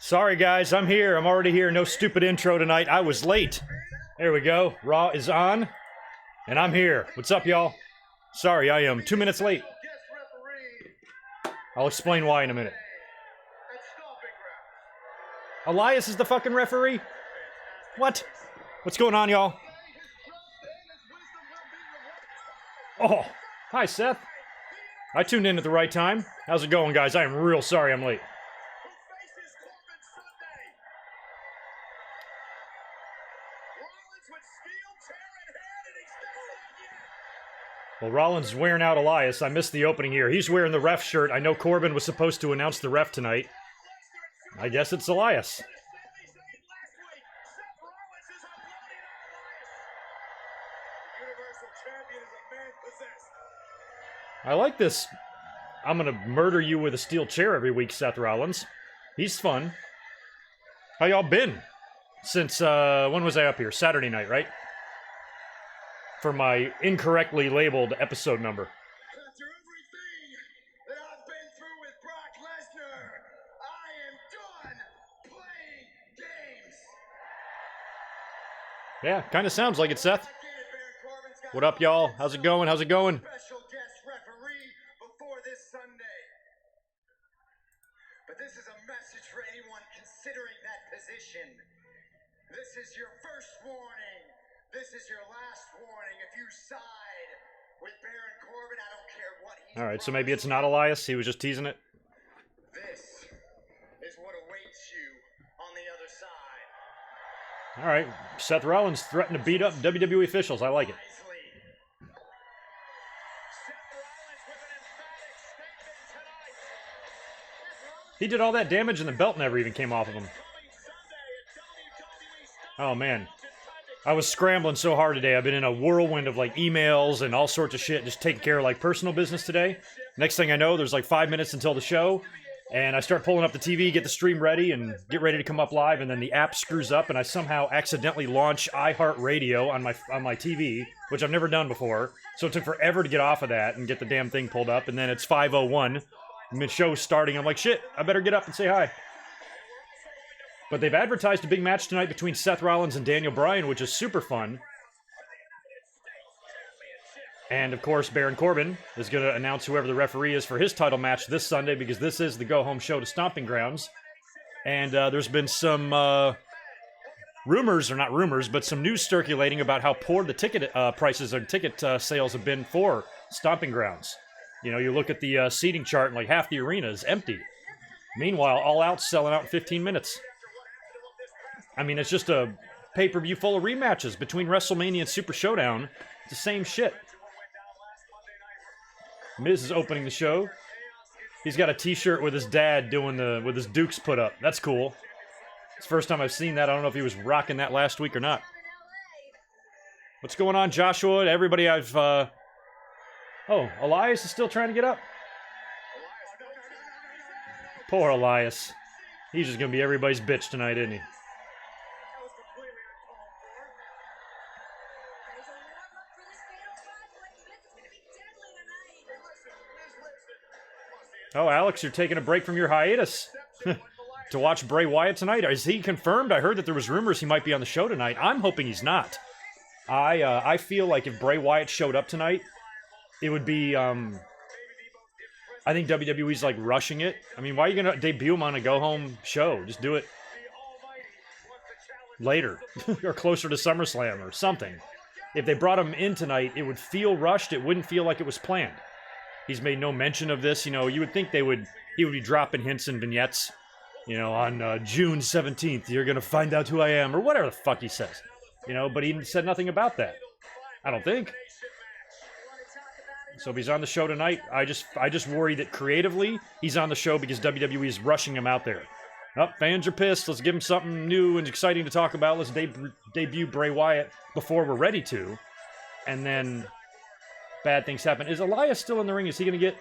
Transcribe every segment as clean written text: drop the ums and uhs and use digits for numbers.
Sorry, guys, I'm here. I'm already here. No stupid intro tonight. I was late. There we go. Raw is on, and I'm here. What's up, y'all? Sorry, I am 2 minutes late. I'll explain why in a minute. Elias is the fucking referee? What? What's going on, y'all? Oh, hi, Seth. I tuned in at the right time. How's it going, guys? I am real sorry I'm late. Well, Rollins is wearing out Elias. I missed the opening here. He's wearing the ref shirt. I know Corbin was supposed to announce the ref tonight. I guess it's Elias. I like this. I'm gonna murder you with a steel chair every week, Seth Rollins. He's fun. How y'all been? Since, when was I up here? Saturday night, right? For my incorrectly labeled episode number. After everything that I've been through with Brock Lesnar, I am done playing games. Yeah, kind of sounds like it, Seth. What up, y'all? How's it going? How's it going? Special guest referee before this Sunday. But this is a message for anyone considering that position. This is your first warning. This is your last warning. If you side with Baron Corbin, I don't care what he. All right, so maybe it's not Elias. He was just teasing it. This is what awaits you on the other side. All right, Seth Rollins threatened to beat up WWE officials. I like it. He did all that damage and the belt never even came off of him. Oh, man. I was scrambling so hard today. I've been in a whirlwind of, like, emails and all sorts of shit, just taking care of, like, personal business today. Next thing I know, there's, like, 5 minutes until the show, and I start pulling up the TV, get the stream ready, and get ready to come up live, and then the app screws up, and I somehow accidentally launch iHeartRadio on my TV, which I've never done before. So it took forever to get off of that and get the damn thing pulled up, and then it's 5:01. The show's starting. I'm like, shit, I better get up and say hi. But they've advertised a big match tonight between Seth Rollins and Daniel Bryan, which is super fun. And, of course, Baron Corbin is going to announce whoever the referee is for his title match this Sunday, because this is the go-home show to Stomping Grounds. And there's been some rumors, or not rumors, but some news circulating about how poor the ticket prices or ticket sales have been for Stomping Grounds. You know, you look at the seating chart and, like, half the arena is empty. Meanwhile, All Out's selling out in 15 minutes. I mean, it's just a pay-per-view full of rematches between WrestleMania and Super Showdown. It's the same shit. Miz is opening the show. He's got a t-shirt with his dad with his Dukes put up. That's cool. It's the first time I've seen that. I don't know if he was rocking that last week or not. What's going on, Joshua? Everybody I've, Oh, Elias is still trying to get up? Poor Elias. He's just gonna be everybody's bitch tonight, isn't he? Oh, Alex, you're taking a break from your hiatus to watch Bray Wyatt tonight. Is he confirmed? I heard that there was rumors he might be on the show tonight. I'm hoping he's not. I feel like if Bray Wyatt showed up tonight, it would be, I think WWE's, like, rushing it. I mean, why are you going to debut him on a go-home show? Just do it later or closer to SummerSlam or something. If they brought him in tonight, it would feel rushed. It wouldn't feel like it was planned. He's made no mention of this. You know, you would think he would be dropping hints and vignettes. You know, on June 17th, you're going to find out who I am, or whatever the fuck he says. You know, but he said nothing about that. I don't think. So if he's on the show tonight, I just worry that creatively he's on the show because WWE is rushing him out there. Oh, fans are pissed. Let's give him something new and exciting to talk about. Let's debut Bray Wyatt before we're ready to. And then bad things happen. Is Elias still in the ring? Is he going to get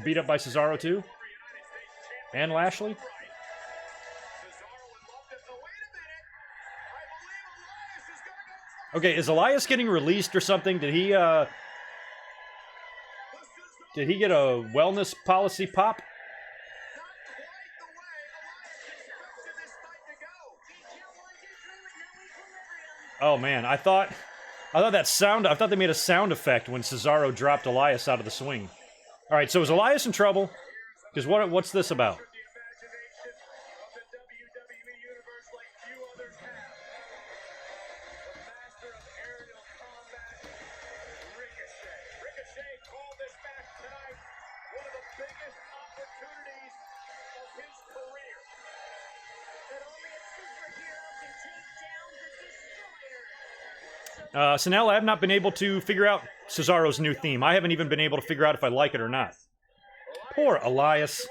beat up by Cesaro too? And Lashley? Okay, is Elias getting released or something? Did he get a wellness policy pop? Oh man, I thought they made a sound effect when Cesaro dropped Elias out of the swing. All right, so is Elias in trouble? Because what's this about? So now I have not been able to figure out Cesaro's new theme. I haven't even been able to figure out if I like it or not. Poor Elias.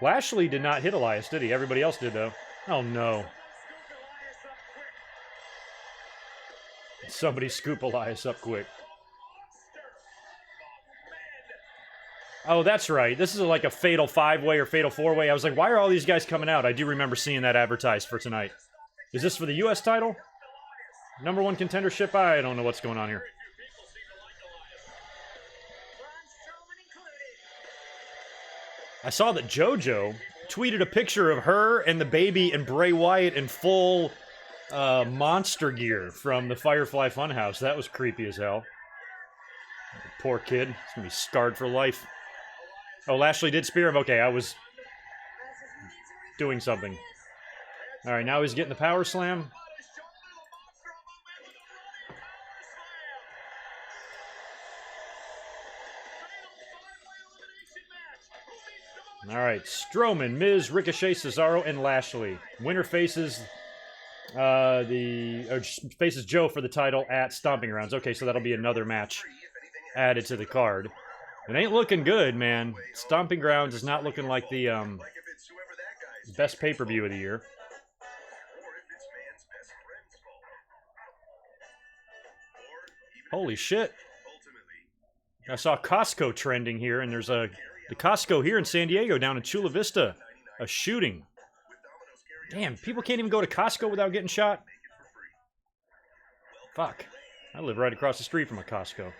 Lashley did not hit Elias, did he? Everybody else did, though. Oh, no. Somebody scoop Elias up quick. Oh, that's right. This is like a fatal 5-way or fatal 4-way. I was like, why are all these guys coming out? I do remember seeing that advertised for tonight. Is this for the U.S. title? Number 1 contendership? I don't know what's going on here. I saw that JoJo tweeted a picture of her and the baby and Bray Wyatt in full monster gear from the Firefly Funhouse. That was creepy as hell. Poor kid. He's going to be scarred for life. Oh, Lashley did spear him. Okay, I was doing something. All right, now he's getting the power slam. All right, Strowman, Miz, Ricochet, Cesaro, and Lashley. Winner faces faces Joe for the title at Stomping Grounds. Okay, so that'll be another match added to the card. It ain't looking good, man. Stomping Grounds is not looking like the best pay-per-view of the year. Holy shit. I saw Costco trending here, and there's the Costco here in San Diego down in Chula Vista. A shooting. Damn, people can't even go to Costco without getting shot? Fuck. I live right across the street from a Costco.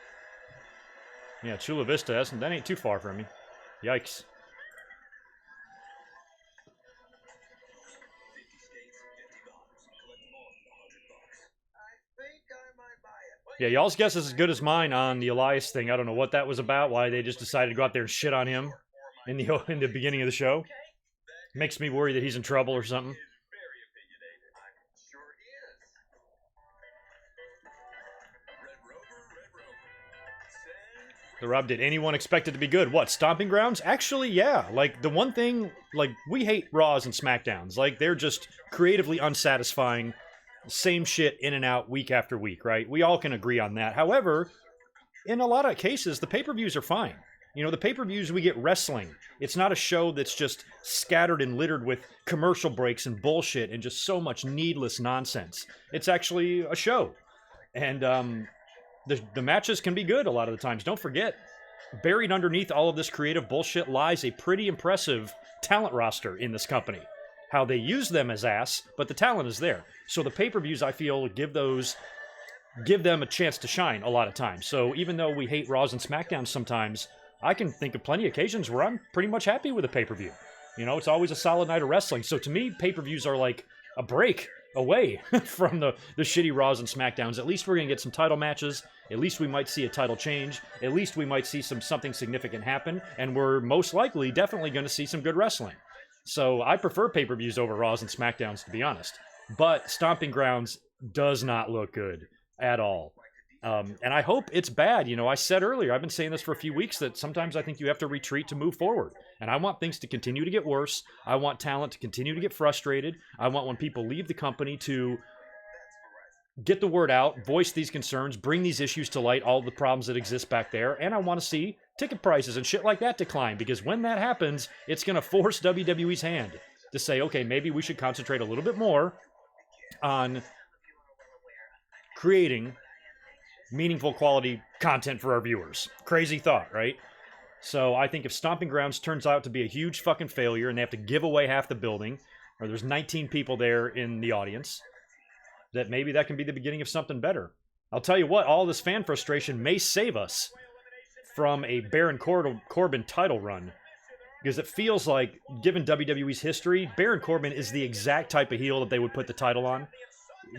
Yeah, Chula Vista, that ain't too far from me. Yikes. Yeah, y'all's guess is as good as mine on the Elias thing. I don't know what that was about, why they just decided to go out there and shit on him in the beginning of the show. Makes me worry that he's in trouble or something. The Rob, did anyone expect it to be good? What, Stomping Grounds? Actually, yeah. Like, the one thing, like, we hate Raws and SmackDowns. Like, they're just creatively unsatisfying. Same shit in and out week after week, right? We all can agree on that. However, in a lot of cases, the pay-per-views are fine. You know, the pay-per-views, we get wrestling. It's not a show that's just scattered and littered with commercial breaks and bullshit and just so much needless nonsense. It's actually a show. And, the matches can be good a lot of the times. Don't forget, buried underneath all of this creative bullshit lies a pretty impressive talent roster in this company. How they use them as ass, but the talent is there. So the pay-per-views, I feel, give them a chance to shine a lot of times. So even though we hate Raws and SmackDowns sometimes, I can think of plenty of occasions where I'm pretty much happy with a pay-per-view. You know, it's always a solid night of wrestling. So to me, pay-per-views are like a break away from the shitty Raws and SmackDowns. At least we're going to get some title matches. At least we might see a title change. At least we might see something significant happen. And we're most likely definitely going to see some good wrestling. So I prefer pay-per-views over Raws and SmackDowns, to be honest. But Stomping Grounds does not look good at all. And I hope it's bad. You know, I said earlier, I've been saying this for a few weeks, that sometimes I think you have to retreat to move forward. And I want things to continue to get worse. I want talent to continue to get frustrated. I want when people leave the company to get the word out, voice these concerns, bring these issues to light, all the problems that exist back there. And I want to see ticket prices and shit like that decline, because when that happens, it's going to force WWE's hand to say, okay, maybe we should concentrate a little bit more on creating meaningful quality content for our viewers. Crazy thought, right? So I think if Stomping Grounds turns out to be a huge fucking failure and they have to give away half the building, or there's 19 people there in the audience, that maybe that can be the beginning of something better. I'll tell you what, all this fan frustration may save us from a Baron Corbin title run. Because it feels like, given WWE's history, Baron Corbin is the exact type of heel that they would put the title on.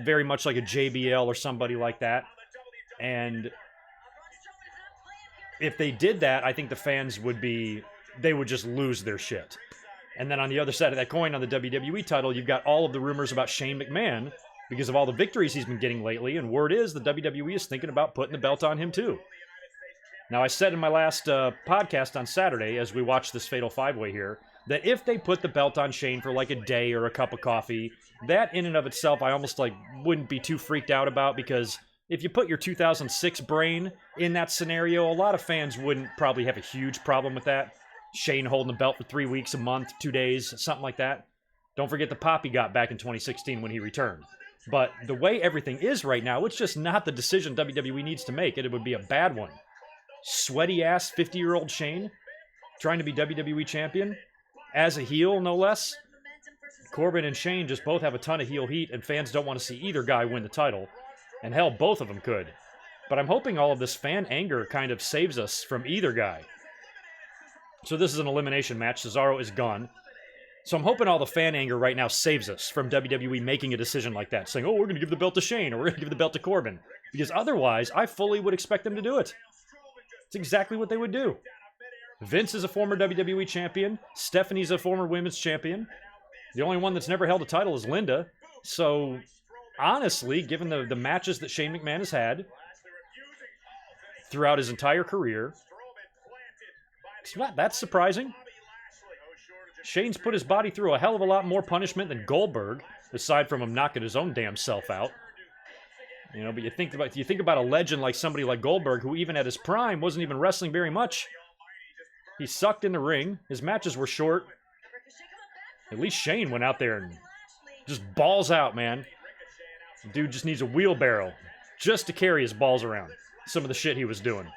Very much like a JBL or somebody like that. And if they did that, I think the fans would just lose their shit. And then on the other side of that coin, on the WWE title, you've got all of the rumors about Shane McMahon because of all the victories he's been getting lately. And word is the WWE is thinking about putting the belt on him too. Now, I said in my last podcast on Saturday, as we watched this Fatal 5-Way here, that if they put the belt on Shane for like a day or a cup of coffee, that in and of itself I almost like wouldn't be too freaked out about, because if you put your 2006 brain in that scenario, a lot of fans wouldn't probably have a huge problem with that. Shane holding the belt for 3 weeks, a month, 2 days, something like that. Don't forget the pop he got back in 2016 when he returned. But the way everything is right now, it's just not the decision WWE needs to make, and it would be a bad one. Sweaty-ass 50-year-old Shane trying to be WWE champion as a heel, no less. Corbin and Shane just both have a ton of heel heat, and fans don't want to see either guy win the title. And hell, both of them could. But I'm hoping all of this fan anger kind of saves us from either guy. So this is an elimination match. Cesaro is gone. So I'm hoping all the fan anger right now saves us from WWE making a decision like that, saying, oh, we're going to give the belt to Shane, or we're going to give the belt to Corbin. Because otherwise, I fully would expect them to do it. It's exactly what they would do. Vince is a former WWE champion. Stephanie's a former women's champion. The only one that's never held a title is Linda. So, honestly, given the matches that Shane McMahon has had throughout his entire career, it's not that surprising. Shane's put his body through a hell of a lot more punishment than Goldberg, aside from him knocking his own damn self out. You know, but you think about a legend like somebody like Goldberg, who even at his prime wasn't even wrestling very much. He sucked in the ring. His matches were short. At least Shane went out there and just balls out, man. The dude just needs a wheelbarrow just to carry his balls around. Some of the shit he was doing.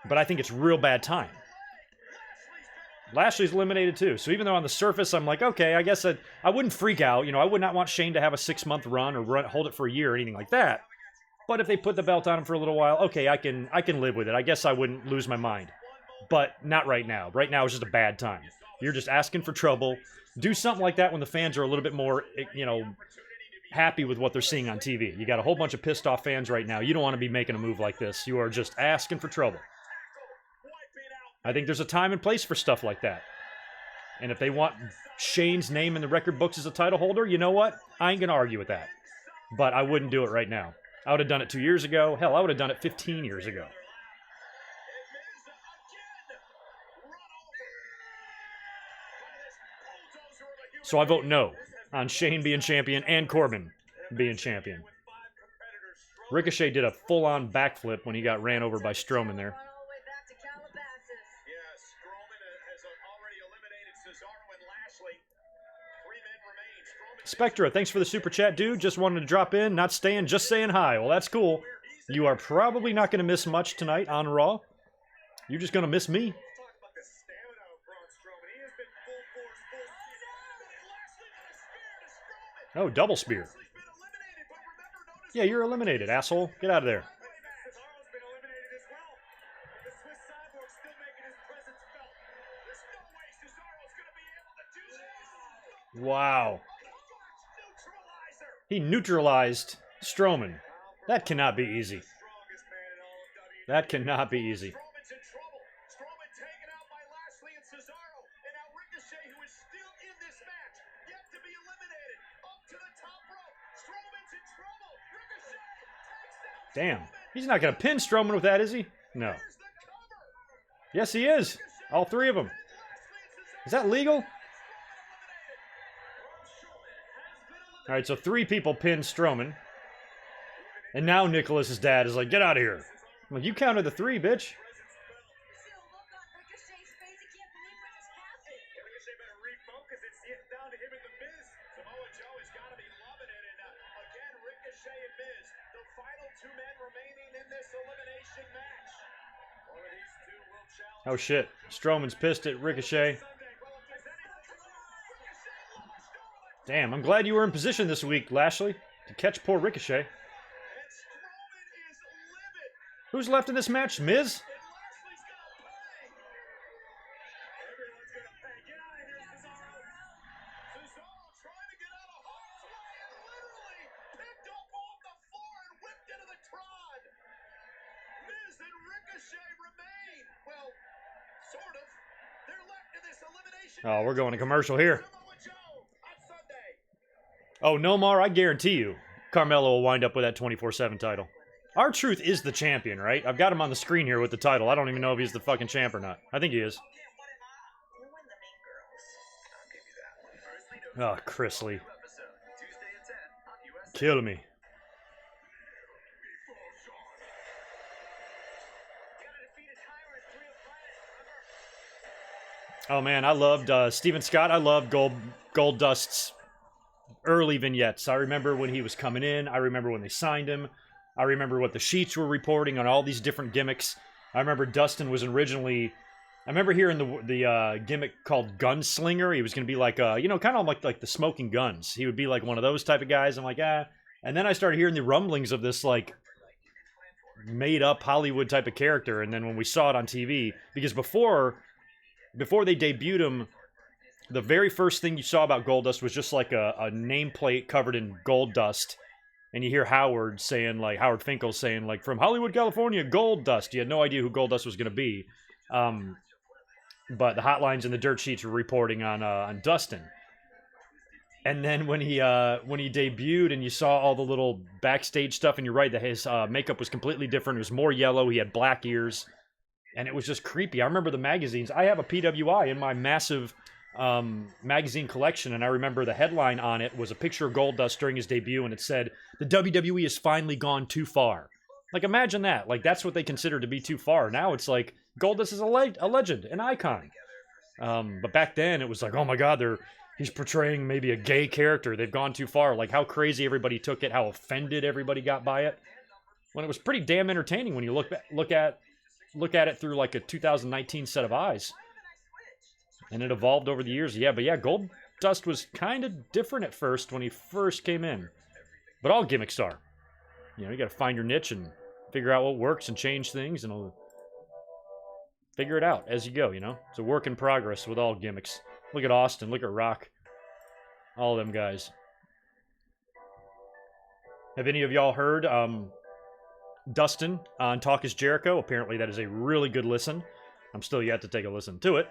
But I think it's real bad time. Lashley's eliminated too, so even though on the surface I'm like, okay, I guess I wouldn't freak out. You know, I would not want Shane to have a 6-month run or hold it for a year or anything like that. But if they put the belt on him for a little while, okay, I can live with it. I guess I wouldn't lose my mind. But not right now. Right now is just a bad time. You're just asking for trouble. Do something like that when the fans are a little bit more, you know, happy with what they're seeing on TV. You got a whole bunch of pissed off fans right now. You don't want to be making a move like this. You are just asking for trouble. I think there's a time and place for stuff like that. And if they want Shane's name in the record books as a title holder, you know what? I ain't going to argue with that. But I wouldn't do it right now. I would have done it 2 years ago. Hell, I would have done it 15 years ago. So I vote no on Shane being champion and Corbin being champion. Ricochet did a full-on backflip when he got ran over by Strowman there. Spectra, thanks for the super chat, dude. Just wanted to drop in, not staying, just saying hi. Well, that's cool. You are probably not going to miss much tonight on Raw. You're just going to miss me. Oh, double spear. Yeah, you're eliminated, asshole. Get out of there. Wow. He neutralized Strowman. That cannot be easy. That cannot be easy. Damn. He's not going to pin Strowman with that, is he? No. Yes, he is. All three of them. Is that legal? All right, so 3 people pinned Strowman. And now Nicholas's dad is like, get out of here. I'm like, you counted the 3, bitch. Oh shit, Strowman's pissed at Ricochet. Damn, I'm glad you were in position this week, Lashley, to catch poor Ricochet. Who's left in this match? Miz? Oh, we're going to commercial here. Oh, Nomar, I guarantee you, Carmelo will wind up with that 24/7 title. R-Truth is the champion, right? I've got him on the screen here with the title. I don't even know if he's the fucking champ or not. I think he is. Oh, Chris Lee. Kill me. Oh man, I loved Steven Scott. I loved Goldust's early vignettes. I remember when he was coming in. I remember when they signed him. I remember what the sheets were reporting on all these different gimmicks. I remember Dustin was originally. I remember hearing the gimmick called Gunslinger. He was going to be like, you know, kind of like the Smoking Guns. He would be like one of those type of guys. I'm like, ah. And then I started hearing the rumblings of this like made up Hollywood type of character. And then when we saw it on TV, because before they debuted him, the very first thing you saw about Goldust was just like a nameplate covered in gold dust. And you hear Howard Finkel saying, like, from Hollywood, California, Goldust. You had no idea who Goldust was going to be. But the hotlines and the dirt sheets were reporting on Dustin. And then when he debuted and you saw all the little backstage stuff, and you're right that his makeup was completely different. It was more yellow. He had black ears. And it was just creepy. I remember the magazines. I have a PWI in my massive magazine collection, and I remember the headline on it was a picture of Goldust during his debut, and it said, "The WWE has finally gone too far." Like, imagine that. Like, that's what they consider to be too far. Now it's like, Goldust is a legend, an icon. But back then, it was like, oh my god, he's portraying maybe a gay character. They've gone too far. Like, how crazy everybody took it, how offended everybody got by it. When it was pretty damn entertaining when you look at it through like a 2019 set of eyes. And it evolved over the years. Yeah, but yeah, Goldust was kind of different at first when he first came in. But all gimmicks are. You know, you got to find your niche and figure out what works and change things, and figure it out as you go, you know? It's a work in progress with all gimmicks. Look at Austin, look at Rock. All of them guys. Have any of y'all heard Dustin on Talk is Jericho? Apparently that is a really good listen. I'm still yet to take a listen to it.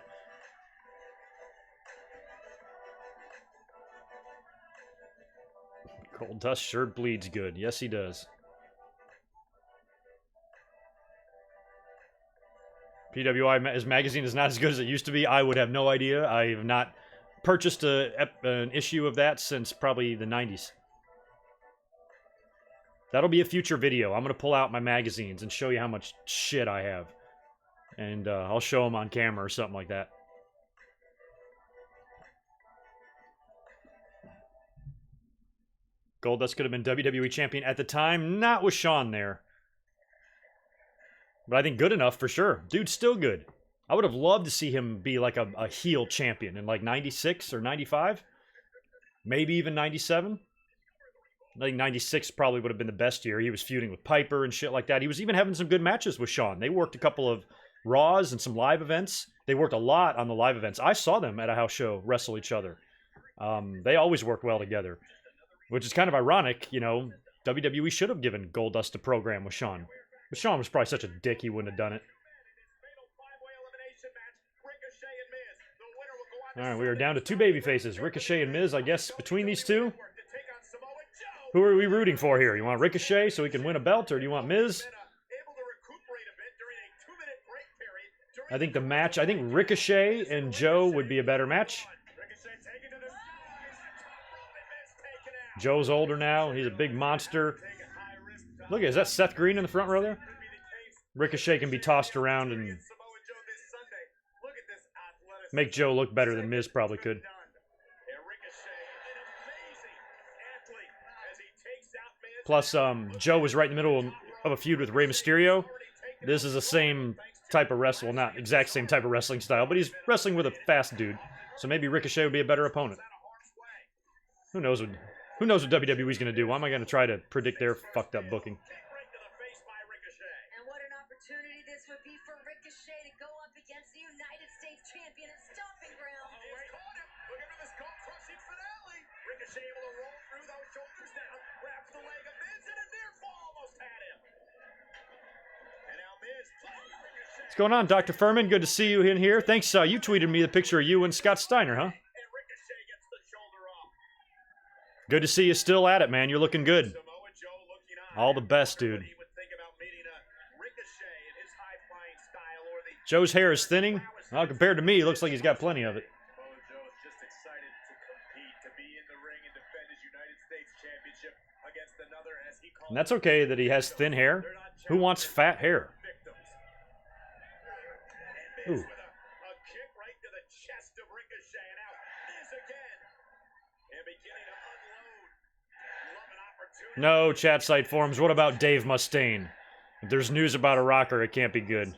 Goldust sure bleeds good. Yes, he does. PWI, his magazine is not as good as it used to be. I would have no idea. I have not purchased an issue of that since probably the 90s. That'll be a future video. I'm going to pull out my magazines and show you how much shit I have. And I'll show them on camera or something like that. Goldust could have been WWE champion at the time. Not with Shawn there. But I think good enough for sure. Dude's still good. I would have loved to see him be like a heel champion in like 96 or 95. Maybe even 97. I think 96 probably would have been the best year. He was feuding with Piper and shit like that. He was even having some good matches with Shawn. They worked a couple of Raws and some live events. They worked a lot on the live events. I saw them at a house show wrestle each other. They always work well together. Which is kind of ironic, you know. WWE should have given Goldust a program with Shawn. But Shawn was probably such a dick he wouldn't have done it. Alright, we are down to two baby faces. Ricochet and Miz, I guess, between these two. Who are we rooting for here? You want Ricochet so he can win a belt, or do you want Miz? I think Ricochet and Joe would be a better match. Joe's older now. He's a big monster. Look, is that Seth Green in the front row there? Ricochet can be tossed around and make Joe look better than Miz probably could. Plus, Joe was right in the middle of a feud with Rey Mysterio. This is the same type of wrestle, not exact same type of wrestling style, but he's wrestling with a fast dude. So maybe Ricochet would be a better opponent. Who knows what WWE's going to do? Why am I going to try to predict their fucked up booking? And what an opportunity this would be for Ricochet to go up against the United States champion at Stomping Ground. Oh, wait. Look at this crushing finale. Ricochet able to roll through those shoulders now. Grabs the leg of Miz, and a near fall almost had him. And now Miz playing Ricochet. What's going on, Dr. Furman? Good to see you in here. Thanks. You tweeted me the picture of you and Scott Steiner, huh? Good to see you still at it, man. You're looking good. All the best, dude. Joe's hair is thinning. Well, compared to me, it looks like he's got plenty of it. And that's okay that he has thin hair. Who wants fat hair? Ooh. No, chat site forums. What about Dave Mustaine? If there's news about a rocker, it can't be good.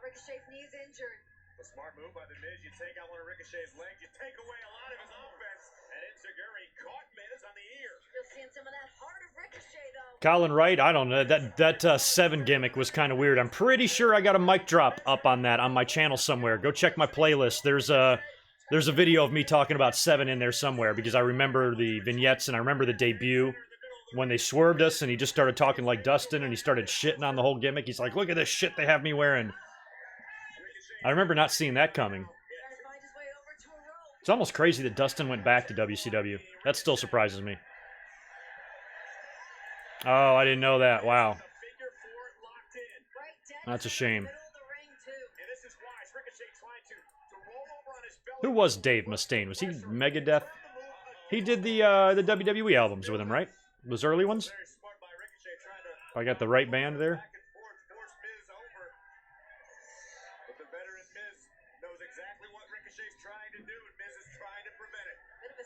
Ricochet's knee's injured. A smart move by the Miz. You take out one of Ricochet's legs, you take away a lot of his offense. And Enziguri caught Miz on the ear. Still seeing some of that heart of Ricochet, though. Colin Wright, I don't know. That 7 gimmick was kind of weird. I'm pretty sure I got a mic drop up on that on my channel somewhere. Go check my playlist. There's a video of me talking about 7 in there somewhere because I remember the vignettes and I remember the debut when they swerved us and he just started talking like Dustin and he started shitting on the whole gimmick. He's like, look at this shit they have me wearing. I remember not seeing that coming. It's almost crazy that Dustin went back to WCW. That still surprises me. Oh, I didn't know that. Wow. That's a shame. Who was Dave Mustaine? Was he Megadeth? He did the WWE albums with him, right? Those early ones? I got the right band there.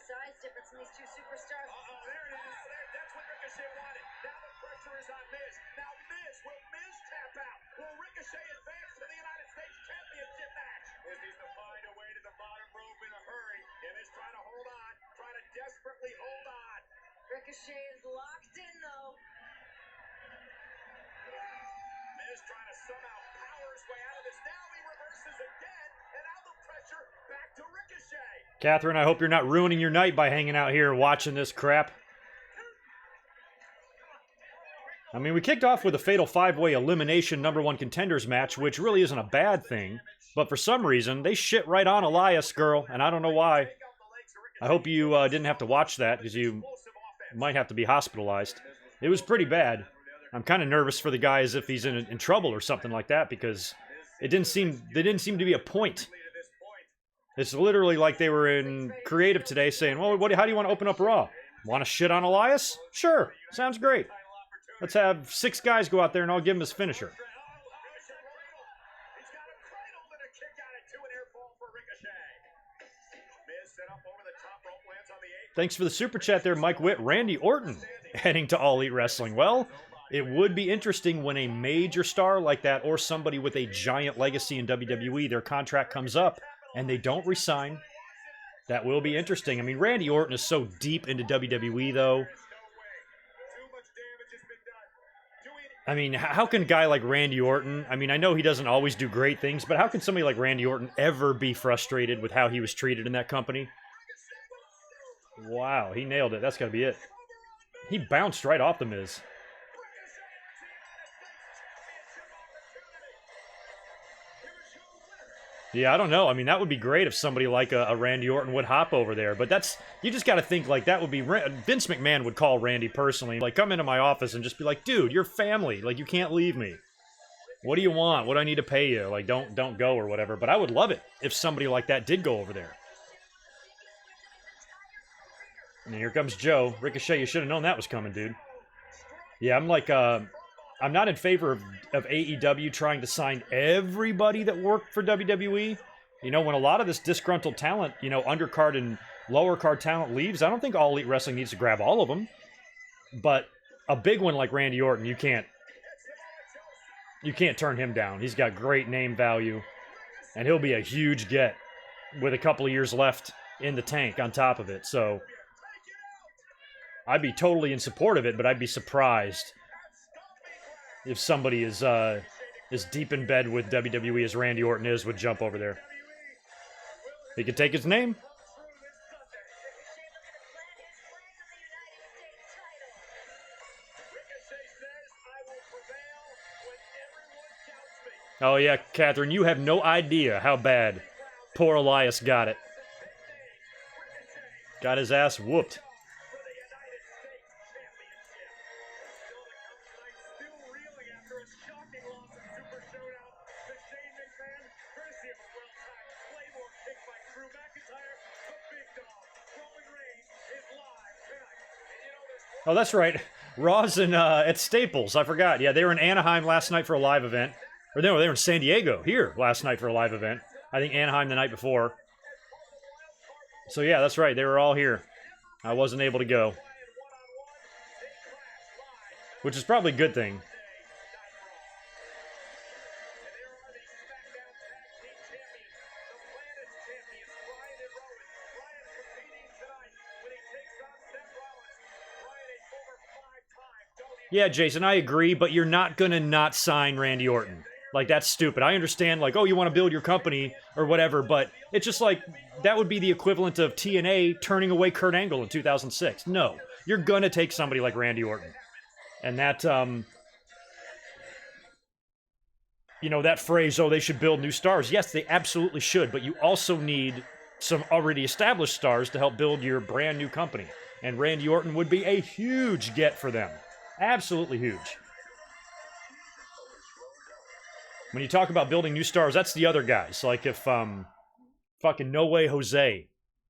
Size difference in these two superstars. There it is. That's what Ricochet wanted. Now the pressure is on Miz. Now Miz, will Miz tap out? Will Ricochet advance to the United States Championship match? Miz needs to find a way to the bottom rope in a hurry. And Miz trying to hold on, trying to desperately hold on. Ricochet is locked in, though. Miz trying to somehow power his way out of this. Now he reverses again, and now the pressure back to Ricochet. Catherine, I hope you're not ruining your night by hanging out here watching this crap. I mean, we kicked off with a fatal 5-way elimination #1 contenders match, which really isn't a bad thing. But for some reason, they shit right on Elias, girl, and I don't know why. I hope you didn't have to watch that, because you might have to be hospitalized. It was pretty bad. I'm kind of nervous for the guy as if he's in trouble or something like that, because there didn't seem to be a point. It's literally like they were in creative today saying, well, how do you want to open up Raw? Want to shit on Elias? Sure. Sounds great. Let's have 6 guys go out there and I'll give him his finisher. Thanks for the super chat there, Mike Witt. Randy Orton heading to All Elite Wrestling. Well, it would be interesting when a major star like that or somebody with a giant legacy in WWE, their contract comes up and they don't resign. That will be interesting. I mean, Randy Orton is so deep into WWE, though. I mean, how can a guy like Randy Orton, I mean, I know he doesn't always do great things, but how can somebody like Randy Orton ever be frustrated with how he was treated in that company? Wow, he nailed it. That's got to be it. He bounced right off the Miz. Yeah, I don't know. I mean, that would be great if somebody like a Randy Orton would hop over there. But that's, you just got to think like that would be, Vince McMahon would call Randy personally, like come into my office and just be like, dude, you're family. Like, you can't leave me. What do you want? What do I need to pay you? Like, don't go or whatever. But I would love it if somebody like that did go over there. And here comes Joe. Ricochet, you should have known that was coming, dude. Yeah, I'm like, I'm not in favor of AEW trying to sign everybody that worked for WWE. You know, when a lot of this disgruntled talent, you know, undercard and lower card talent leaves, I don't think All Elite Wrestling needs to grab all of them. But a big one like Randy Orton, you can't turn him down. He's got great name value, and he'll be a huge get with a couple of years left in the tank on top of it. So I'd be totally in support of it, but I'd be surprised if somebody is as deep in bed with WWE as Randy Orton is, would jump over there. He could take his name. Oh yeah, Catherine, you have no idea how bad poor Elias got it. Got his ass whooped. Oh, that's right. Raw's at Staples. I forgot. Yeah, they were in Anaheim last night for a live event. Or no, they were in San Diego here last night for a live event. I think Anaheim the night before. So yeah, that's right. They were all here. I wasn't able to go. Which is probably a good thing. Yeah, Jason, I agree, but you're not gonna not sign Randy Orton. Like, that's stupid. I understand, like, oh, you want to build your company or whatever, but it's just like, that would be the equivalent of TNA turning away Kurt Angle in 2006. No, you're gonna take somebody like Randy Orton. And that, you know, that phrase, oh, they should build new stars. Yes, they absolutely should, but you also need some already established stars to help build your brand new company. And Randy Orton would be a huge get for them. Absolutely huge. When you talk about building new stars, that's the other guys. Like if fucking No Way Jose,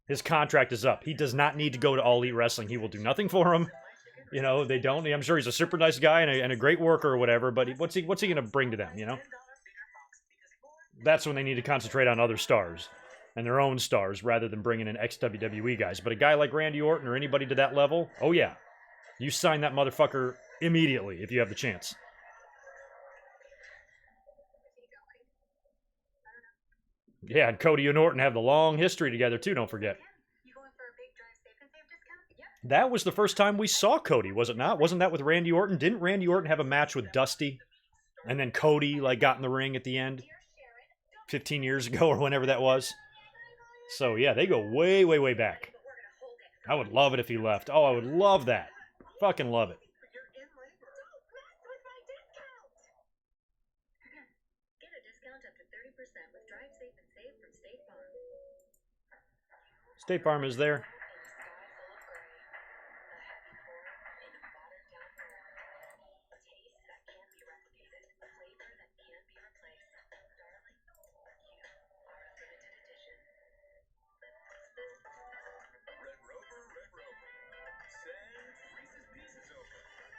his contract is up. He does not need to go to All Elite Wrestling. He will do nothing for him. You know, they don't. I'm sure he's a super nice guy and a great worker or whatever, but what's he going to bring to them, you know? That's when they need to concentrate on other stars and their own stars rather than bringing in ex-WWE guys. But a guy like Randy Orton or anybody to that level, oh yeah. You sign that motherfucker immediately if you have the chance. Yeah, and Cody and Orton have the long history together too, don't forget. That was the first time we saw Cody, was it not? Wasn't that with Randy Orton? Didn't Randy Orton have a match with Dusty? And then Cody, like, got in the ring at the end? 15 years ago or whenever that was. So, yeah, they go way, way, way back. I would love it if he left. Oh, I would love that. Fucking love it. Get a discount up to 30% with Drive Safe and Save from State Farm. State Farm is there.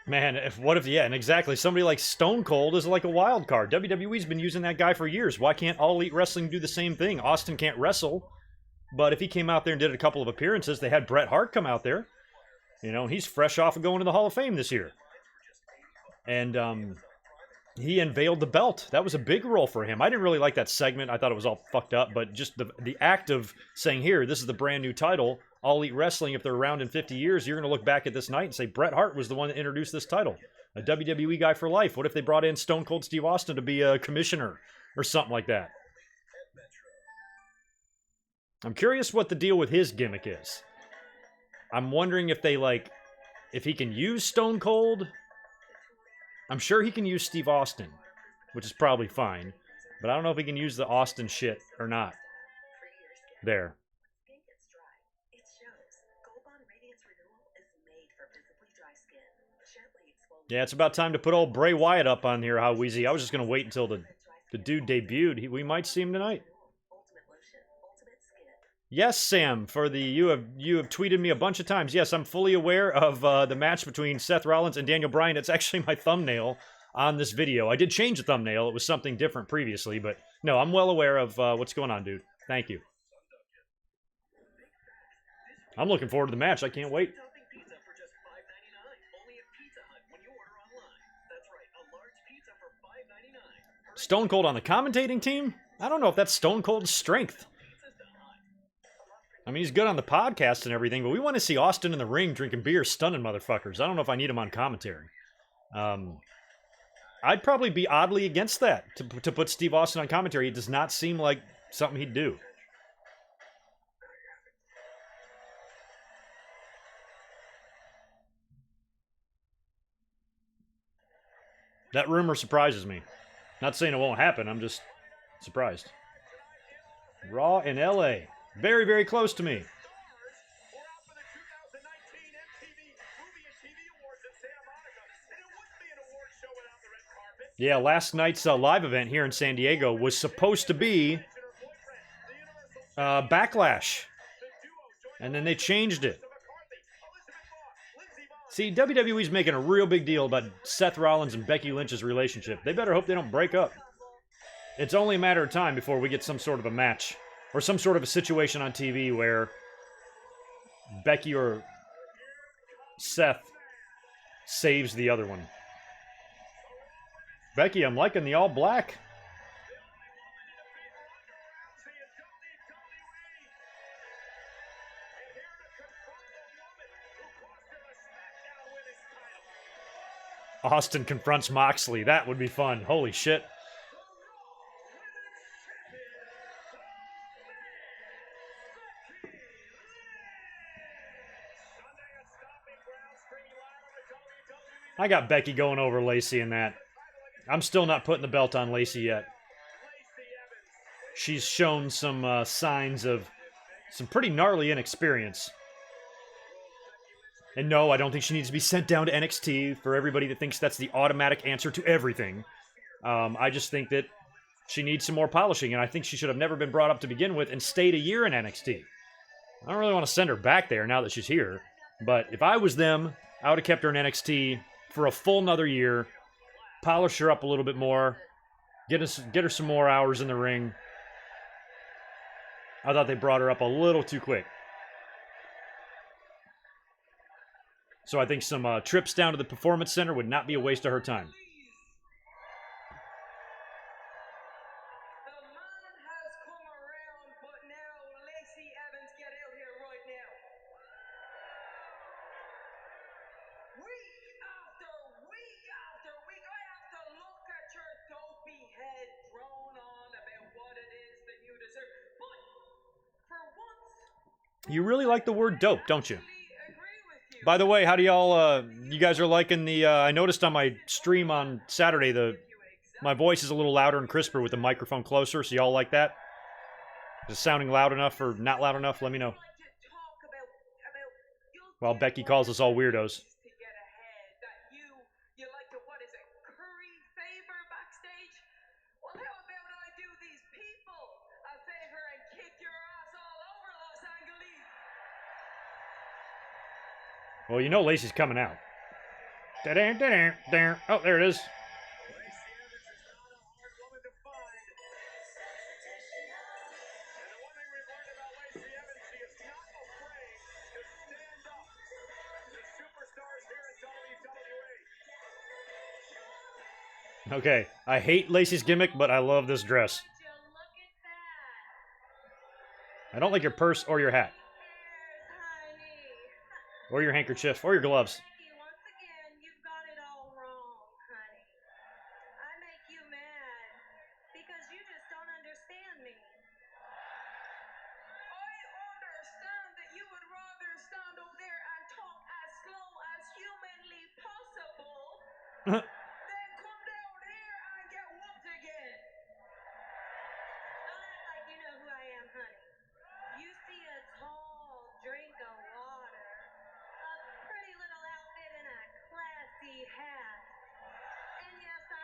Man, yeah, and exactly. Somebody like Stone Cold is like a wild card. WWE's been using that guy for years. Why can't All Elite Wrestling do the same thing? Austin can't wrestle, but if he came out there and did a couple of appearances, they had Bret Hart come out there. You know, and he's fresh off of going to the Hall of Fame this year. And he unveiled the belt. That was a big role for him. I didn't really like that segment. I thought it was all fucked up, but just the act of saying, here, this is the brand new title, All Elite Wrestling, if they're around in 50 years, you're going to look back at this night and say, Bret Hart was the one that introduced this title. A WWE guy for life. What if they brought in Stone Cold Steve Austin to be a commissioner or something like that? I'm curious what the deal with his gimmick is. I'm wondering if they, like, if he can use Stone Cold. I'm sure he can use Steve Austin, which is probably fine. But I don't know if he can use the Austin shit or not. There. Yeah, it's about time to put old Bray Wyatt up on here, how Weezy. I was just going to wait until the dude debuted. We might see him tonight. Yes, Sam, for the you have tweeted me a bunch of times. Yes, I'm fully aware of the match between Seth Rollins and Daniel Bryan. It's actually my thumbnail on this video. I did change the thumbnail. It was something different previously, but no, I'm well aware of what's going on, dude. Thank you. I'm looking forward to the match. I can't wait. Stone Cold on the commentating team? I don't know if that's Stone Cold's strength. I mean, he's good on the podcast and everything, but we want to see Austin in the ring drinking beer, stunning motherfuckers. I don't know if I need him on commentary. I'd probably be oddly against that, to put Steve Austin on commentary. It does not seem like something he'd do. That rumor surprises me. Not saying it won't happen, I'm just surprised. Raw in LA. Very, very close to me. Yeah, last night's live event here in San Diego was supposed to be Backlash. And then they changed it. See, WWE's making a real big deal about Seth Rollins and Becky Lynch's relationship. They better hope they don't break up. It's only a matter of time before we get some sort of a match or some sort of a situation on TV where Becky or Seth saves the other one. Becky, I'm liking the all black. Austin confronts Moxley. That would be fun. Holy shit. I got Becky going over Lacey in that. I'm still not putting the belt on Lacey yet. She's shown some signs of some pretty gnarly inexperience. And no, I don't think she needs to be sent down to NXT for everybody that thinks that's the automatic answer to everything. I just think that she needs some more polishing, and I think she should have never been brought up to begin with and stayed a year in NXT. I don't really want to send her back there now that she's here, but if I was them, I would have kept her in NXT for a full another year, polish her up a little bit more, get her some more hours in the ring. I thought they brought her up a little too quick. So I think some trips down to the Performance Center would not be a waste of her time. You really like the word dope, don't you? By the way, how do y'all, you guys are liking the, I noticed on my stream on Saturday, my voice is a little louder and crisper with the microphone closer, so y'all like that? Is it sounding loud enough or not loud enough? Let me know. While Becky calls us all weirdos. Well, you know Lacey's coming out. Oh, there it is. Okay, I hate Lacey's gimmick, but I love this dress. I don't like your purse or your hat. Or your handkerchief, or your gloves. Once again, you've got it all wrong, honey. I make you mad because you just don't understand me. I understand that you would rather stand over there and talk as slow as humanly possible than come down here and get whooped again. Don't act like you know who I am, honey. You see a tall drink of water.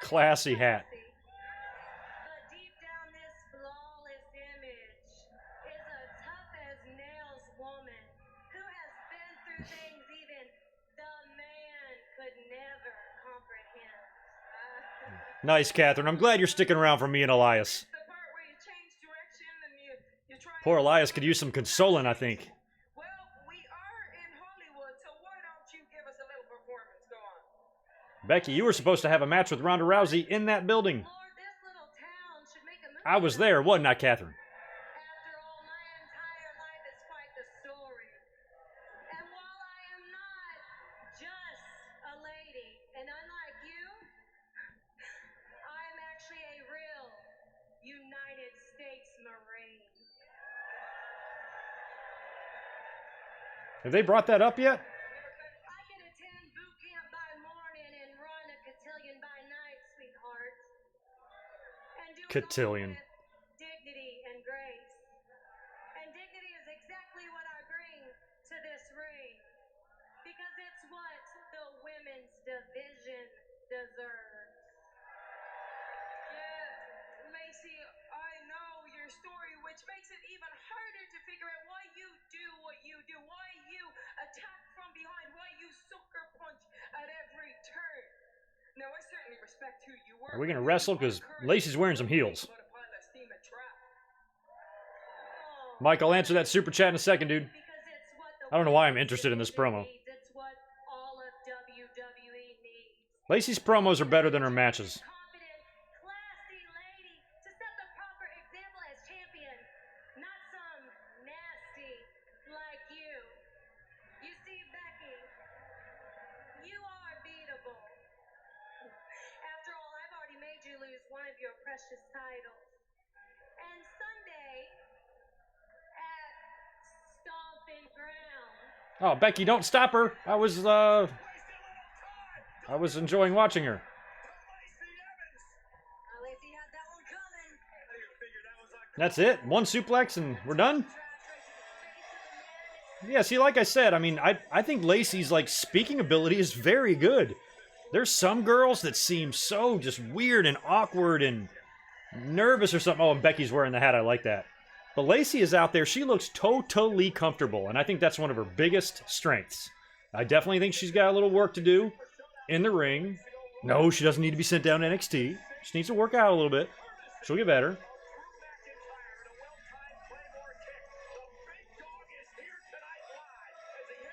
Classy hat. But deep down, this flawless image is a tough as nails woman who has been through things even the man could never comprehend. Nice, Catherine. I'm glad you're sticking around for me and Elias. Poor Elias could use some consoling, I think. Becky, you were supposed to have a match with Ronda Rousey in that building. I was there, wasn't I, Catherine? After all, my entire life is quite the story. And while I am not just a lady, and unlike you, Have they brought that up yet? I can attend boot camp by morning and run a cotillion by night, sweetheart. And do it all Cotillion. with dignity and grace. And dignity is exactly what I bring to this ring. Because it's what the women's division deserves. Yeah, Lacey, I know your story, which makes it even harder to figure out why you do what you do, why you attack from behind, why you sucker punch at every turn. Now, I certainly respect who you were. Are we gonna wrestle? Because Lacey's wearing some heels. Mike, I'll answer that super chat in a second, dude. Because it's what the I don't know why I'm women's interested in this division promo. needs. It's what all of WWE needs. Lacey's promos are better than her matches. Confident, classy lady to set the proper example as champion, not some nasty like you. You see, Becky, you are beatable. After all, I've already made you lose one of your precious titles. And Sunday at Stompin' Ground. Oh, Becky, don't stop her. I was enjoying watching her. Lacey had that one coming. That's it? One suplex and we're done? Yeah, see, like I said, I mean, I think Lacey's, like, speaking ability is very good. There's some girls that seem so just weird and awkward and nervous or something. Oh, and Becky's wearing the hat. I like that. But Lacey is out there. She looks totally comfortable, and I think that's one of her biggest strengths. I definitely think she's got a little work to do in the ring. No, she doesn't need to be sent down to NXT. She needs to work out a little bit. She'll get better.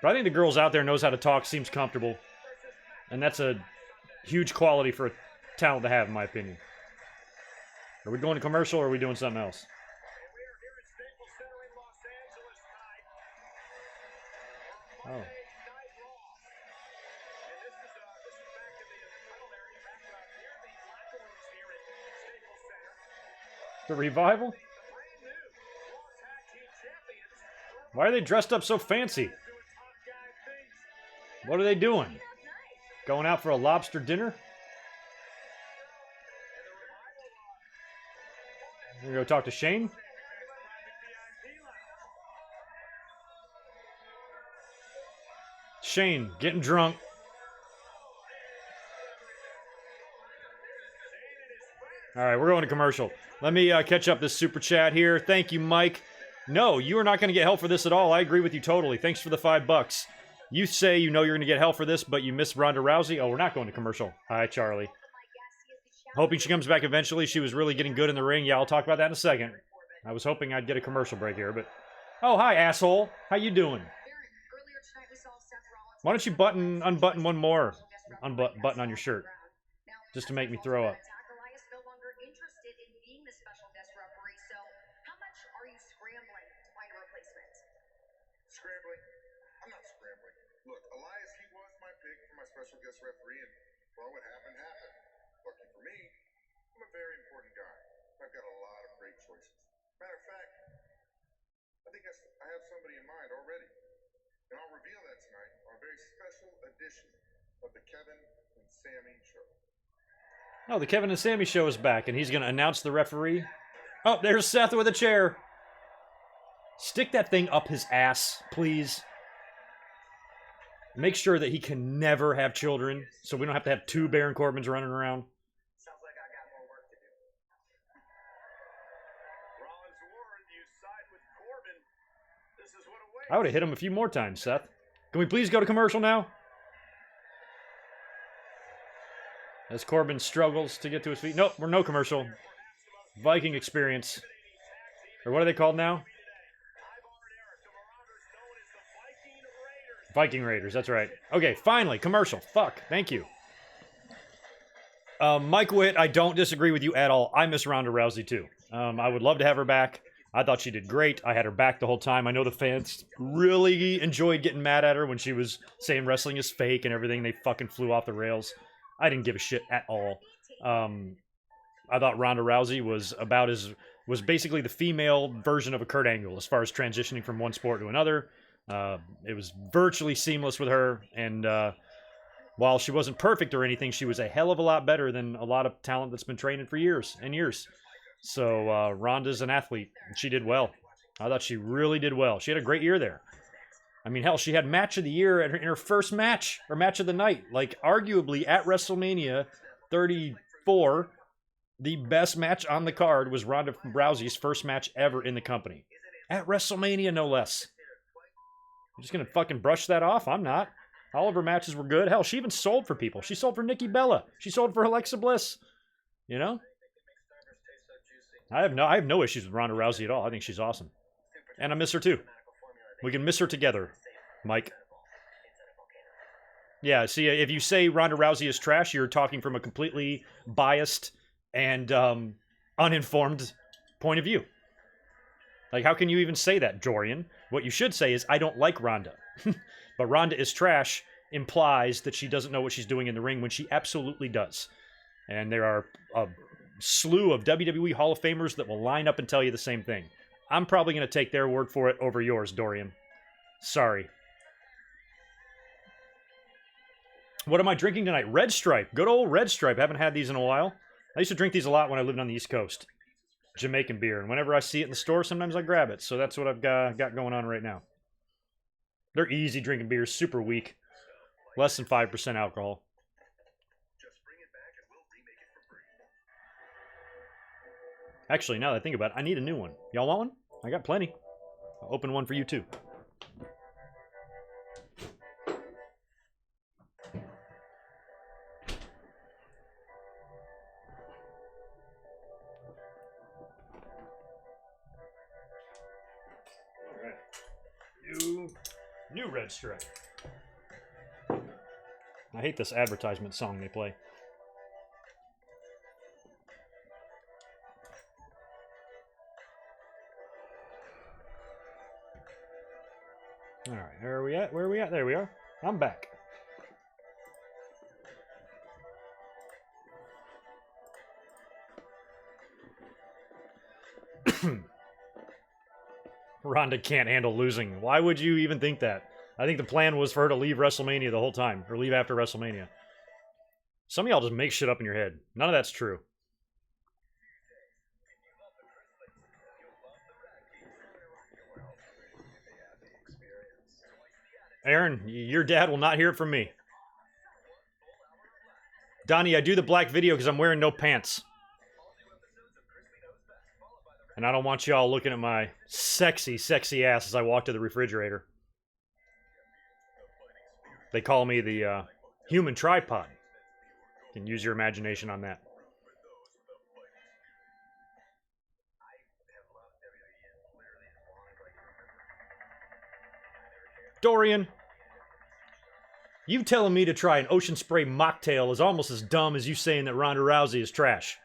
But I think the girls out there knows how to talk, seems comfortable. And that's a huge quality for a talent to have, in my opinion. Are we going to commercial or are we doing something else? Oh. The Revival? Why are they dressed up so fancy? What are they doing? Going out for a lobster dinner? We're gonna go talk to Shane? Shane, getting drunk. Alright, we're going to commercial. Let me catch up this super chat here. Thank you, Mike. No, you are not going to get hell for this at all. I agree with you totally. Thanks for the $5. You say you know you're going to get hell for this, but you miss Ronda Rousey? Oh, we're not going to commercial. Hi, Charlie. Hoping she comes back eventually. She was really getting good in the ring. Yeah, I'll talk about that in a second. I was hoping I'd get a commercial break here, but... Oh, hi, asshole. How you doing? Why don't you unbutton one more button on your shirt? Just to make me throw up. Scrambling? I'm not scrambling. Look, Elias, he was my pick for my special guest referee, and, well, what happened, happened. Lucky for me, I'm a very important guy. I've got a lot of great choices. Matter of fact, I think I have somebody in mind already. And I'll reveal that tonight on a very special edition of the Kevin and Sammy Show. Oh, the Kevin and Sammy Show is back, and he's going to announce the referee. Oh, there's Seth with a chair. Stick that thing up his ass, please. Make sure that he can never have children, so we don't have to have two Baron Corbins running around. Sounds like I got more work to do. Rollins Ward, you side with Corbin. This is what awaits. I would have hit him a few more times, Seth. Can we please go to commercial now? As Corbin struggles to get to his feet. Nope, we're no commercial. Viking Experience. Or what are they called now? Viking Raiders, that's right. Okay, finally, commercial. Fuck, thank you. Mike Witt, I don't disagree with you at all. I miss Ronda Rousey too. I would love to have her back. I thought she did great. I had her back the whole time. I know the fans really enjoyed getting mad at her when she was saying wrestling is fake and everything. They fucking flew off the rails. I didn't give a shit at all. I thought Ronda Rousey was basically the female version of a Kurt Angle as far as transitioning from one sport to another. It was virtually seamless with her, and while she wasn't perfect or anything, she was a hell of a lot better than a lot of talent that's been training for years and years. So Ronda's an athlete, and she did well. I thought she really did well. She had a great year there. I mean, hell, she had match of the year in her first match, or match of the night. Like, arguably, at WrestleMania 34, the best match on the card was Ronda Rousey's first match ever in the company. At WrestleMania, no less. I'm just going to fucking brush that off? I'm not. All of her matches were good. Hell, she even sold for people. She sold for Nikki Bella. She sold for Alexa Bliss. You know? I have no issues with Ronda Rousey at all. I think she's awesome. And I miss her too. We can miss her together, Mike. Yeah, see, if you say Ronda Rousey is trash, you're talking from a completely biased and uninformed point of view. Like, how can you even say that, Jorian? What you should say is, I don't like Ronda. But Ronda is trash implies that she doesn't know what she's doing in the ring when she absolutely does. And there are a slew of WWE Hall of Famers that will line up and tell you the same thing. I'm probably going to take their word for it over yours, Dorian. Sorry. What am I drinking tonight? Red Stripe. Good old Red Stripe. Haven't had these in a while. I used to drink these a lot when I lived on the East Coast. Jamaican beer. And whenever I see it in the store, sometimes I grab it. So that's what I've got going on right now. They're easy drinking beers. Super weak. Less than 5% alcohol. Actually, now that I think about it, I need a new one. Y'all want one? I got plenty. I'll open one for you too. Alright. New Red Stripe. I hate this advertisement song they play. Alright, where are we at? Where are we at? There we are. I'm back. Ronda can't handle losing. Why would you even think that? I think the plan was for her to leave WrestleMania the whole time, or leave after WrestleMania. Some of y'all just make shit up in your head. None of that's true. Aaron, your dad will not hear it from me. Donnie, I do the black video because I'm wearing no pants. And I don't want y'all looking at my sexy, sexy ass as I walk to the refrigerator. They call me the human tripod. You can use your imagination on that. Dorian, you telling me to try an ocean spray mocktail is almost as dumb as you saying that Ronda Rousey is trash.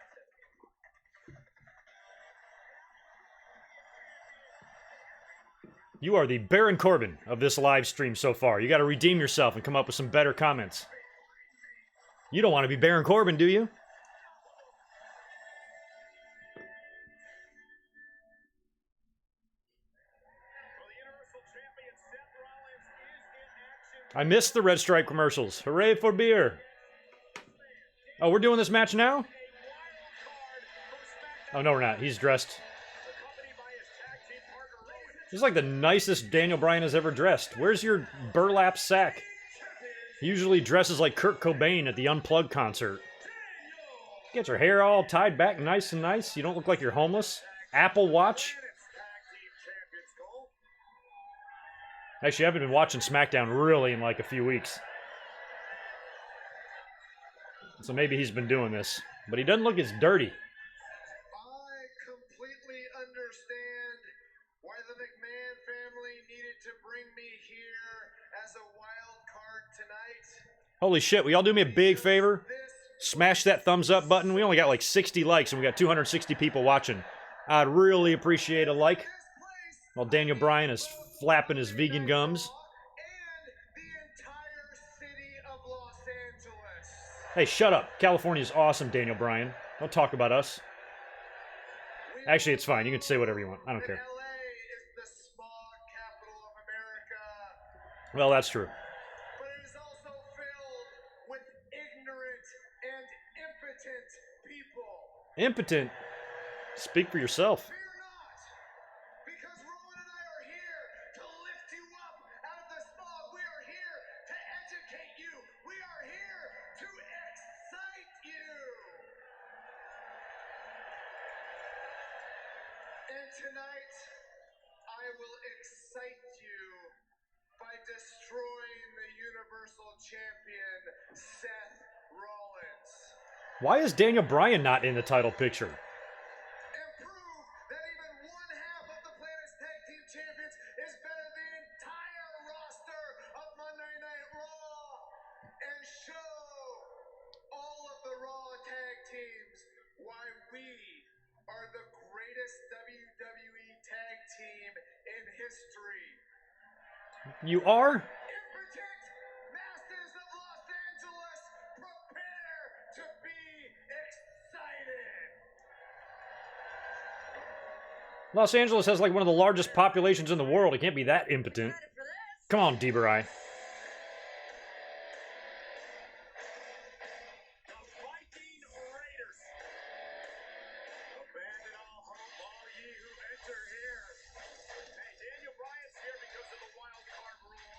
You are the Baron Corbin of this live stream so far. You got to redeem yourself and come up with some better comments. You don't want to be Baron Corbin, do you? I missed the Red Stripe commercials. Hooray for beer. Oh, we're doing this match now? Oh, no, we're not. He's dressed. He's like the nicest Daniel Bryan has ever dressed. Where's your burlap sack? He usually dresses like Kurt Cobain at the Unplugged concert. Get your hair all tied back nice and nice. You don't look like you're homeless. Apple Watch. Actually, I haven't been watching SmackDown really in like a few weeks. So maybe he's been doing this. But he doesn't look as dirty. I completely understand why the McMahon family needed to bring me here as a wild card tonight. Holy shit, will y'all do me a big favor? Smash that thumbs up button. We only got like 60 likes and we got 260 people watching. I'd really appreciate a like. While Daniel Bryan is flapping his vegan gums. And the entire city of Los Angeles. Hey, shut up. California's awesome, Daniel Bryan. Don't talk about us. Actually, it's fine. You can say whatever you want. I don't care. LA is the smog capital of America. Well, that's true. But it is also filled with ignorant and impotent people. Impotent? Speak for yourself. Fear not, because Roman and I are here to lift you up out of the smog. We are here to educate you. We are here to excite you. And tonight, I will excite you by destroying the Universal Champion, Seth Rollins. Why is Daniel Bryan not in the title picture? And prove that even one half of the planet's tag team champions is better than the entire roster of Monday Night Raw. And show all of the Raw tag teams why we are the greatest WWE tag team in history. You are? Impotent Masters of Los Angeles, prepare to be excited. Los Angeles has like one of the largest populations in the world. It can't be that impotent. Excited for this? Come on, Debray. The Viking Raiders. Abandon all hope, all ye who enter here. Hey, Daniel Bryan's here because of the wild card rule.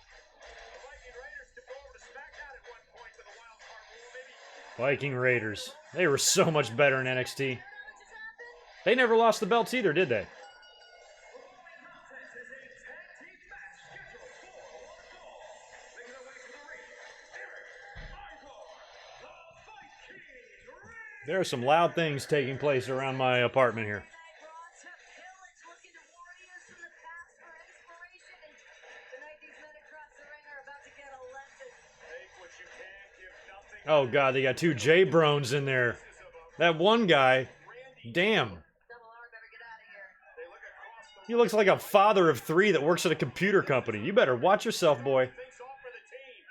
The Viking Raiders could go over to SmackDown at one point with a wild card rule, maybe. Viking Raiders. They were so much better in NXT. What just happened? They never lost the belts either, did they? This is a tag team match scheduled for one fall. Making their way to the ring, Eric, Ivar, the Viking Raiders. There are some loud things taking place around my apartment here. Night Raw to pillage, looking to warriors from the past for inspiration. And tonight, these men across the ring are about to get a lesson. Take what you can, give nothing. Oh god, they got two J-Brones in there. That one guy, damn. Double R better get out of here. They look across the He looks like a father of three that works at a computer company. You better watch yourself, boy. things off for the team.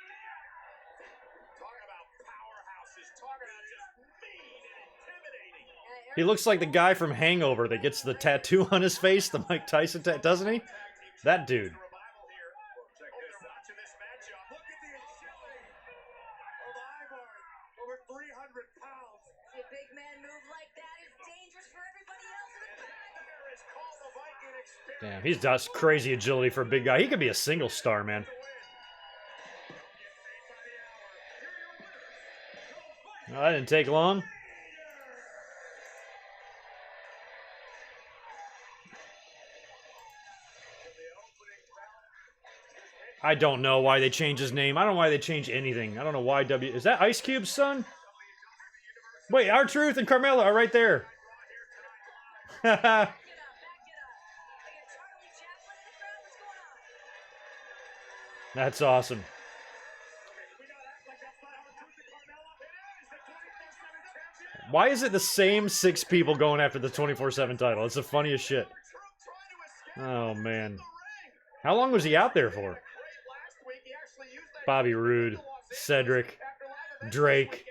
Talking about powerhouses, talking about just mean and intimidating. He looks like the guy from Hangover that gets the tattoo on his face, the Mike Tyson tattoo, doesn't he? That dude. Revival here. Check this out. Watching this matchup. Look at the agility of Ivar. Over 300 pounds. See a big man move like that is dangerous for everybody else in the back. There is called the Viking experience. Damn, he's got crazy agility for a big guy. He could be a single star, man. Well, that didn't take long. I don't know why they changed his name. I don't know why they changed anything. I don't know why W... Is that Ice Cube's son? Wait, R-Truth and Carmella are right there. Back it up, back it up. They got Charlie Chaplin in the crowd. What's going on? That's awesome. Why is it the same 6 people going after the 24/7 title? It's the funniest shit. Oh, man. How long was he out there for? Bobby Roode, Cedric, Drake.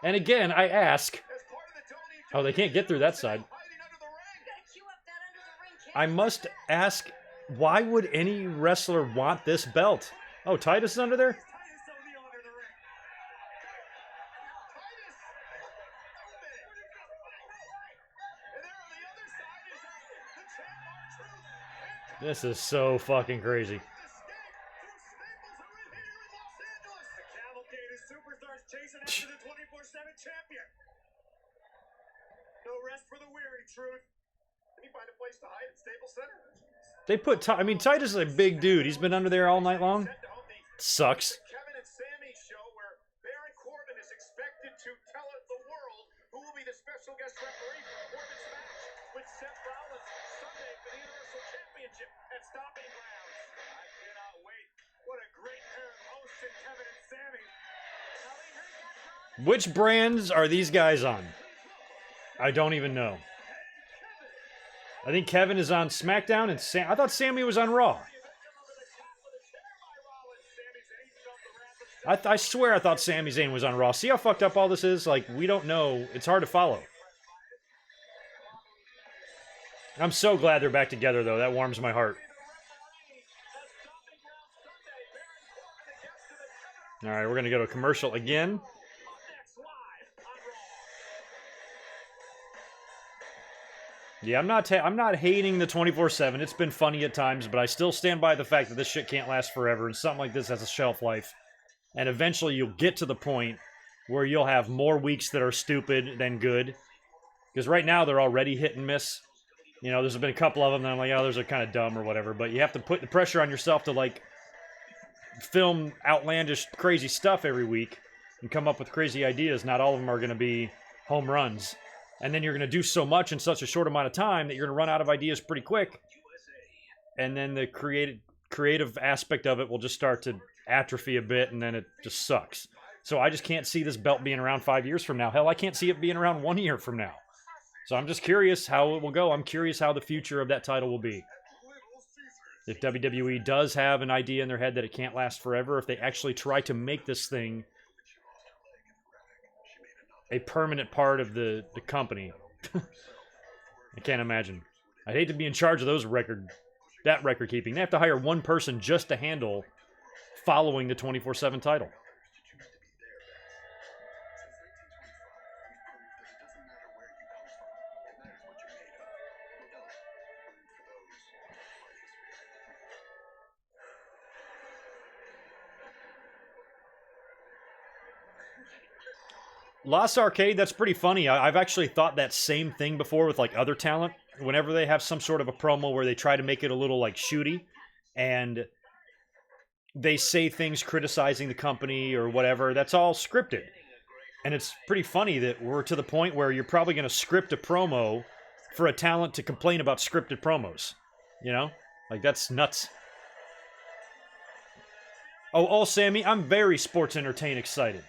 And again, I ask... Oh, they can't get through that side. Gotta queue up that under the ring kick. I must ask, why would any wrestler want this belt? Oh, Titus is under there? This is so fucking crazy. Superstars chasing after the 24/7 champion. No rest for the weary, Truth. Can he find a place to hide at Staples Center? They put, I mean, Titus is a big dude. He's been under there all night long. Sucks. Kevin and Sammy show where Baron Corbin is expected to tell the world who will be the special guest referee for Corbin's match with Seth Rollins Sunday for the Universal Championship at Stomping Grounds. I cannot wait. What a great pair of hosts in Kevin and Sammy. Which brands are these guys on? I don't even know. I think Kevin is on SmackDown and Sam. I thought Sammy was on Raw. I swear I thought Sami Zayn was on Raw. See how fucked up all this is? Like, we don't know. It's hard to follow. I'm so glad they're back together, though. That warms my heart. All right, we're gonna go to commercial again. Yeah, I'm not hating the 24/7. It's been funny at times, but I still stand by the fact that this shit can't last forever, and something like this has a shelf life. And eventually, you'll get to the point where you'll have more weeks that are stupid than good. Because right now, they're already hit and miss. You know, there's been a couple of them that I'm like, oh, those are kind of dumb or whatever. But you have to put the pressure on yourself to, like, film outlandish, crazy stuff every week and come up with crazy ideas. Not all of them are going to be home runs. And then you're going to do so much in such a short amount of time that you're going to run out of ideas pretty quick. And then the creative aspect of it will just start to atrophy a bit, and then it just sucks. So I just can't see this belt being around 5 years from now. Hell, I can't see it being around 1 year from now. So I'm just curious how it will go. I'm curious how the future of that title will be. If WWE does have an idea in their head that it can't last forever, if they actually try to make this thing a permanent part of the company. I can't imagine. I'd hate to be in charge of that record keeping. They have to hire one person just to handle following the 24/7 title. Lost Arcade, that's pretty funny. I've actually thought that same thing before with like other talent. Whenever they have some sort of a promo where they try to make it a little like shooty and they say things criticizing the company or whatever, that's all scripted. And it's pretty funny that we're to the point where you're probably going to script a promo for a talent to complain about scripted promos. You know? Like, that's nuts. Oh, Sammy, I'm very sports entertain excited.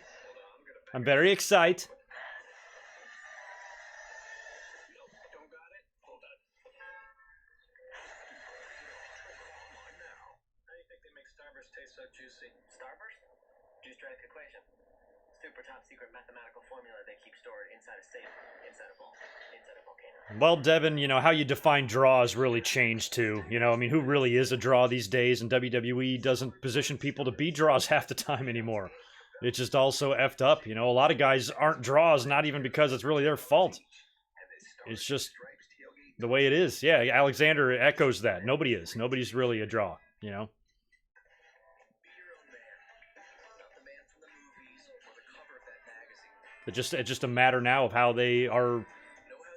I'm very excited. So juicy. Starburst? Juice drug equation. Super top secret mathematical formula they keep stored inside a safe, inside a vault, inside a volcano. Well, Devin, you know, how you define draw has really changed too. You know, I mean, who really is a draw these days? And WWE doesn't position people to be draws half the time anymore. It's just all so effed up. You know, a lot of guys aren't draws, not even because it's really their fault. It's just the way it is. Yeah, Alexander echoes that. Nobody is. Nobody's really a draw, you know? It's just a matter now of how they are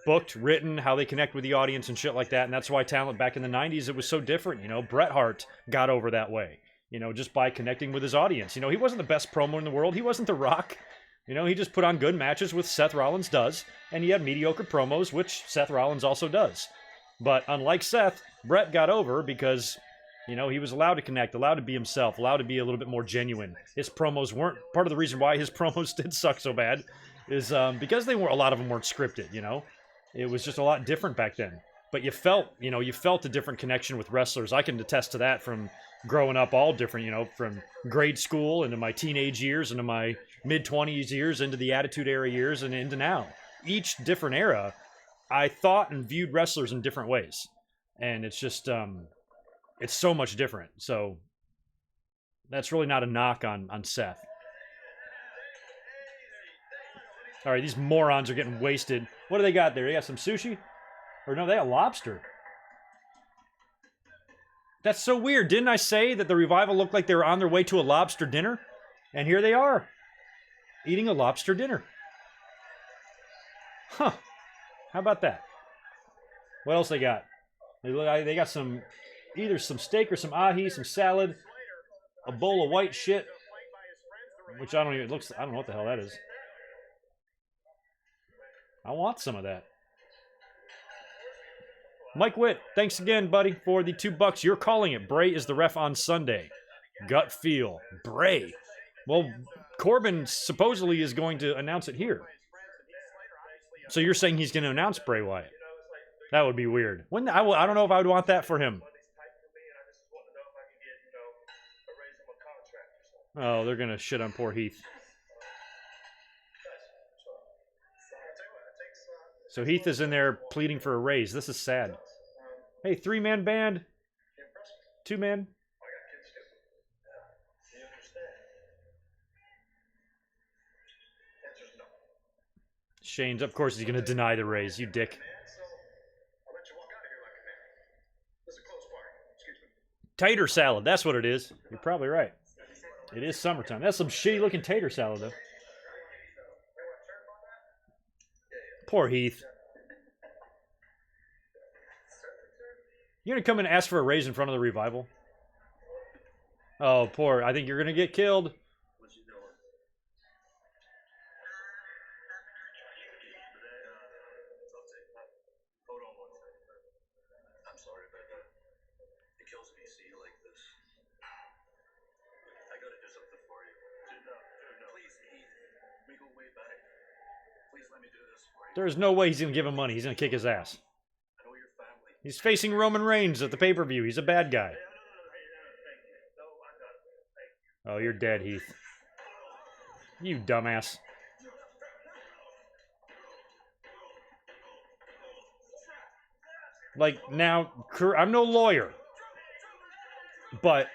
booked, written, how they connect with the audience and shit like that. And that's why talent back in the 90s, it was so different. You know, Bret Hart got over that way, you know, just by connecting with his audience. You know, he wasn't the best promo in the world. He wasn't The Rock. You know, he just put on good matches, which Seth Rollins does. And he had mediocre promos, which Seth Rollins also does. But unlike Seth, Bret got over because, you know, he was allowed to connect, allowed to be himself, allowed to be a little bit more genuine. His promos weren't, part of the reason why his promos did suck so bad is because they were, a lot of them weren't scripted, you know? It was just a lot different back then. But you felt a different connection with wrestlers. I can attest to that from growing up all different, you know, from grade school into my teenage years, into my mid-20s years, into the Attitude Era years, and into now. Each different era, I thought and viewed wrestlers in different ways. And it's just, it's so much different. So that's really not a knock on Seth. All right, these morons are getting wasted. What do they got there? They got some sushi? Or no, they got lobster. That's so weird. Didn't I say that the Revival looked like they were on their way to a lobster dinner? And here they are, eating a lobster dinner. Huh. How about that? What else they got? They got some, either some steak or some ahi, some salad, a bowl of white shit, which I don't know what the hell that is. I want some of that. Mike Witt, thanks again, buddy, for the $2. You're calling it. Bray is the ref on Sunday. Gut feel. Bray. Well, Corbin supposedly is going to announce it here. So you're saying he's going to announce Bray Wyatt? That would be weird. I don't know if I would want that for him. Oh, they're going to shit on poor Heath. So Heath is in there pleading for a raise. This is sad. Hey, 3-man band. 2-man. Shane's, of course, he's gonna deny the raise. You dick. So I'll let you walk out of here like a man. This is a close party. Excuse me. Tater salad. That's what it is. You're probably right. It is summertime. That's some shitty looking tater salad, though. Poor Heath. You gonna come and ask for a raise in front of the revival? Oh, poor. I think you're gonna get killed. I'm sorry, but it kills me to see you like this. I gotta do something for you. Dude, no. Please, Heath. We go way back. Please let me do this for you. There's no way he's gonna give him money. He's gonna kick his ass. I know your family. He's facing Roman Reigns at the pay-per-view. He's a bad guy. Thank you. No, I'm not. Thank you. Oh, you're dead, Heath. You dumbass. Like, now, I'm no lawyer. But,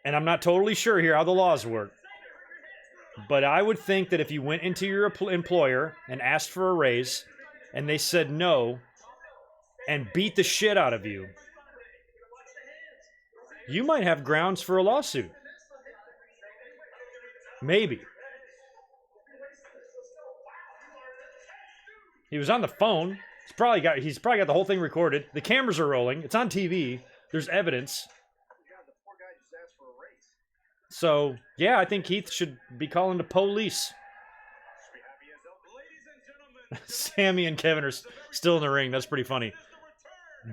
and I'm not totally sure here how the laws work. But I would think that if you went into your employer and asked for a raise, and they said no, and beat the shit out of you, you might have grounds for a lawsuit. Maybe. He was on the phone. He's probably got the whole thing recorded. The cameras are rolling. It's on TV. There's evidence. So, yeah, I think Heath should be calling the police. Sammy and Kevin are still in the ring. That's pretty funny.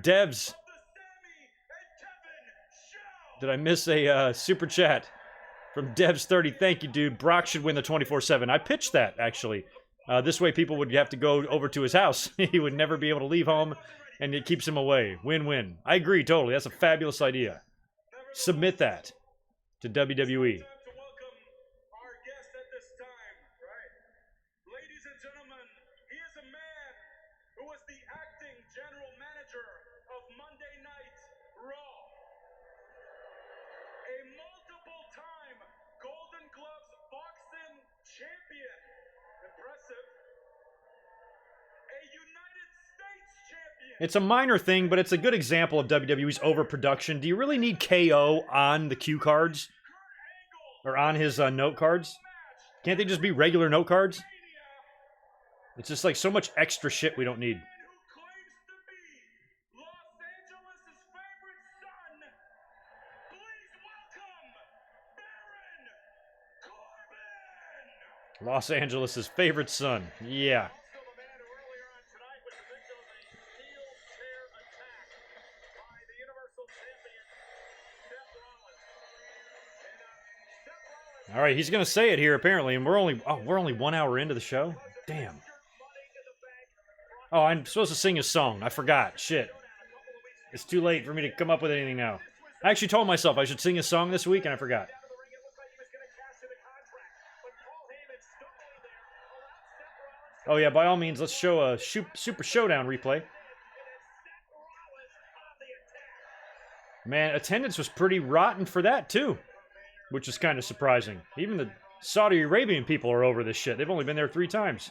Devs. Did I miss a super chat from Devs30? Thank you, dude. Brock should win the 24/7. I pitched that, actually. This way people would have to go over to his house. He would never be able to leave home, and it keeps him away. Win-win. I agree, totally. That's a fabulous idea. Submit that to WWE. It's a minor thing, but it's a good example of WWE's overproduction. Do you really need KO on the cue cards? Or on his note cards? Can't they just be regular note cards? It's just like so much extra shit we don't need. Los Angeles' favorite son. Yeah. All right, he's gonna say it here apparently, and we're only 1 hour into the show. Damn. Oh, I'm supposed to sing his song. I forgot. Shit. It's too late for me to come up with anything now. I actually told myself I should sing his song this week, and I forgot. Oh yeah, by all means, let's show a Super Showdown replay. Man, attendance was pretty rotten for that too, which is kind of surprising. Even the Saudi Arabian people are over this shit. They've only been there 3 times.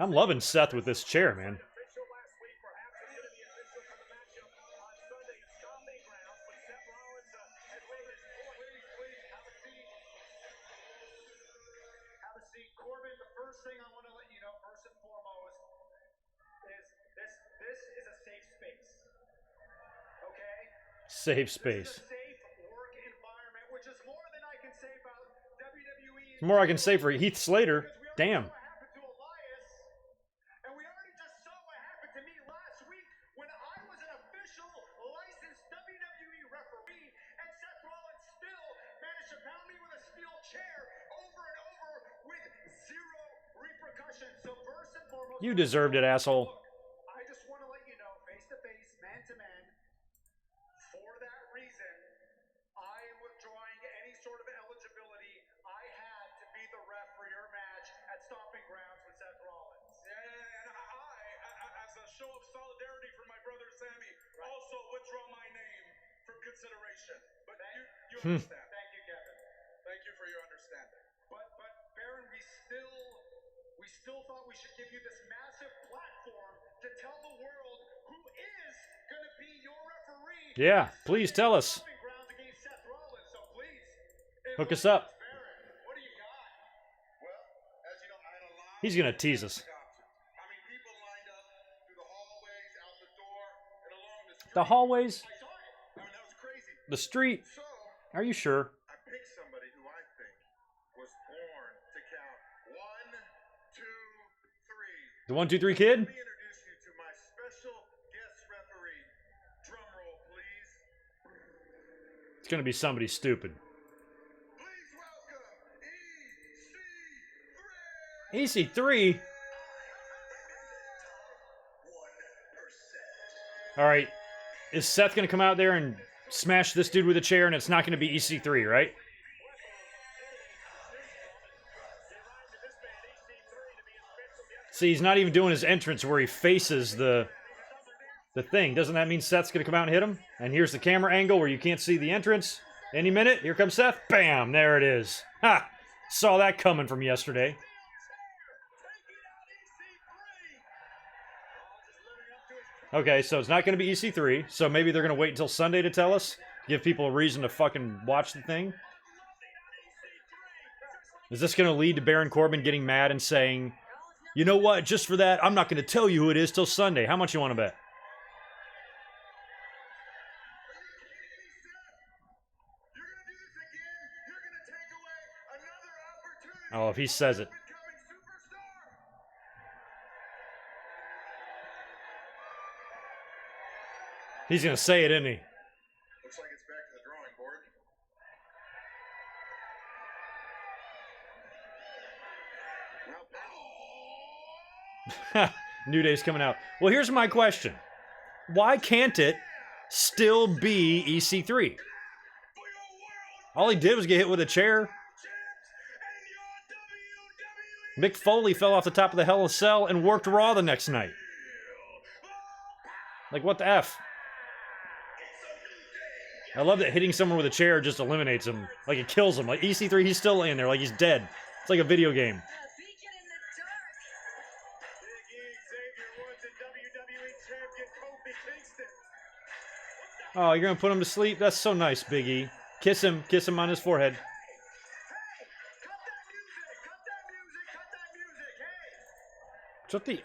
I'm loving Seth with this chair, man. Corbin, the first thing I want to let you know, first and foremost, is this is a safe space. Okay? Safe space. This is a safe work environment, which is more than I can say about WWE. More I can say for Heath Slater. Damn. What happened to Elias, and we already just saw what happened to me last week when I was an official licensed WWE referee, and Seth Rollins still managed to pound me with a steel chair over and over with zero repercussions. So first and foremost, You deserved it, asshole. I just want to let you know, face to face, man to man, for that reason, I am withdrawing any sort of eligibility I had to be the ref for your match at Stomping Grounds with Seth Rollins. Yeah, and I, as a show of solidarity for my brother Sammy, also withdraw my name from consideration. But you understand. Thank you, Kevin. Thank you for your understanding. But Baron, we still thought we should give you this massive platform to tell the world who is going to be your referee. Yeah, please tell us. Grounds against Seth Rollins, so please Hook us up. Baron, what do you got? Well, as you know, I had a lot He's gonna tease us. I mean, people lined up through the hallways, out the door, and along the street. The hallways? I saw it. I mean, that was crazy. The street? So, Are you sure? I picked somebody who I think was born to count 1, 2, 3. The 1, 2, 3 kid? Let me introduce you to my special guest referee. Drum roll, please. It's gonna be somebody stupid. Please welcome EC3. EC3? 1%. Alright. Is Seth gonna come out there and smash this dude with a chair and it's not gonna be EC3, right? See, he's not even doing his entrance where he faces the thing. Doesn't that mean Seth's gonna come out and hit him? And here's the camera angle where you can't see the entrance. Any minute, here comes Seth. Bam! There it is. Ha! Saw that coming from yesterday. Okay, so it's not going to be EC3, so maybe they're going to wait until Sunday to tell us? Give people a reason to fucking watch the thing? Is this going to lead to Baron Corbin getting mad and saying, you know what, just for that, I'm not going to tell you who it is till Sunday. How much you want to bet? Oh, if he says it. He's gonna say it, isn't he? Looks like it's back to the drawing board. New Day's coming out. Well, here's my question. Why can't it still be EC3? All he did was get hit with a chair. Mick Foley fell off the top of the Hell in a Cell and worked Raw the next night. Like, what the F? I love that hitting someone with a chair just eliminates him. Like, it kills him. Like, EC3, he's still laying there like he's dead. It's like a video game. Oh, you're gonna put him to sleep? That's so nice, Big E. Kiss him on his forehead.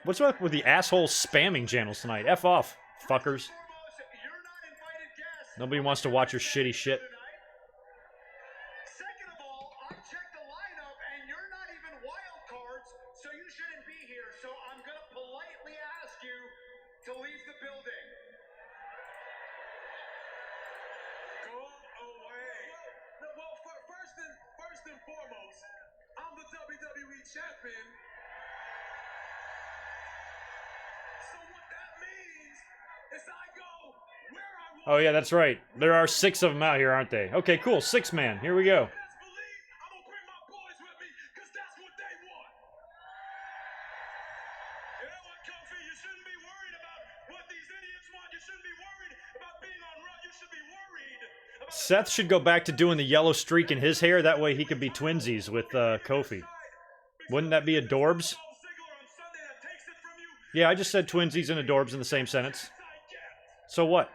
What's up with the asshole spamming channels tonight? F off, fuckers. Nobody wants to watch your shitty shit. Second of all, I checked the lineup and you're not even wild cards, so you shouldn't be here. So I'm gonna politely ask you to leave the building. Go away. Well, first and foremost, I'm the WWE champion. So what that means is I go where I want. Oh yeah, that's right. There are 6 of them out here, aren't they? Okay, cool. 6 man. Here we go. Best believe I'm gonna bring my boys with me, cause that's what they want. You know what, Kofi? You shouldn't be worried about what these idiots want. You shouldn't be worried about being on Raw. You should be worried about Seth should go back to doing the yellow streak in his hair. That way he could be twinsies with Kofi. Wouldn't that be adorbs? Yeah, I just said twinsies and adorbs in the same sentence. So what?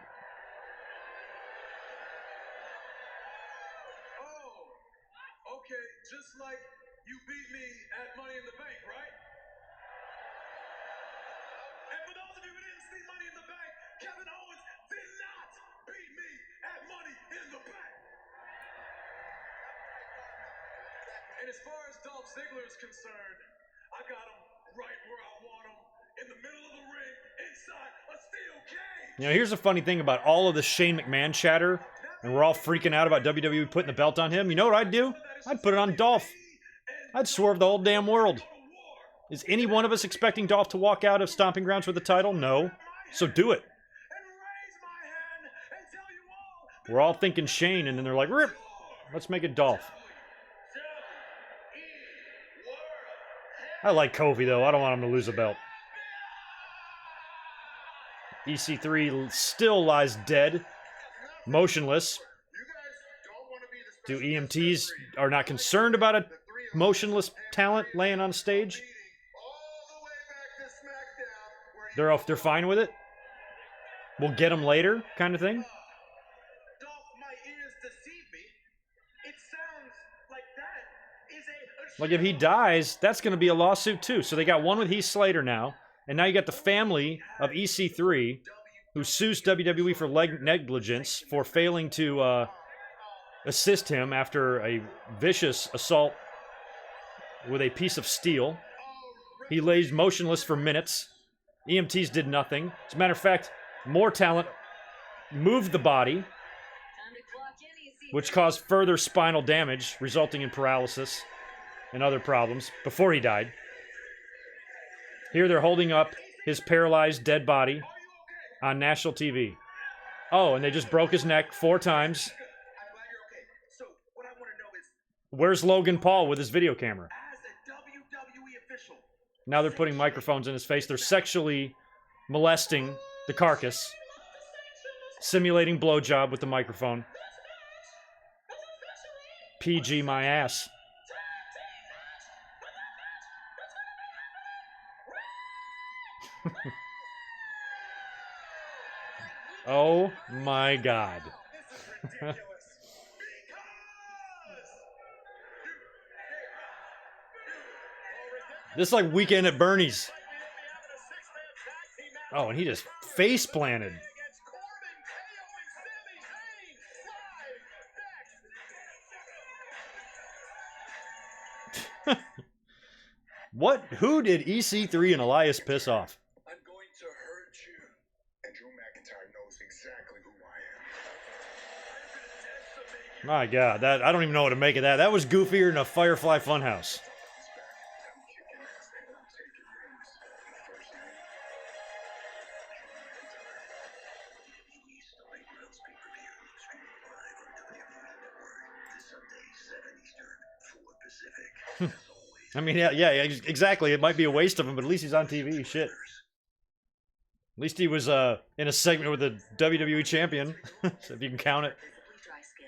Oh, okay, just like you beat me at Money in the Bank, right? And for those of you who didn't see Money in the Bank, Kevin Owens did not beat me at Money in the Bank. And as far as Dolph Ziggler is concerned, I got him right where I want him, in the middle of the ring, inside a steel cage. You know, here's the funny thing about all of the Shane McMahon chatter, and we're all freaking out about WWE putting the belt on him. You know what I'd do? I'd put it on Dolph. I'd swerve the whole damn world. Is any one of us expecting Dolph to walk out of Stomping Grounds with the title? No. So do it. We're all thinking Shane, and then they're like, rip, let's make it Dolph. I like Kofi, though. I don't want him to lose a belt. EC3 still lies dead, motionless. You guys don't want to be Do EMTs are not concerned about a motionless talent laying on stage? They're fine with it. We'll get them later, kind of thing. Dolph, my ears deceive me. It sounds like that is a Like if he dies, that's going to be a lawsuit too. So they got one with Heath Slater now, and now you got the family of EC3, who sues WWE for negligence for failing to assist him after a vicious assault with a piece of steel. He lays motionless for minutes. EMTs did nothing. As a matter of fact, more talent moved the body, which caused further spinal damage, resulting in paralysis and other problems before he died. Here they're holding up his paralyzed dead body on national TV. Oh, and they just broke his neck 4 times. I'm glad you're okay. So, what I want to know is, Where's Logan Paul with his video camera? as a WWE official, Now they're putting microphones in his face. They're sexually molesting the carcass, simulating blowjob with the microphone. PG my ass. Oh my god. this is ridiculous. This is like Weekend at Bernie's. Oh, and he just face planted. Against Corbin, KO, and Sami Zayn live next. What? Who did EC3 and Elias piss off? I'm going to hurt you. And Drew McIntyre knows exactly who I am. My god, that I don't even know what to make of that. That was goofier than a Firefly Funhouse. I mean, yeah, exactly. It might be a waste of him, but at least he's on TV. Shit. At least he was in a segment with the WWE champion, so if you can count it. Dry skin,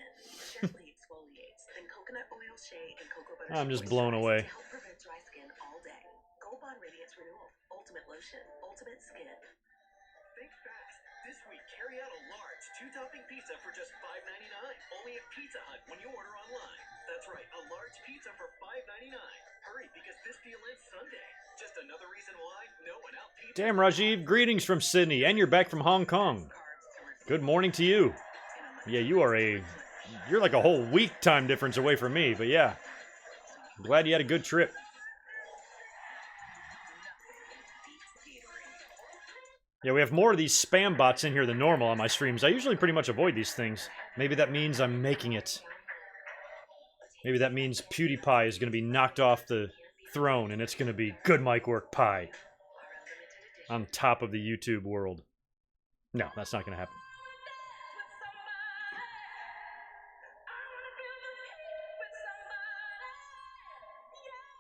gently exfoliates, then coconut oil, shea, and cocoa butter. I'm just blown away. Help prevent dry skin all day. Gold Bond Radiance Renewal, Ultimate Lotion, Ultimate Skin. Think fast. This week, carry out a large 2-topping pizza for just $5.99. Only at Pizza Hut when you order online. That's right, a large pizza for $5.99. Hurry, because this deal ends Sunday. Just another reason why no one out pizza. Damn, Rajiv, greetings from Sydney, and you're back from Hong Kong. Good morning to you. Yeah, you're like a whole week time difference away from me, but yeah. I'm glad you had a good trip. Yeah, we have more of these spam bots in here than normal on my streams. I usually pretty much avoid these things. Maybe that means I'm making it. Maybe that means PewDiePie is going to be knocked off the throne and it's going to be GoodMicWork Pie on top of the YouTube world. No, that's not going to happen.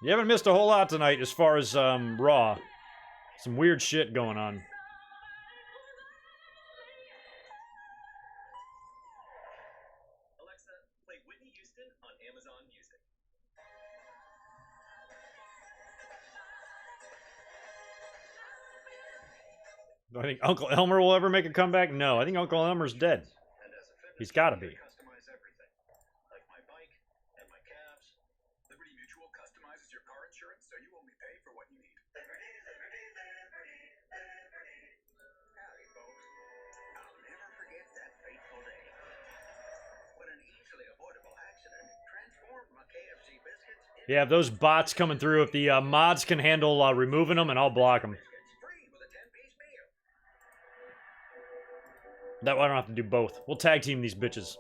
You haven't missed a whole lot tonight as far as Raw. Some weird shit going on. Alexa, play Whitney Houston on Amazon Music. Do I think Uncle Elmer will ever make a comeback? No, I think Uncle Elmer's dead. And as a fitness He's got to trainer, be. I customize everything. Like my bike and my calves. Liberty Mutual customizes your car insurance so you only pay for what you need. Howdy, folks. I'll never forget that fateful day when an easily avoidable accident transformed my KFC biscuits into Yeah, if those bots coming through, if the mods can handle removing them, and I'll block them. biscuits free with a 10-piece meal. That way I don't have to do both. We'll tag team these bitches.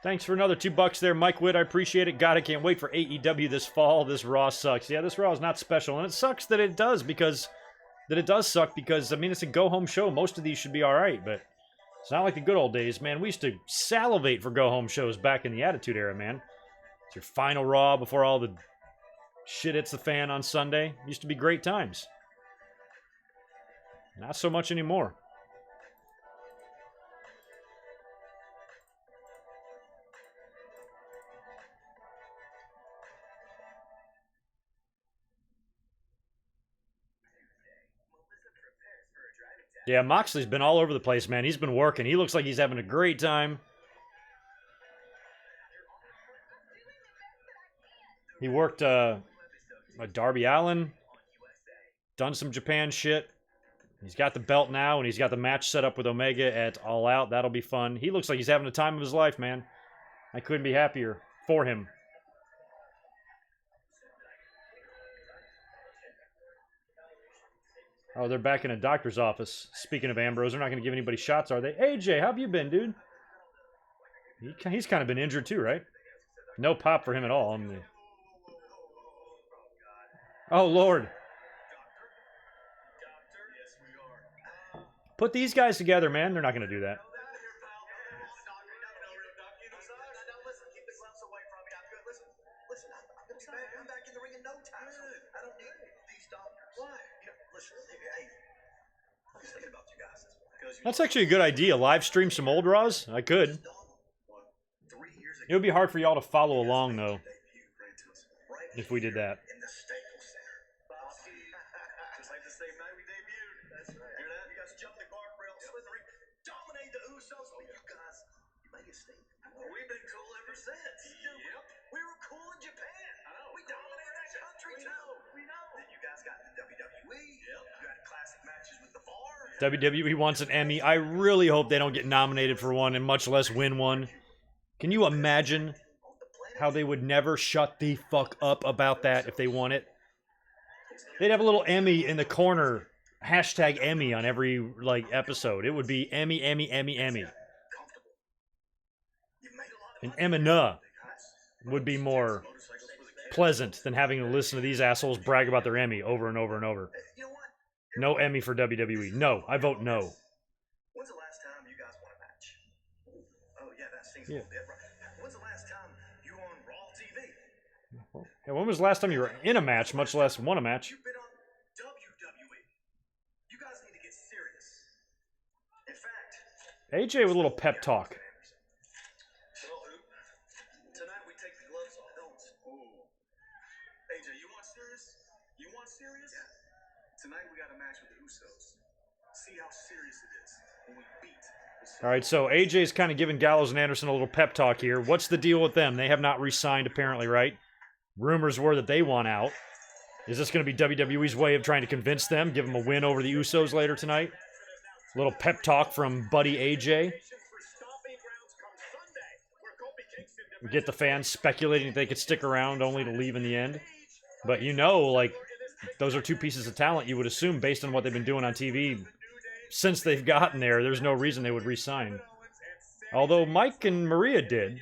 Thanks for another $2 there, Mike Witt. I appreciate it. God, I can't wait for AEW this fall. This Raw sucks. Yeah, this Raw is not special, and it sucks that it does suck because I mean it's a go home show. Most of these should be all right, but It's not like the good old days, man. We used to salivate for go-home shows back in the Attitude Era, man. It's your final Raw before all the shit hits the fan on Sunday. Used to be great times. Not so much anymore. Yeah, Moxley's been all over the place, man. He's been working. He looks like he's having a great time. He worked Darby Allin, done some Japan shit. He's got the belt now, and he's got the match set up with Omega at All Out. That'll be fun. He looks like he's having the time of his life, man. I couldn't be happier for him. Oh, they're back in a doctor's office. Speaking of Ambrose, they're not going to give anybody shots, are they? AJ, how have you been, dude? He's kind of been injured too, right? No pop for him at all. Oh, Lord. Put these guys together, man. They're not going to do that. That's actually a good idea. Live stream some old Raws? I could. It would be hard for y'all to follow along, though, if we did that. We've been cool ever since. Yep. We were cool in Japan. We dominated that country too. We know. Then you guys got the WWE. Yep. You had classic matches with the bar. WWE wants an Emmy. I really hope they don't get nominated for one, and much less win one. Can you imagine how they would never shut the fuck up about that if they won it? They'd have a little Emmy in the corner. Hashtag Emmy on every episode. It would be Emmy, Emmy, Emmy, Emmy. And Emina would be more pleasant than having to listen to these assholes brag about their Emmy over and over and over. No Emmy for WWE. No. I vote no. When's the last time you guys won a match? Oh, yeah, that seems a little different. When's the last time you were on Raw TV? Hey, when was the last time you were in a match, much less won a match? You've been on WWE. You guys need to get serious. In fact, AJ with a little pep talk. tonight we take the gloves off. AJ, you want serious? You want serious? Yeah. Tonight we got a match with the Usos. See how serious it is when we beat the Usos. All right, so AJ's kind of giving Gallows and Anderson a little pep talk here. What's the deal with them? They have not re-signed, apparently, right? Rumors were that they want out. Is this going to be WWE's way of trying to convince them, give them a win over the Usos later tonight? A little pep talk from Buddy AJ. Get the fans speculating that they could stick around only to leave in the end. But you know, those are two pieces of talent you would assume based on what they've been doing on TV. Since they've gotten there, there's no reason they would re-sign. Although Mike and Maria did,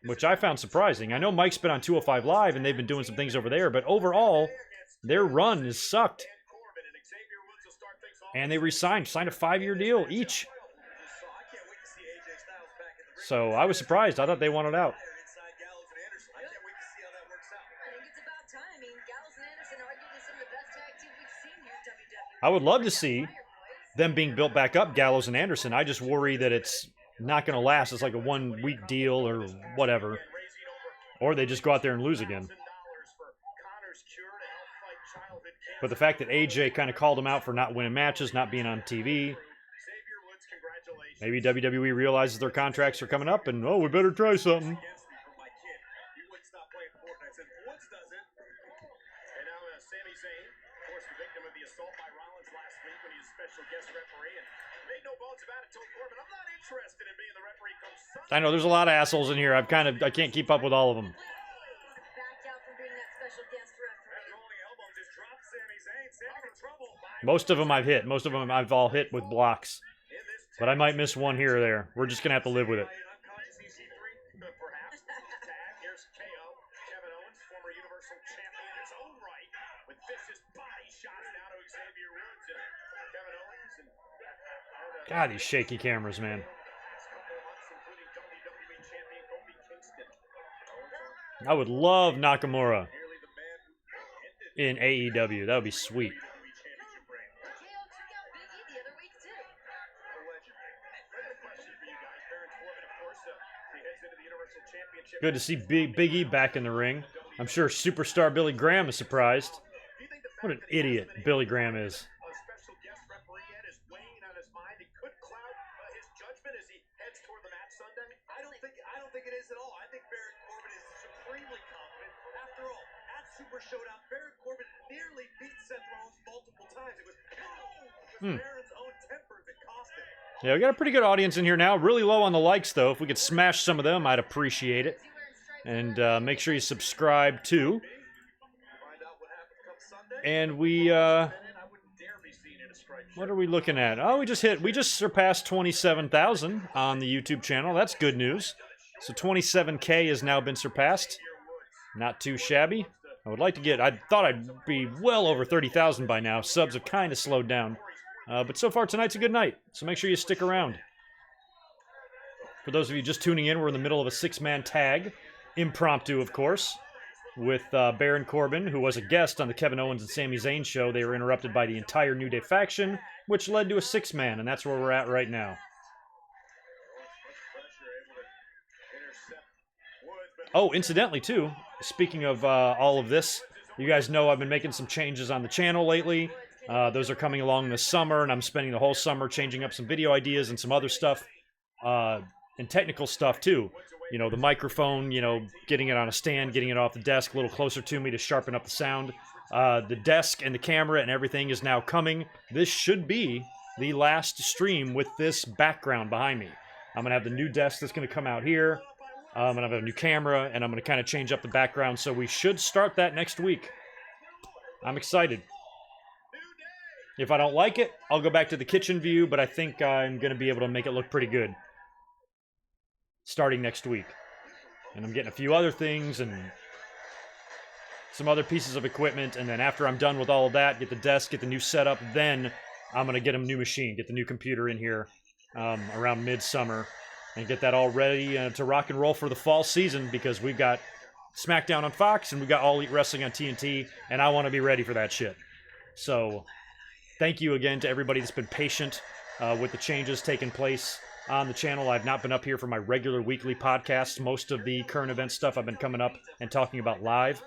which I found surprising. I know Mike's been on 205 Live and they've been doing some things over there, but overall, their run has sucked. And they re-signed, signed a 5-year deal each. So I was surprised. I thought they wanted out. I would love to see them being built back up, Gallows and Anderson. I just worry that it's not going to last. It's like a 1-week deal or whatever. Or they just go out there and lose again. But the fact that AJ kind of called him out for not winning matches, not being on TV, maybe WWE realizes their contracts are coming up and, oh, we better try something. I know there's a lot of assholes in here. I can't keep up with all of them. Most of them I've hit. Most of them I've all hit with blocks. But I might miss one here or there. We're just going to have to live with it. God, these shaky cameras, man. I would love Nakamura in AEW. That would be sweet. Good to see Big E back in the ring. I'm sure superstar Billy Graham is surprised. What an idiot Billy Graham is. I don't think it is at all. I think Baron Corbin is supremely confident. After all, at Super Showdown, Baron Corbin nearly beat Seth Rollins multiple times. It was Baron's own temper that cost him. Yeah, we got a pretty good audience in here now. Really low on the likes, though. If we could smash some of them, I'd appreciate it. And make sure you subscribe, too. And we, what are we looking at? Oh, we just surpassed 27,000 on the YouTube channel. That's good news. So 27K has now been surpassed. Not too shabby. I would like to get, I thought I'd be well over 30,000 by now. Subs have kind of slowed down. But so far tonight's a good night. So make sure you stick around. For those of you just tuning in, we're in the middle of a 6-man tag. Impromptu, of course. With Baron Corbin, who was a guest on the Kevin Owens and Sami Zayn show. They were interrupted by the entire New Day faction, which led to a 6-man, and that's where we're at right now. Oh, incidentally, too, speaking of all of this, you guys know I've been making some changes on the channel lately. Those are coming along this summer, and I'm spending the whole summer changing up some video ideas and some other stuff, and technical stuff, too. You know, the microphone, you know, getting it on a stand, getting it off the desk a little closer to me to sharpen up the sound. The desk and the camera and everything is now coming. This should be the last stream with this background behind me. I'm going to have the new desk that's going to come out here. I'm going to have a new camera, and I'm going to kind of change up the background, so we should start that next week. I'm excited. If I don't like it, I'll go back to the kitchen view, but I think I'm going to be able to make it look pretty good. Starting next week. And I'm getting a few other things and some other pieces of equipment, and then after I'm done with all of that, get the desk, get the new setup, then I'm going to get a new machine, get the new computer in here around midsummer, and get that all ready to rock and roll for the fall season, because we've got SmackDown on Fox and we've got All Elite Wrestling on TNT, and I want to be ready for that shit. So thank you again to everybody that's been patient with the changes taking place on the channel. I've not been up here for my regular weekly podcasts. Most of the current event stuff I've been coming up and talking about live.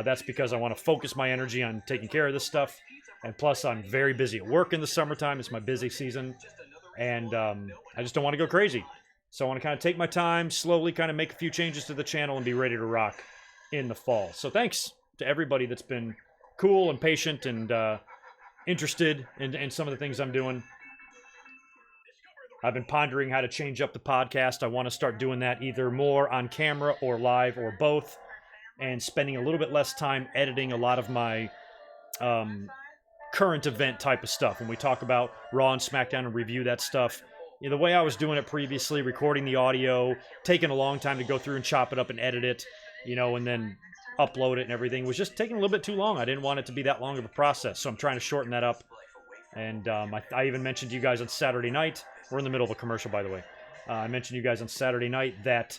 That's because I want to focus my energy on taking care of this stuff. And plus, I'm very busy at work in the summertime. It's my busy season. And I just don't want to go crazy. So I want to kind of take my time, slowly kind of make a few changes to the channel and be ready to rock in the fall. So thanks to everybody that's been cool and patient and interested in some of the things I'm doing. I've been pondering how to change up the podcast. I want to start doing that either more on camera or live or both, and spending a little bit less time editing a lot of my current event type of stuff. When we talk about Raw and SmackDown and review that stuff, you know, the way I was doing it previously, recording the audio, taking a long time to go through and chop it up and edit it, you know, and then upload it and everything, was just taking a little bit too long. I didn't want it to be that long of a process, so I'm trying to shorten that up. And I even mentioned to you guys on Saturday night, we're in the middle of a commercial, by the way. I mentioned to you guys on Saturday night that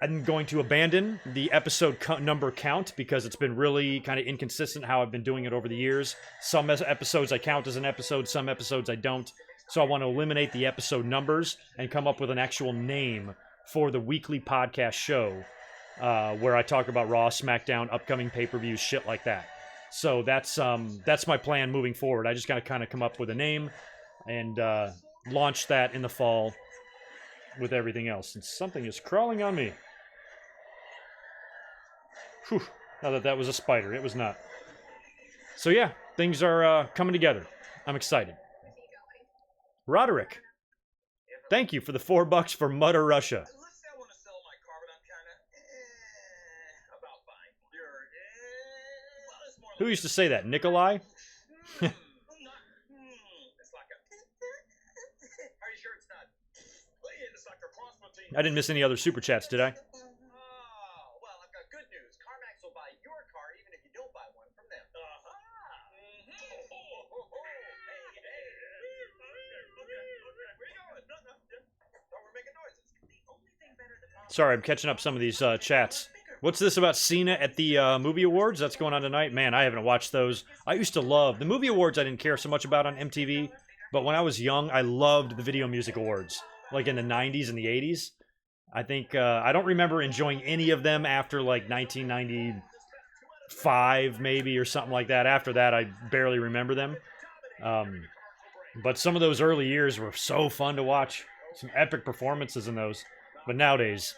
I'm going to abandon the episode number count because it's been really kind of inconsistent how I've been doing it over the years. Some episodes I count as an episode, some episodes I don't. So I want to eliminate the episode numbers and come up with an actual name for the weekly podcast show where I talk about Raw, SmackDown, upcoming pay-per-views, shit like that. So that's my plan moving forward. I just got to kind of come up with a name and launch that in the fall with everything else. And something is crawling on me. Whew. Now that was a spider. It was not. So yeah, things are coming together. I'm excited. Roderick, thank you for the $4 for Mother Russia. Let's say I want to sell my car, but I'm kind of about buying one. You're well, it's more Who used to say that? Nikolai? It's like a. Are you sure it's not? It's like a cross between. I didn't miss any other super chats, did I? Oh, well, I've got good news. CarMax will buy your car even if you don't buy one from them. Sorry, I'm catching up some of these chats. What's this about Cena at the movie awards? That's going on tonight? Man, I haven't watched those. I used to love... The movie awards I didn't care so much about on MTV, but when I was young, I loved the Video Music Awards. Like in the 90s and the 80s. I think... I don't remember enjoying any of them after like 1995 maybe or something like that. After that, I barely remember them. But some of those early years were so fun to watch. Some epic performances in those. But nowadays...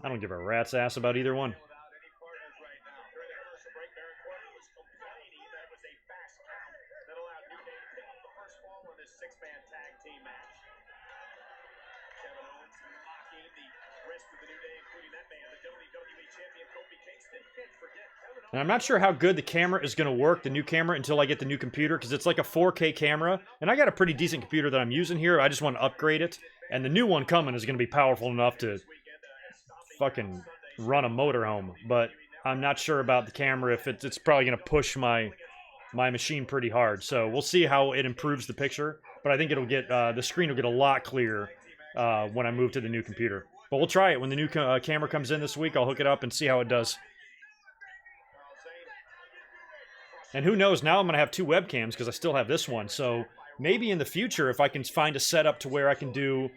I don't give a rat's ass about either one. And I'm not sure how good the camera is going to work, the new camera, until I get the new computer, because it's like a 4K camera, and I got a pretty decent computer that I'm using here. I just want to upgrade it, and the new one coming is going to be powerful enough to fucking run a motorhome, but I'm not sure about the camera, if it's probably going to push my machine pretty hard, so we'll see how it improves the picture, but I think it'll get, the screen will get a lot clearer when I move to the new computer. But we'll try it. When the new camera comes in this week, I'll hook it up and see how it does. And who knows, now I'm going to have 2 webcams because I still have this one, so maybe in the future, if I can find a setup to where I can do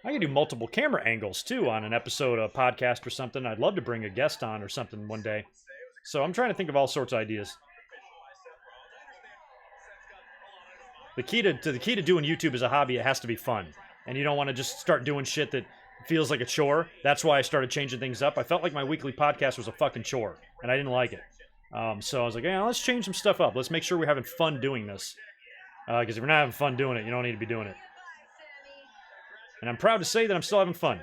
multiple camera angles, too, on an episode, a podcast or something. I'd love to bring a guest on or something one day. So I'm trying to think of all sorts of ideas. The key to doing YouTube as a hobby, it has to be fun. And you don't want to just start doing shit that feels like a chore. That's why I started changing things up. I felt like my weekly podcast was a fucking chore, and I didn't like it. So I was like, yeah, let's change some stuff up. Let's make sure we're having fun doing this. Because if we're not having fun doing it, you don't need to be doing it. And I'm proud to say that I'm still having fun.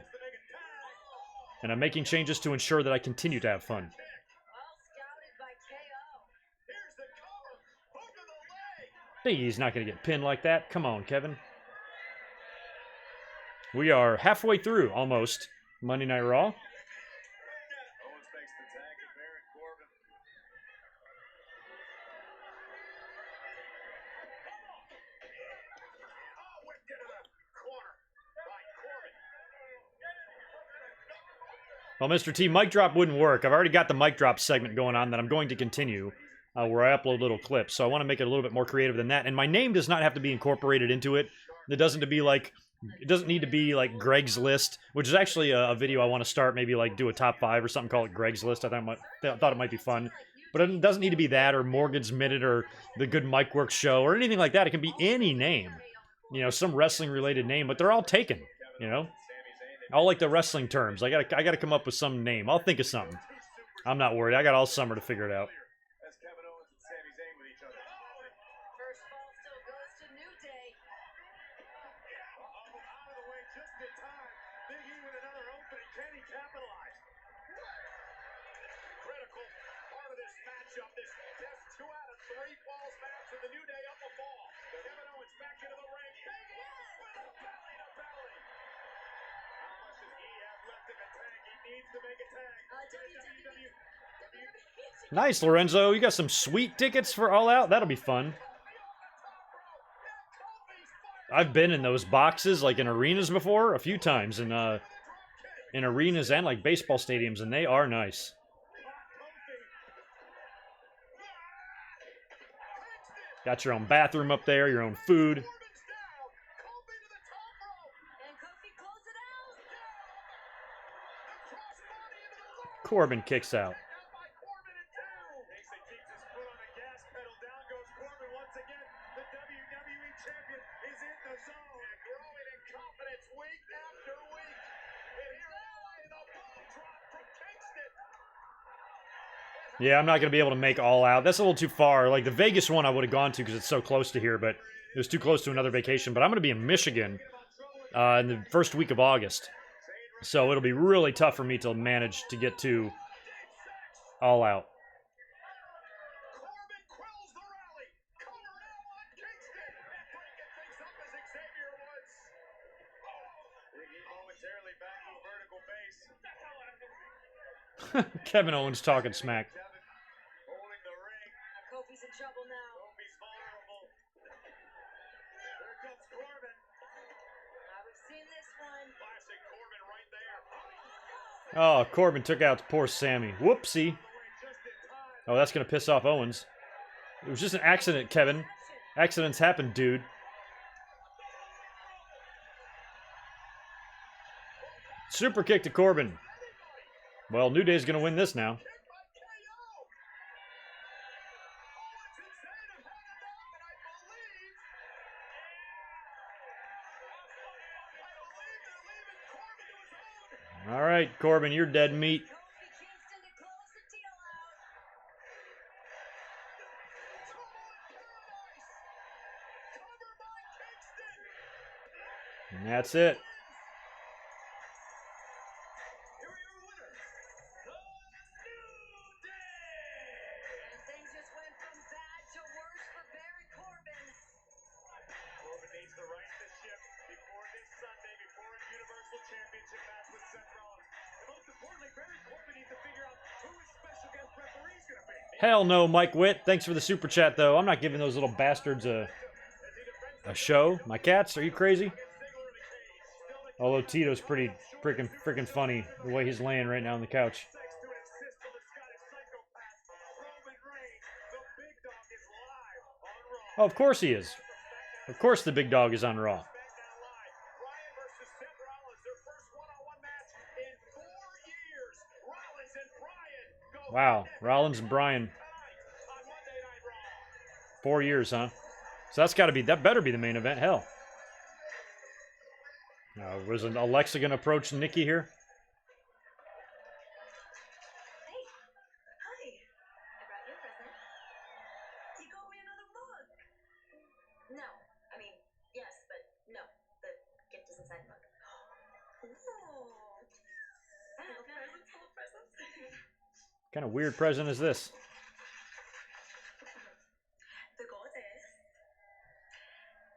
And I'm making changes to ensure that I continue to have fun. Big E's not going to get pinned like that. Come on, Kevin. We are halfway through, almost, Monday Night Raw. Well, Mr. T, mic drop wouldn't work. I've already got the mic drop segment going on that I'm going to continue, where I upload little clips. So I want to make it a little bit more creative than that. And my name does not have to be incorporated into it. It doesn't need to be like Greg's List, which is actually a video I want to start. Maybe like do a top 5 or something, call it Greg's List. I thought it might be fun. But it doesn't need to be that or Morgan's Minute or the GoodMicWork Show or anything like that. It can be any name. You know, some wrestling related name, but they're all taken, you know? All like the wrestling terms. I gotta come up with some name. I'll think of something. I'm not worried. I got all summer to figure it out. Nice, Lorenzo. You got some sweet tickets for All Out? That'll be fun. I've been in those boxes, like in arenas before, a few times, in arenas and like baseball stadiums, and they are nice. Got your own bathroom up there, your own food. Corbin kicks out. Yeah, I'm not going to be able to make All Out. That's a little too far. Like, the Vegas one I would have gone to because it's so close to here, but it was too close to another vacation. But I'm going to be in Michigan in the first week of August. So it'll be really tough for me to manage to get to All Out. Kevin Owens talking smack. Kofi's in trouble now. Kofi's vulnerable. There comes Corbin. We've seen this one. Classic Corbin right there. Oh, Corbin took out poor Sammy. Whoopsie. Oh, that's going to piss off Owens. It was just an accident, Kevin. Accidents happen, dude. Super kick to Corbin. Well, New Day's going to win this now. All right, Corbin, you're dead meat. And that's it. Things just went from bad to worse for Baron Corbin. Corbin needs to right the ship before this Sunday, before a Universal Championship match with Seth Rollins. And most importantly, Baron Corbin needs to figure out who his special guest referee is going to be. Hell no, Mike Witt. Thanks for the super chat, though. I'm not giving those little bastards a show. My cats? Are you crazy? Although Tito's pretty freaking funny the way he's laying right now on the couch. Oh, of course he is. Of course the big dog is on Raw. Wow, Rollins and Bryan. 4 years, huh? So that better be the main event. Hell. Was Alexa gonna approach Nikki here? Hey, hi. I brought you a present. You got me another mug. No, I mean, yes, but no. The gift is inside the mug. Ooh. Little present full of presents. What kind of weird present is this? The goddess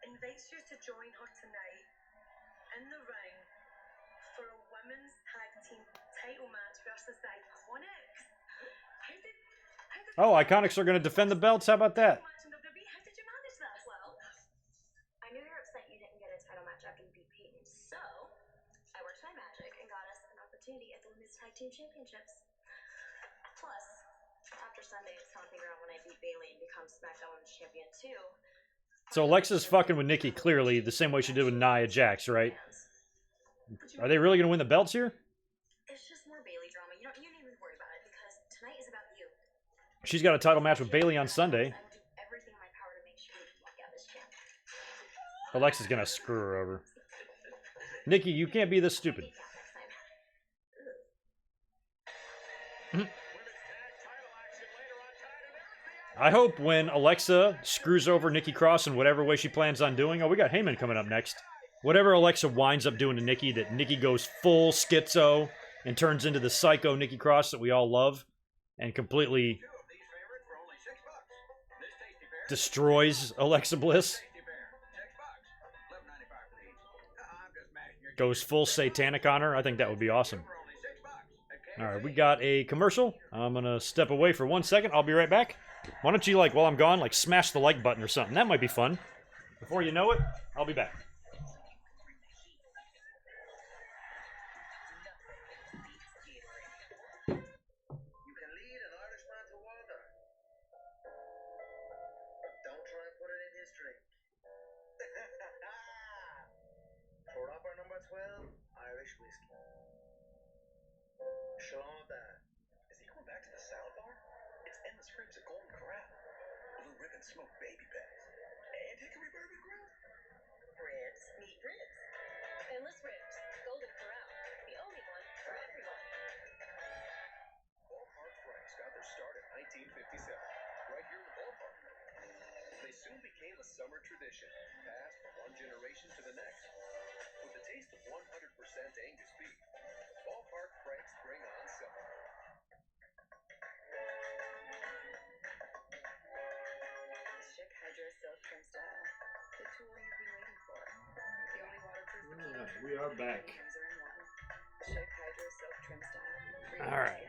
invites you to join her tonight in the ring for a women's tag team title match versus the Iconics. How did Oh, Iconics are gonna defend the belts. How about that? match in WWE? How did you manage that? Well, I knew you were upset you didn't get a title match after you beat Peyton, so I worked my magic and got us an opportunity at the Women's Tag Team Championships. Plus, after Sunday, it's time to figure out when I beat Bayley and become SmackDown Women's Champion too. So Alexa's fucking with Nikki clearly the same way she did with Nia Jax, right? Are they really gonna win the belts here? It's just more Bayley drama. You don't even worry about it because tonight is about you. She's got a title match with Bayley on Sunday. I will do everything in my power to make sure you walk out as champ. Alexa's gonna screw her over. Nikki, you can't be this stupid. Take that next time. I hope when Alexa screws over Nikki Cross in whatever way she plans on doing. Oh, we got Heyman coming up next. Whatever Alexa winds up doing to Nikki, that Nikki goes full schizo and turns into the psycho Nikki Cross that we all love and completely destroys Alexa Bliss. Goes full satanic on her. I think that would be awesome. All right, we got a commercial. I'm going to step away for 1 second. I'll be right back. Why don't you, while I'm gone, smash the like button or something? That might be fun. Before you know it, I'll be back. You can lead an Irishman to water. But don't try and put it in his drink. For upper number 12, Irish whiskey. Shalom, Dad. Is he going back to the salad bar? It's endless ribs at Golden Corral. Blue ribbon smoked baby backs. And hickory bourbon grill. Ribs, meat ribs. Endless Ribs, Golden Corral, the only one for everyone. Ballpark Franks got their start in 1957, right here in the ballpark. They soon became a summer tradition, passed from one generation to the next. With the taste of 100% Angus beef, Ballpark Franks bring on summer. Chic Hydro Silk Trim Style. The tool you've been waiting for. The only waterproof bikini. We are back. Trims are in one. Chic Hydro Silk Trim Style. All right.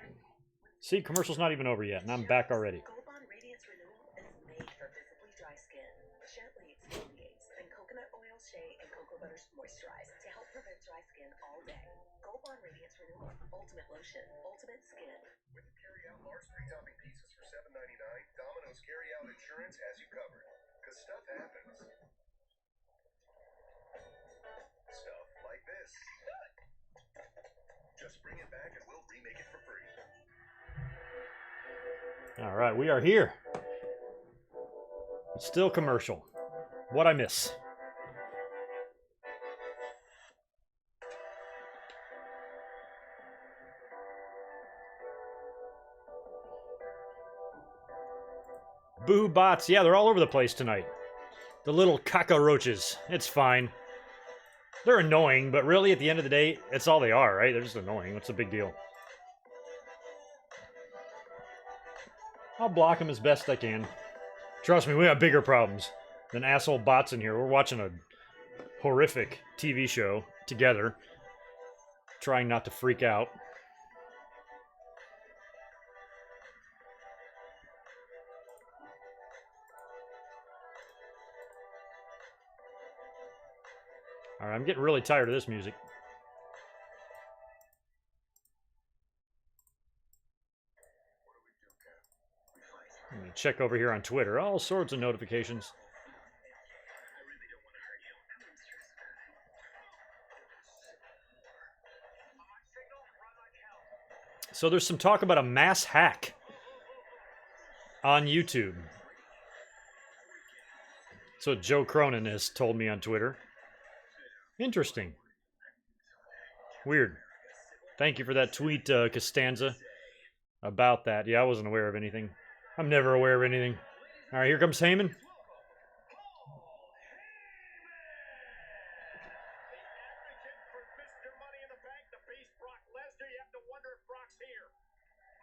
See, commercial's not even over yet, and I'm back already. Gold Bond Radiance Renewal is made for visibly dry skin. Gently exfoliates, then coconut oil, shea, and cocoa butters moisturize to help prevent dry skin all day. Gold Bond Radiance Renewal. Ultimate Lotion. Ultimate Skin. With carry-out large 3-topping pizzas for $7.99, Domino's carry-out insurance has you covered. Because stuff happens. Stuff like this. Just bring it back and we'll remake it for free. All right, we are here. It's still commercial. What'd I miss? Boo bots. Yeah, they're all over the place tonight. The little cockroaches. It's fine. They're annoying, but really, at the end of the day, it's all they are, right? They're just annoying. What's the big deal? I'll block them as best I can. Trust me, we have bigger problems than asshole bots in here. We're watching a horrific TV show together, trying not to freak out. Alright, I'm getting really tired of this music. I'm gonna check over here on Twitter. All sorts of notifications. So there's some talk about a mass hack on YouTube. That's what Joe Cronin has told me on Twitter. Interesting. Weird. Thank you for that tweet, Costanza, about that. Yeah, I wasn't aware of anything. I'm never aware of anything. All right, here comes Heyman.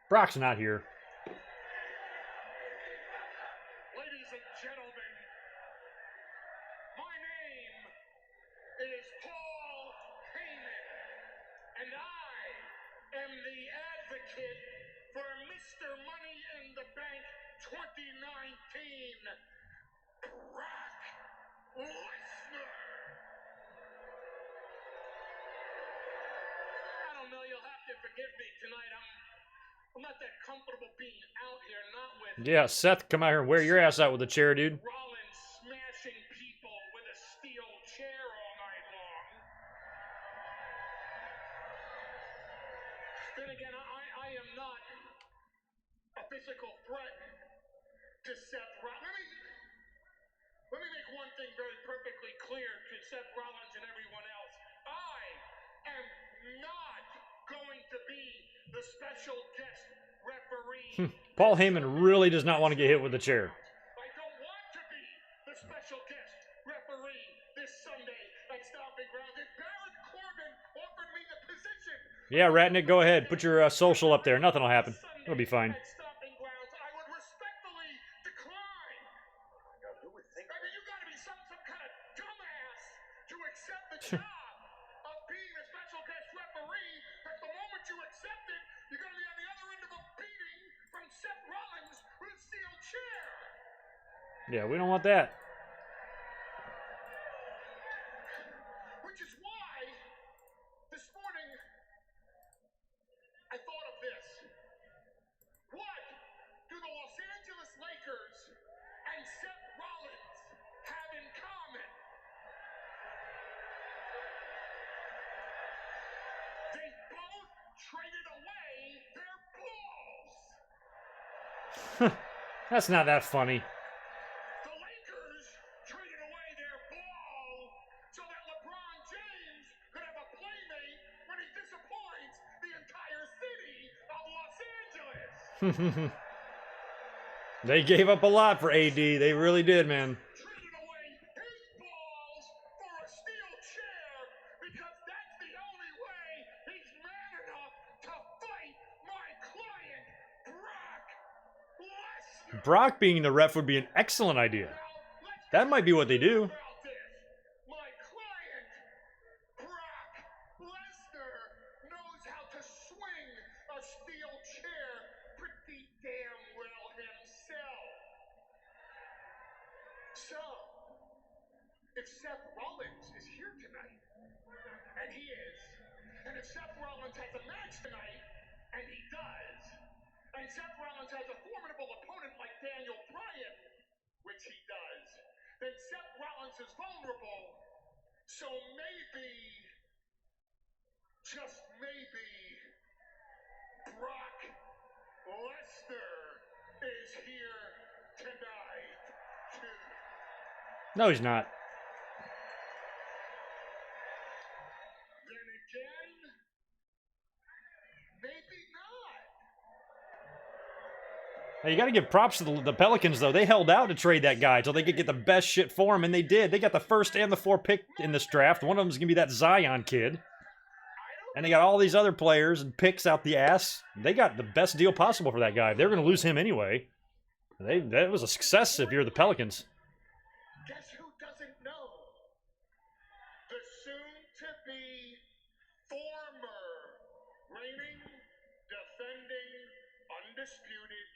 Brock's not here. Ladies and gentlemen, my name is Paul Heyman, and I am the advocate for Mr. Money in the Bank 2019, Brock Lesnar. I don't know, you'll have to forgive me tonight. I'm not that comfortable being out here, not with... Yeah, Seth, come out here and wear your ass out with a chair, dude. Rollins smashing people with a steel chair all night long. Then again, I am not a physical threat to Seth Rollins. Let me make one thing very perfectly clear to Seth Rollins and everyone else. I am not going to be the special guest referee. Paul Heyman really does not want to get hit with a chair. I don't want to be the special guest referee this Sunday at Stomping Grounds. If Baron Corbin offered me the position... Yeah, Ratnick, go ahead. Put your social up there. Nothing will happen. It'll be fine. At Stomping Grounds, I would respectfully decline. Now, who would think... I mean, you gotta be some kind of dumbass to accept the job of being a special guest referee, but the moment you accept it, you're gonna be on the other end of a beating from Seth Rollins with a steel chair. Yeah, we don't want that. Which is why, this morning, I thought of this. What do the Los Angeles Lakers and Seth Rollins have in common? They both traded away their balls. That's not that funny. The Lakers traded away their ball so that LeBron James could have a playmate when he disappoints the entire city of Los Angeles. They gave up a lot for AD. They really did, man. Traded away his balls for a steel chair because that's the only way he's man enough to fight my client, Brock Lesnar. Brock being the ref would be an excellent idea. That might be what they do. About this. My client, Brock Lesnar, knows how to swing a steel chair pretty damn well himself. So, if Seth Rollins is here tonight, and he is. And if Seth Rollins has a match tonight, and he does, and Seth Rollins has a formidable opponent like Daniel Bryan, which he does, then Seth Rollins is vulnerable. So maybe, just maybe, Brock Lesnar is here tonight, too. No, he's not. Then again, maybe not. Hey, you got to give props to the Pelicans, though. They held out to trade that guy until they could get the best shit for him, and they did. They got the first and the 4th pick in this draft. One of them's going to be that Zion kid. And they got all these other players and picks out the ass. They got the best deal possible for that guy. They're going to lose him anyway. That was a success if you're the Pelicans. Guess who doesn't know? The soon-to-be former reigning, defending, undisputed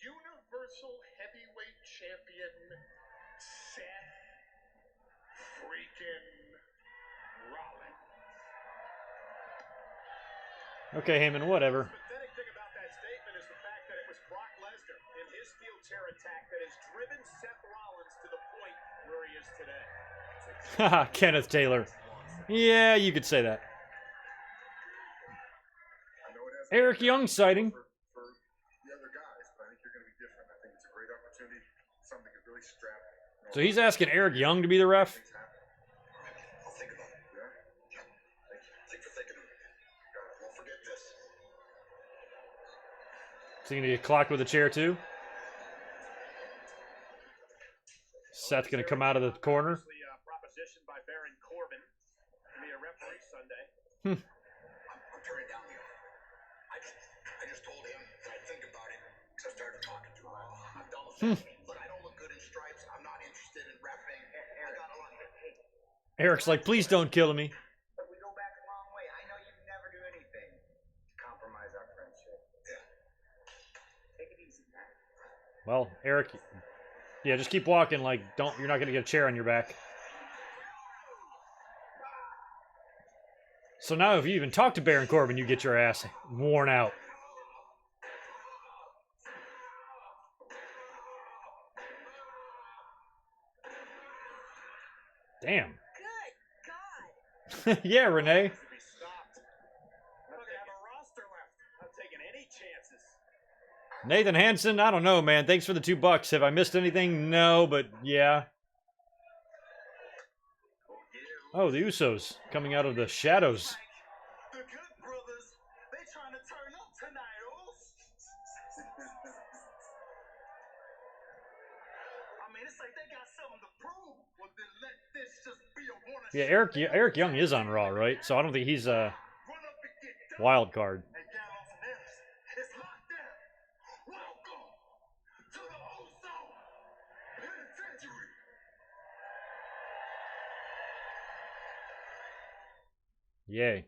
Universal Heavyweight Champion, Seth freaking Rollins. Okay, Heyman, whatever. The pathetic thing about that statement is the fact that it was Brock Lesnar in his steel chair attack that has driven Seth Rollins to the point where he is today. Haha, Kenneth Taylor. Yeah, you could say that. I know it has Eric Young sighting. for the other guys, but I think you're going to be different. I think it's a great opportunity, something that could really strap. So he's asking Eric Young to be the ref? Things happen. I'll think about it. Yeah? Thanks for thinking of it. Won't forget this. Is he going to get clocked with a chair too? Seth going to come out of the corner? Propositioned by Baron Corbin to be a referee Sunday. I'm turning down the offer. I just told him that I'd think about it because I started talking to him. I'm done with that. Look, I don't look good in stripes. I'm not interested in repping. I got a lot. Eric's like, please don't kill me. But we go back a long way. I know you'd never do anything to compromise our friendship. Yeah. Take it easy, man. Well, Eric, yeah, just keep walking. Like, you're not going to get a chair on your back. So now if you even talk to Baron Corbin, you get your ass worn out. Damn. Good God. Yeah, Renee. To be stopped. I don't have a roster left. Not taking any chances. Nathan Hansen, I don't know, man. Thanks for the $2. Have I missed anything? No, but yeah. Oh, the Usos coming out of the shadows. The Good Brothers, they trying to turn up tonight, oh. I mean, it's like they got something to prove. Well, then let this just be a one. Yeah, Eric Young is on Raw, right? So I don't think he's a Run up and get done. wild card. And Gallows and Ellis, it's locked down. Welcome to the Uso Penitentiary. Yay.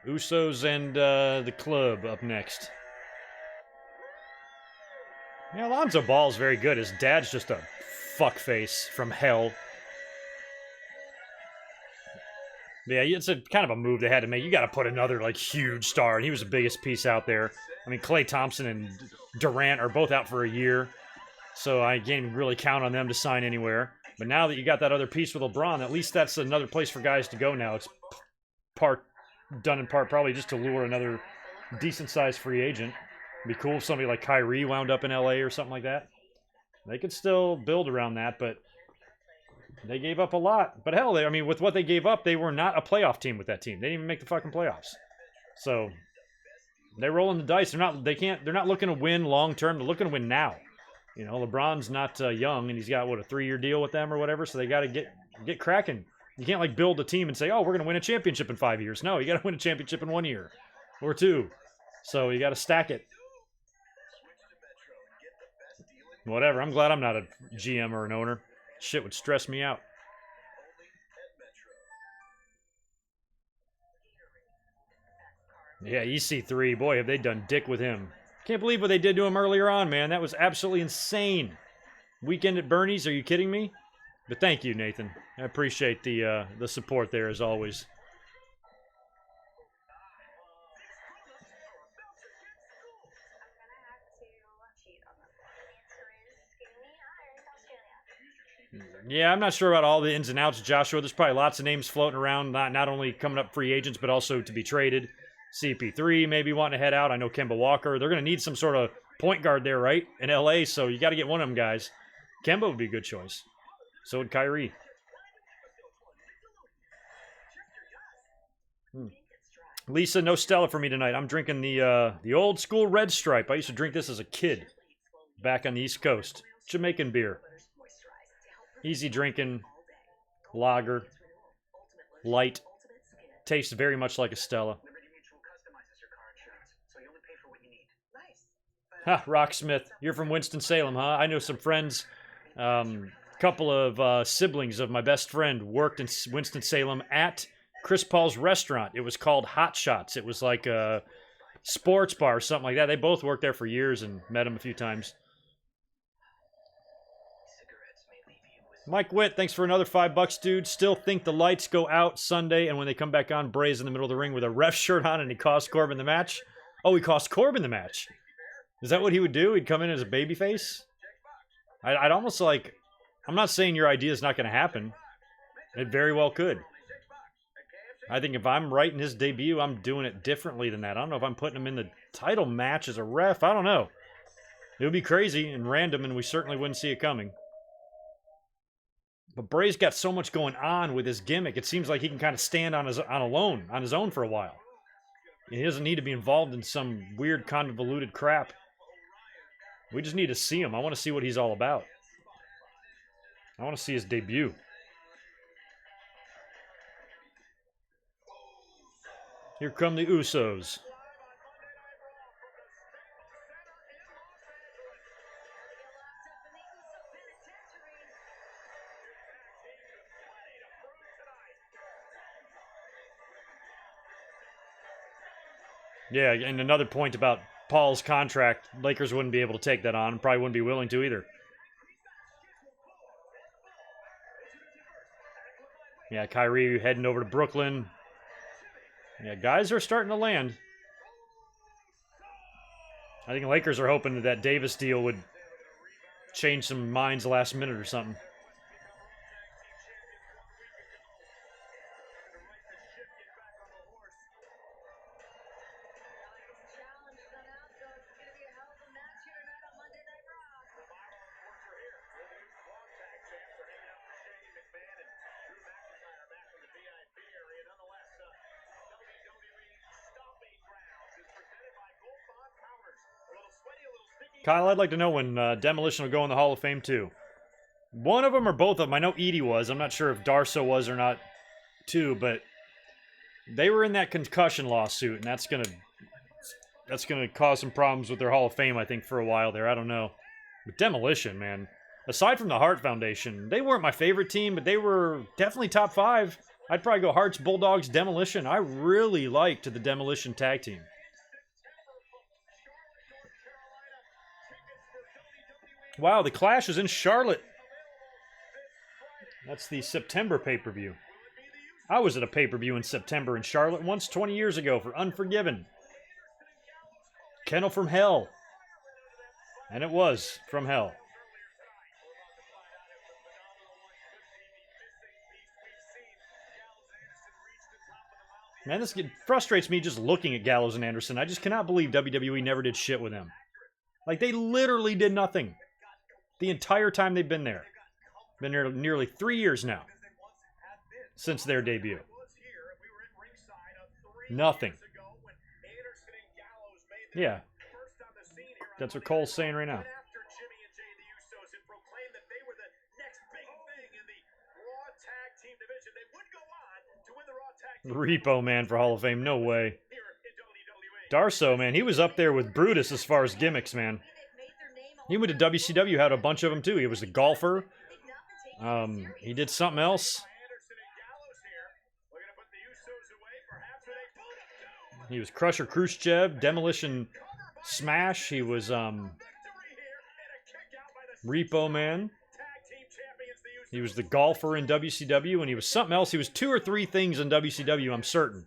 Usos and the Club up next. Yeah, Alonzo Ball's very good. His dad's just a fuckface from hell. Yeah, it's a kind of a move they had to make. You got to put another like huge star, and he was the biggest piece out there. I mean, Klay Thompson and Durant are both out for a year, so I can't even really count on them to sign anywhere. But now that you got that other piece with LeBron, at least that's another place for guys to go now. It's done in part probably just to lure another decent-sized free agent. It'd be cool if somebody like Kyrie wound up in LA or something like that. They could still build around that, but they gave up a lot. But hell, I mean, with what they gave up, they were not a playoff team with that team. They didn't even make the fucking playoffs. So they're rolling the dice. They're not looking to win long term. They're looking to win now. You know, LeBron's not young, and he's got, what, a 3-year deal with them or whatever, so they got to get cracking. You can't, like, build a team and say, oh, we're going to win a championship in 5 years. No, you got to win a championship in 1 year or 2. So you got to stack it. Whatever. I'm glad I'm not a GM or an owner. Shit would stress me out. Yeah, EC3. Boy, have they done dick with him. Can't believe what they did to him earlier on, man. That was absolutely insane. Weekend at Bernie's? Are you kidding me? But thank you, Nathan. I appreciate the support there as always. Yeah, I'm not sure about all the ins and outs, Joshua. There's probably lots of names floating around, not only coming up free agents, but also to be traded. CP3 maybe wanting to head out. I know Kemba Walker. They're going to need some sort of point guard there, right? In LA, so you got to get one of them guys. Kemba would be a good choice. So would Kyrie. Lisa, no Stella for me tonight. I'm drinking the old school Red Stripe. I used to drink this as a kid back on the East Coast. Jamaican beer. Easy drinking. Lager. Light. Tastes very much like a Stella. Ha, Rocksmith. You're from Winston-Salem, huh? I know some friends. Couple of siblings of my best friend worked in Winston-Salem at Chris Paul's restaurant. It was called Hot Shots. It was like a sports bar or something like that. They both worked there for years and met him a few times. Mike Witt, thanks for another $5, dude. Still think the lights go out Sunday, and when they come back on, Bray's in the middle of the ring with a ref shirt on, and he cost Corbin the match. Oh, he cost Corbin the match. Is that what he would do? He'd come in as a babyface? I'd almost like... I'm not saying your idea is not going to happen. It very well could. I think if I'm writing his debut, I'm doing it differently than that. I don't know if I'm putting him in the title match as a ref. I don't know. It would be crazy and random, and we certainly wouldn't see it coming. But Bray's got so much going on with his gimmick. It seems like he can kind of stand on his own for a while. He doesn't need to be involved in some weird convoluted crap. We just need to see him. I want to see what he's all about. I want to see his debut. Here come the Usos. Yeah, and another point about Paul's contract, Lakers wouldn't be able to take that on, probably wouldn't be willing to either. Yeah, Kyrie heading over to Brooklyn. Yeah, guys are starting to land. I think Lakers are hoping that Davis deal would change some minds last minute or something. Kyle, I'd like to know when Demolition will go in the Hall of Fame, too. One of them or both of them. I know Edie was. I'm not sure if Darso was or not, too, but they were in that concussion lawsuit, and that's gonna cause some problems with their Hall of Fame, I think, for a while there. I don't know. But Demolition, man. Aside from the Hart Foundation, they weren't my favorite team, but they were definitely top 5. I'd probably go Hearts, Bulldogs, Demolition. I really liked the Demolition tag team. Wow, the Clash is in Charlotte. That's the September pay-per-view. I was at a pay-per-view in September in Charlotte once 20 years ago for Unforgiven. Kennel from Hell. And it was from hell. Man, this frustrates me just looking at Gallows and Anderson. I just cannot believe WWE never did shit with them. Like, they literally did nothing. The entire time they've been there. Been there nearly 3 years now. Since their debut. Nothing. Yeah. That's what Cole's saying right now. Repo Man for Hall of Fame. No way. Darso, man. He was up there with Brutus as far as gimmicks, man. He went to WCW, had a bunch of them too. He was a golfer. He did something else. He was Crusher Khrushchev, Demolition Smash. He was Repo Man. He was the golfer in WCW, and he was something else. He was 2 or 3 things in WCW, I'm certain.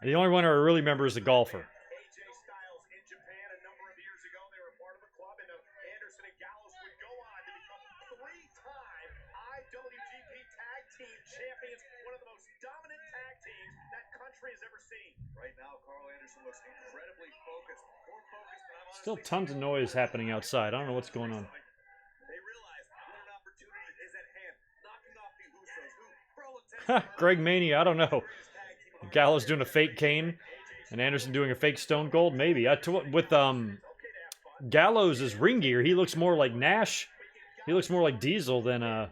The only one I really remember is the golfer. AJ Styles in Japan a number of years ago. They were part of the club, and Anderson and Gallows would go on to become 3-time IWGP Tag Team Champions. One of the most dominant tag teams that country has ever seen. Right now, Carl Anderson looks incredibly focused. More focused than I've Still tons of noise happening outside. I don't know what's going on. They realize what an opportunity is at hand. Knocking off the Usos, who, for all intents Greg Mania, I don't know. Gallows doing a fake Kane, and Anderson doing a fake Stone Cold, maybe. With Gallows' ring gear, he looks more like Nash. He looks more like Diesel than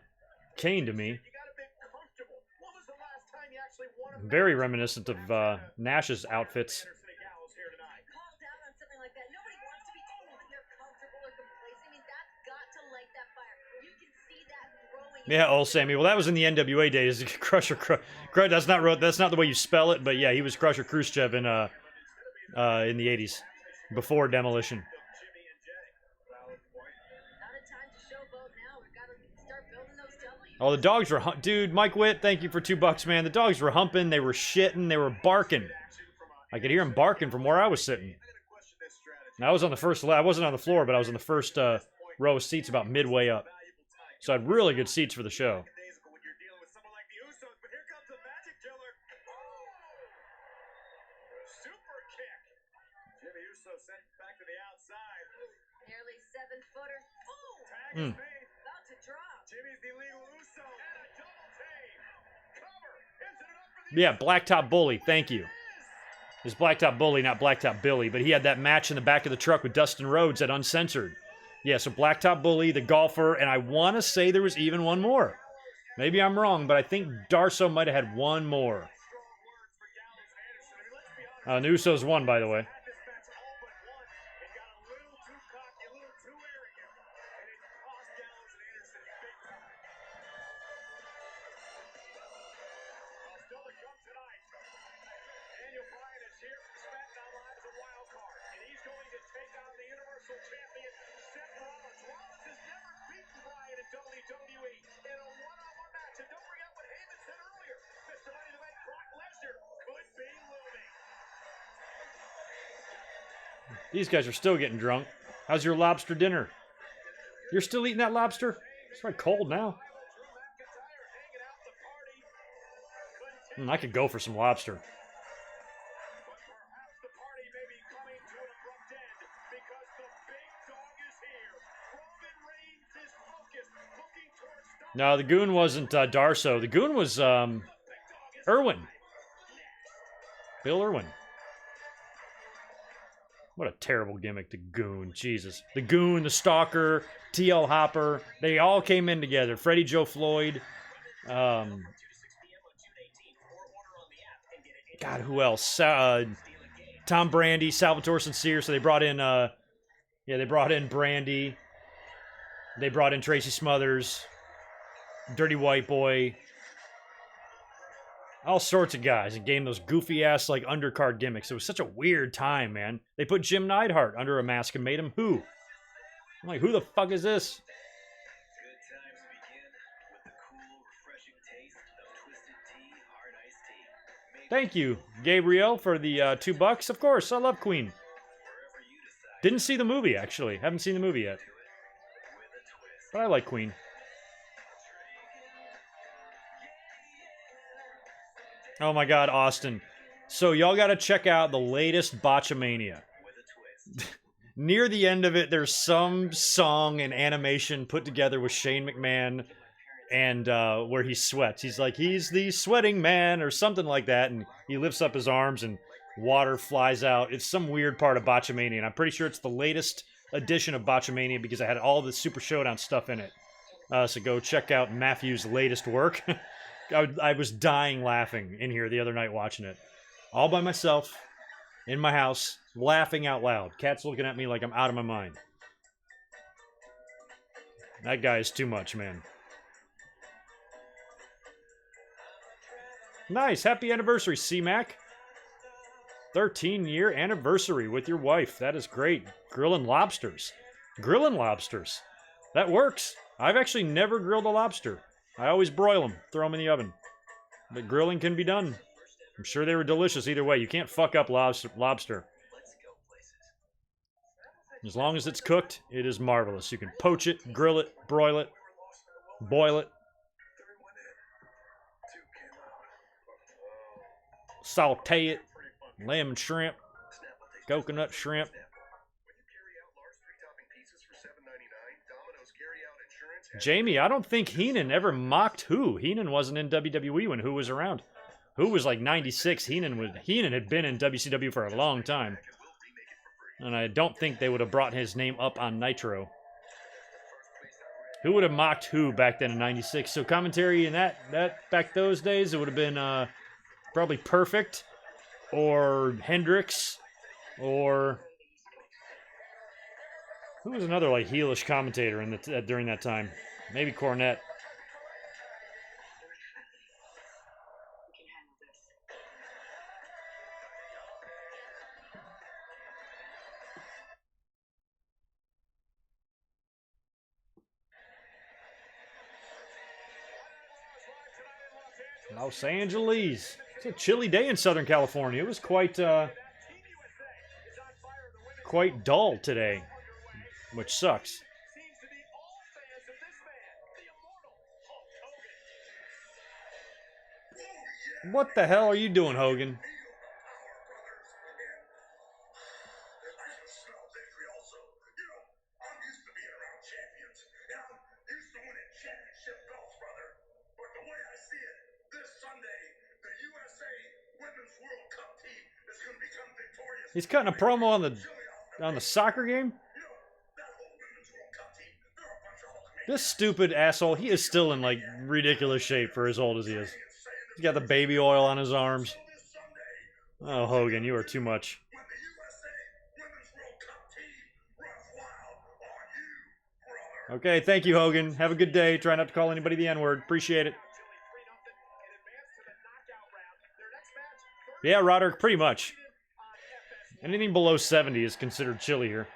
Kane to me. Very reminiscent of Nash's outfits. Calm down on something like that. Nobody wants to be told that they're comfortable or complacent. I mean, that's got to light that fire. You can see that growing. Yeah, old Sammy. Well, that was in the NWA days. That's not the way you spell it, but yeah, he was Crusher Khrushchev in the 80s, before Demolition. Oh, the dogs were dude. Mike Witt, thank you for $2, man. The dogs were humping. They were shitting. They were barking. I could hear them barking from where I was sitting. And I was on the first. I wasn't on the floor, but I was in the first row of seats, about midway up. So I had really good seats for the show. Nearly 7-footer. Mm. About to drop. Jimmy's the legal Uso and a double team. Cover. Is it enough for the Yeah, Blacktop Bully. Thank you. It's Blacktop Bully, not Blacktop Billy, but he had that match in the back of the truck with Dustin Rhodes at Uncensored. Yeah, so Blacktop Bully, the golfer, and I want to say there was even one more. Maybe I'm wrong, but I think Darso might have had one more. The Usos won, by the way. WWE in a one-on-one match. And don't forget what Heyman said earlier. Mr. Money in the Bank Brock Lesnar could be looming. These guys are still getting drunk. How's your lobster dinner? You're still eating that lobster? It's quite cold now. I could go for some lobster. No, the Goon wasn't Darso. The Goon was Irwin. Bill Irwin. What a terrible gimmick, the Goon. Jesus. The Goon, the Stalker, T.L. Hopper. They all came in together. Freddie Joe Floyd. God, who else? Tom Brandy, Salvatore Sincere. So they brought in, they brought in Brandy. They brought in Tracy Smothers. Dirty White Boy, all sorts of guys, and gave those goofy ass like undercard gimmicks. It was such a weird time, man. They put Jim Neidhart under a mask and made him who? I'm like, who the fuck is this? Good times begin with the cool, refreshing taste of Twisted Tea Hard Iced Tea. Thank you, Gabriel, for the $2. Of course, I love Queen. Didn't see the movie actually. Haven't seen the movie yet, but I like Queen. Oh my God, Austin. So y'all got to check out the latest Botchamania. Near the end of it, there's some song and animation put together with Shane McMahon and where he sweats. He's like, he's the sweating man or something like that. And he lifts up his arms and water flies out. It's some weird part of Botchamania. And I'm pretty sure it's the latest edition of Botchamania because I had all the Super Showdown stuff in it. So go check out Matthew's latest work. I was dying laughing in here the other night watching it. All by myself, in my house, laughing out loud. Cat's looking at me like I'm out of my mind. That guy is too much, man. Nice. Happy anniversary, C-Mac. 13-year anniversary with your wife. That is great. Grilling lobsters. Grilling lobsters. That works. I've actually never grilled a lobster. I always broil them, throw them in the oven. But grilling can be done. I'm sure they were delicious either way. You can't fuck up lobster. As long as it's cooked, it is marvelous. You can poach it, grill it, broil it, boil it, saute it, lemon shrimp, coconut shrimp. Jamie, I don't think Heenan ever mocked Who. Heenan wasn't in WWE when Who was around. Who was like 96. Heenan had been in WCW for a long time. And I don't think they would have brought his name up on Nitro. Who would have mocked Who back then in 96? So commentary in that back those days, it would have been probably Perfect or Hendrix or who was another like heelish commentator in the during that time? Maybe Cornette. Los Angeles. It's a chilly day in Southern California. It was quite dull today, which sucks. What the hell are you doing, Hogan? He's cutting a promo on the soccer game? This stupid asshole, he is still in like ridiculous shape for as old as he is. He's got the baby oil on his arms. Oh, Hogan, you are too much. Okay, thank you, Hogan. Have a good day. Try not to call anybody the N-word. Appreciate it. Yeah, Roderick, pretty much. Anything below 70 is considered chilly here.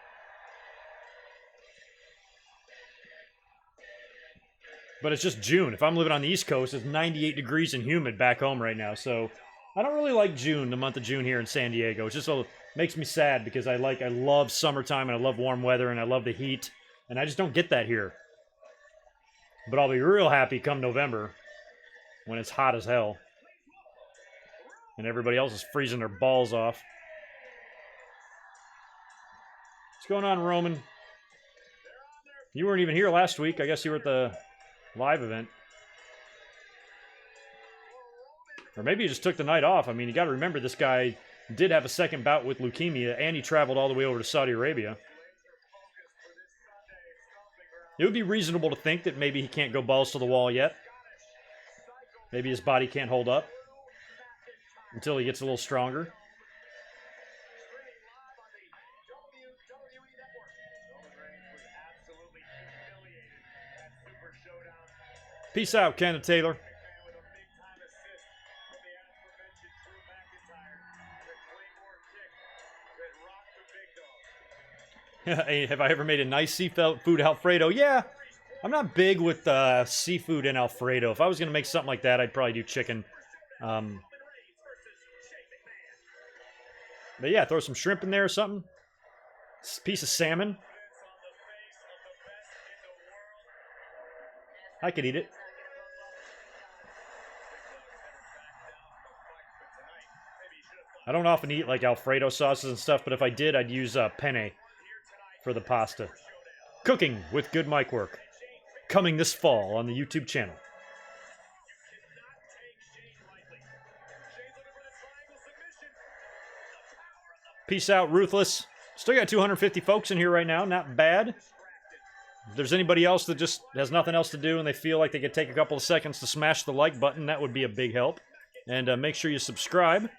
But it's just June. If I'm living on the East Coast, it's 98 degrees and humid back home right now. So I don't really like June, the month of June here in San Diego. It just makes me sad because I love summertime and I love warm weather and I love the heat. And I just don't get that here. But I'll be real happy come November when it's hot as hell. And everybody else is freezing their balls off. What's going on, Roman? You weren't even here last week. I guess you were at the live event. Or maybe you just took the night off. I mean, you got to remember this guy did have a second bout with leukemia, and he traveled all the way over to Saudi Arabia. It would be reasonable to think that maybe he can't go balls to the wall yet. Maybe his body can't hold up until he gets a little stronger. Peace out, Kenneth Taylor. Hey, have I ever made a nice seafood Alfredo? Yeah, I'm not big with seafood and Alfredo. If I was going to make something like that, I'd probably do chicken. But yeah, throw some shrimp in there or something. Piece of salmon. I could eat it. I don't often eat like Alfredo sauces and stuff, but if I did, I'd use penne for the pasta. Cooking with GoodMicWork. Coming this fall on the YouTube channel. Peace out, Ruthless. Still got 250 folks in here right now. Not bad. If there's anybody else that just has nothing else to do and they feel like they could take a couple of seconds to smash the like button, that would be a big help. And make sure you subscribe.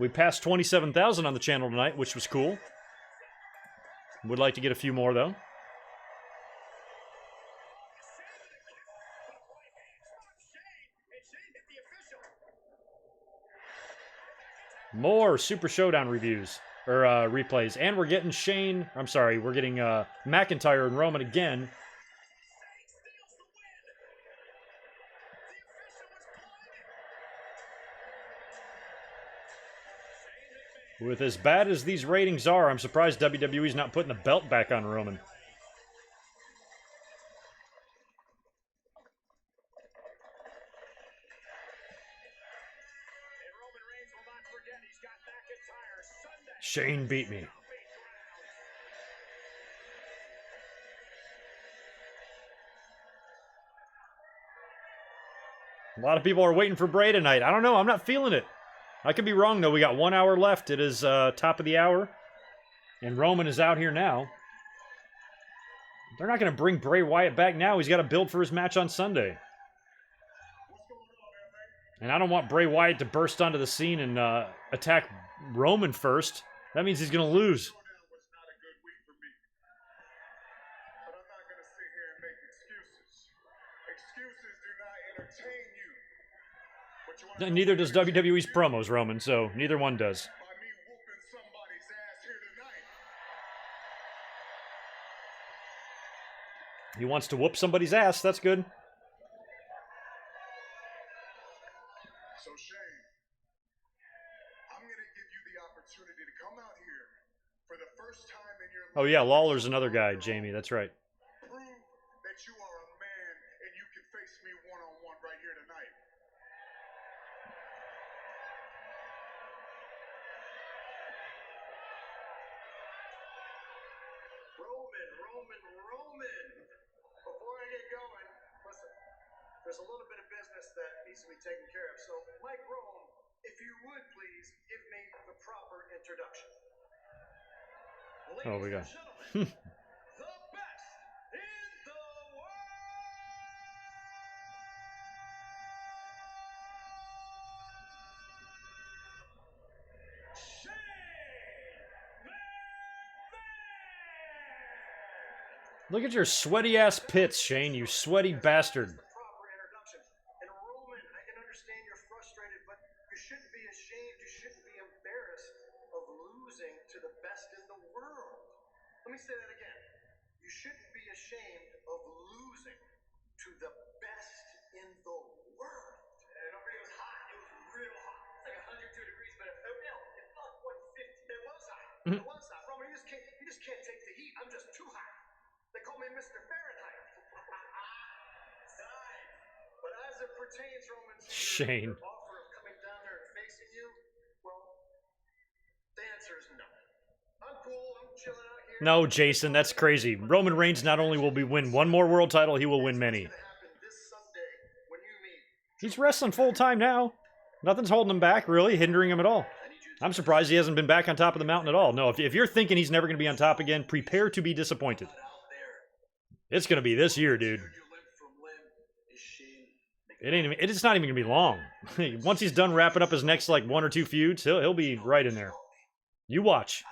We passed 27,000 on the channel tonight, which was cool. Would like to get a few more, though. More Super Showdown reviews. Or replays. And we're getting we're getting McIntyre and Roman again. With as bad as these ratings are, I'm surprised WWE's not putting the belt back on Roman. Shane beat me. A lot of people are waiting for Bray tonight. I don't know. I'm not feeling it. I could be wrong, though. We got 1 hour left. It is top of the hour. And Roman is out here now. They're not going to bring Bray Wyatt back now. He's got to build for his match on Sunday. And I don't want Bray Wyatt to burst onto the scene and attack Roman first. That means he's going to lose. Neither does WWE's promos, Roman, so neither one does. He wants to whoop somebody's ass, that's good. So Shane, I'm gonna give you the opportunity to come out here for the first time in your life. Oh yeah, Lawler's another guy, Jamie, that's right. Prove that you are a man and you can face me one-on-one right here tonight. Roman. Before I get going, listen, there's a little bit of business that needs to be taken care of. So, Mike Rome, if you would please give me the proper introduction. Oh, we got. The best in the world. Look at your sweaty ass pits, Shane, you sweaty bastard. Proper introduction. And Roman, I can understand you're frustrated, but you shouldn't be ashamed. You shouldn't be embarrassed of losing to the best in the world. Let me say that again. You shouldn't be ashamed of losing to the best in the world. And don't forget, it was hot. It was real hot. It's like 102 degrees, but it felt 150. It was hot. It was hot. Roman, you just can't take the heat. I'm just too hot. They call me Mr. Fahrenheit. But as it pertains, Roman, Shane. your offer of coming down there and facing you, well, the answer is no. I'm cool. I'm chilling out here. No, Jason, that's crazy. Roman Reigns not only will win one more world title, he will win many. He's wrestling full-time now. Nothing's holding him back, really, hindering him at all. I'm surprised he hasn't been back on top of the mountain at all. No, if you're thinking he's never going to be on top again, prepare to be disappointed. It's going to be this year, dude. It's not even going to be long. Once he's done wrapping up his next, like, 1 or 2 feuds, he'll be right in there. You watch.